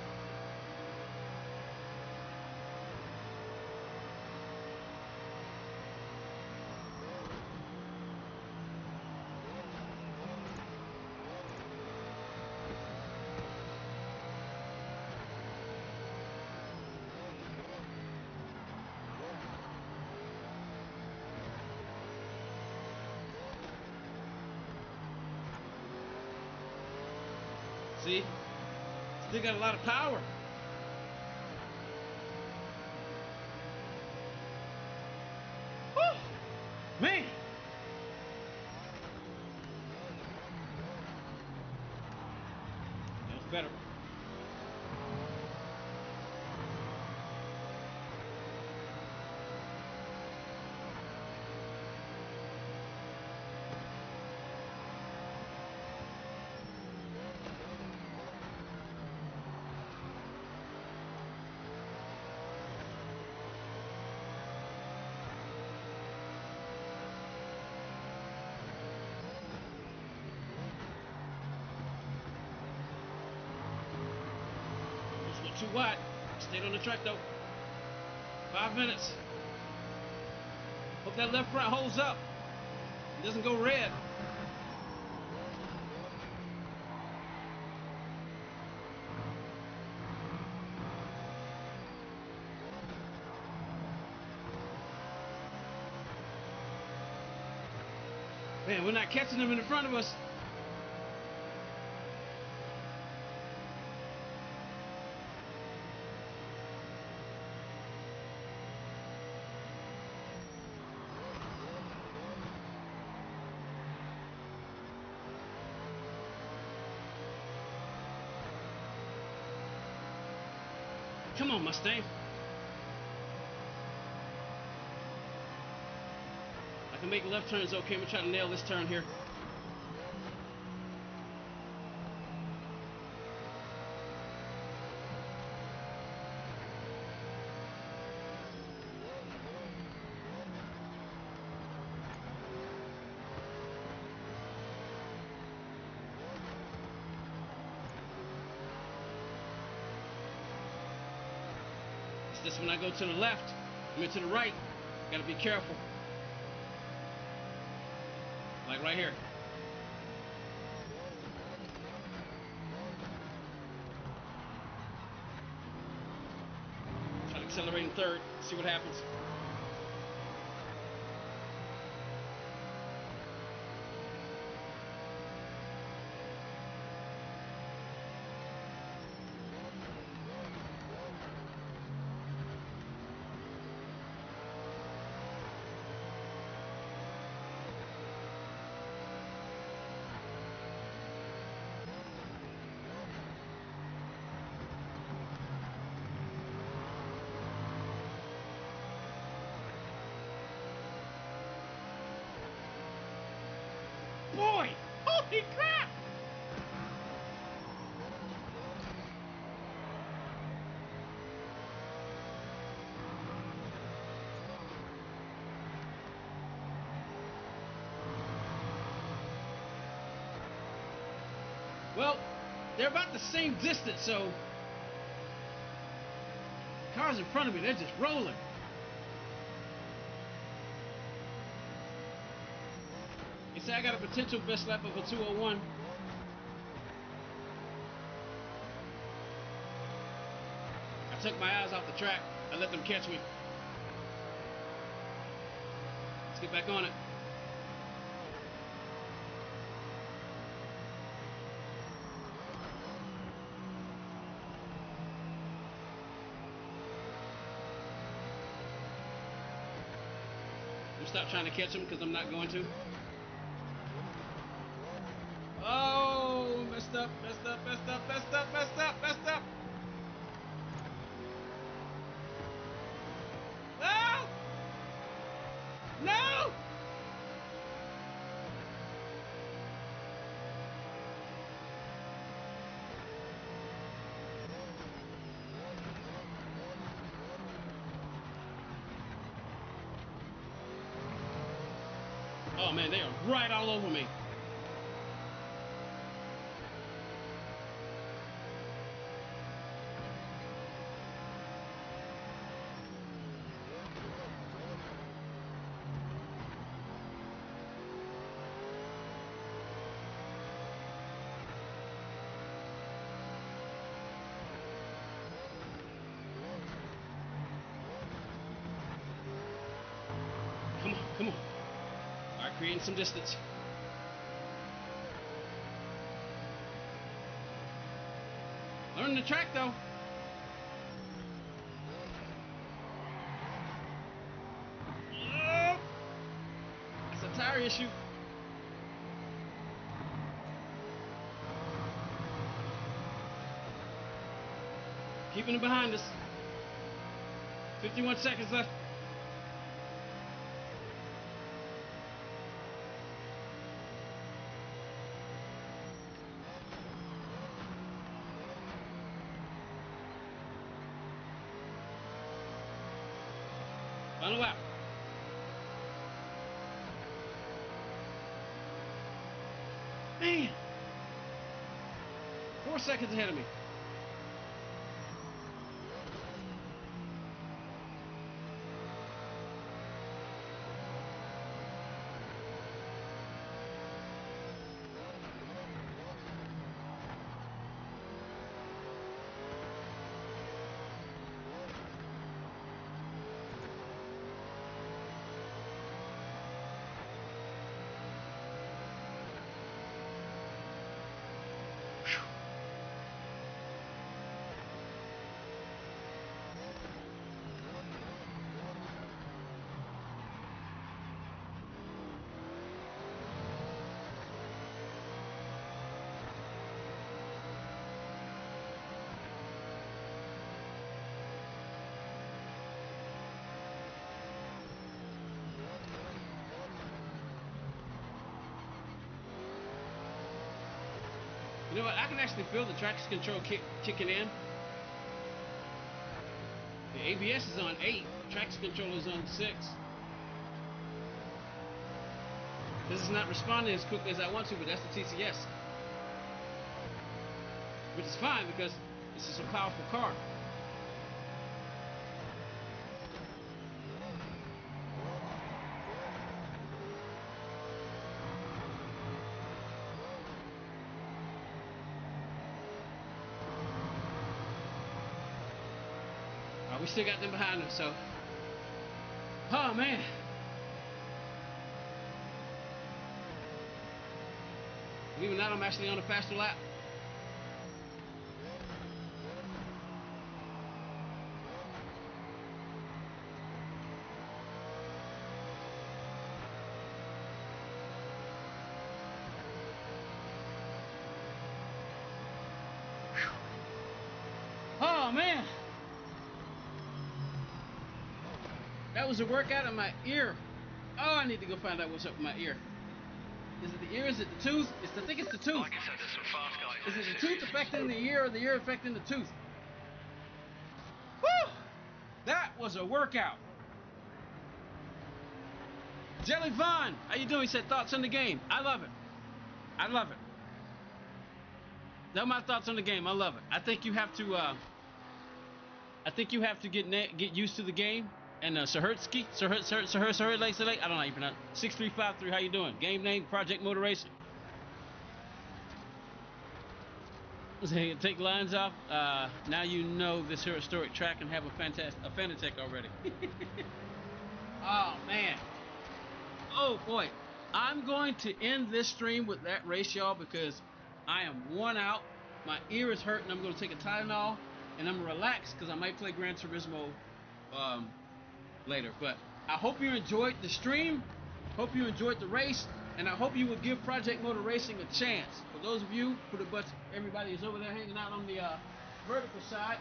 Speaker 1: See? Still got a lot of power. Woo! Man! That was better. too wide. Stayed on the track though. 5 minutes. Hope that left front holds up. It doesn't go red. Man, we're not catching them in front of us. Come on, Mustang. I can make left turns okay. I'm gonna try to nail this turn here. This when I go to the left, I mean to the right, gotta be careful. Like right here. Try to accelerate in third, see what happens. Boy! Holy crap! Well, they're about the same distance, so cars in front of me, they're just rolling. They say I got a potential best lap of a 201. I took my eyes off the track. I let them catch me. Let's get back on it. I'm stop trying to catch them because I'm not going to. Oh, messed up. No! No! Oh man, they are right all over me. Come on. All right, creating some distance. Learning the track though. It's a tire issue. Keeping it behind us. 51 seconds left. Final lap. Man. 4 seconds ahead of me. You know what? I can actually feel the traction control kicking in. The ABS is on 8. Traction control is on 6. This is not responding as quickly as I want to, but that's the TCS. Which is fine because this is a powerful car. We still got them behind us, so. Oh man. Believe it or not, I'm actually on a faster lap. Oh man. That was a workout in my ear. Oh, I need to go find out what's up with my ear. Is it the ear? Is it the tooth? I think it's the tooth.
Speaker 2: Like I said, there's some fast guys.
Speaker 1: Is it the tooth affecting the ear or the ear affecting the tooth? Woo! That was a workout. Jelly Vaughn, how you doing? He said thoughts on the game. I love it. I love it. Those are my thoughts on the game. I love it. I think you have to. Get used to the game. And Sahertsky, I don't know how you pronounce it. 6353, how you doing? Game name, Project Motor Racing. Say, take lines off. Now you know this here historic track and have a Fanatec already. Oh, man. Oh, boy. I'm going to end this stream with that race, y'all, because I am worn out. My ear is hurting. I'm going to take a Tylenol, and I'm going to relax because I might play Gran Turismo later. But I hope you enjoyed the stream, hope you enjoyed the race, and I hope you will give Project Motor Racing a chance. For those of you, everybody is over there hanging out on the vertical side,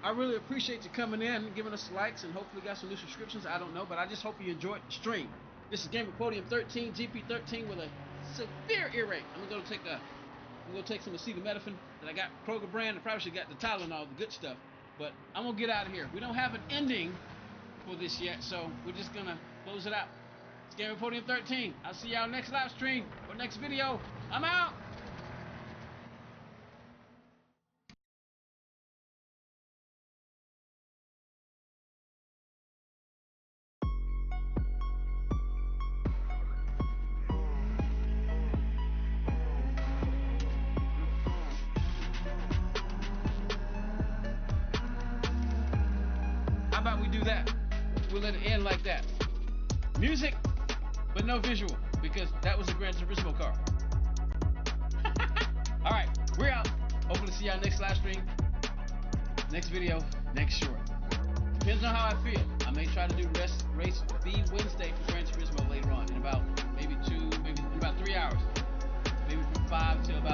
Speaker 1: I really appreciate you coming in and giving us likes, and hopefully got some new subscriptions. I don't know, but I just hope you enjoyed the stream. This is Gamer Podium 13, GP13 with a severe earache. I'm gonna take some acetaminophen that I got Kroger brand. I probably should have got the Tylenol, the good stuff. But I'm gonna get out of here. We don't have an ending for this yet, so we're just gonna close it out. It's Gamer Podium 13. I'll see y'all next live stream or next video. I'm out. How about we do that? We'll let it end like that. Music, but no visual, because that was a Gran Turismo car. All right, we're out. Hopefully see y'all next live stream, next video, next short. Depends on how I feel. I may try to do race B Wednesday for Gran Turismo later on in about maybe 3 hours, maybe from 5 till about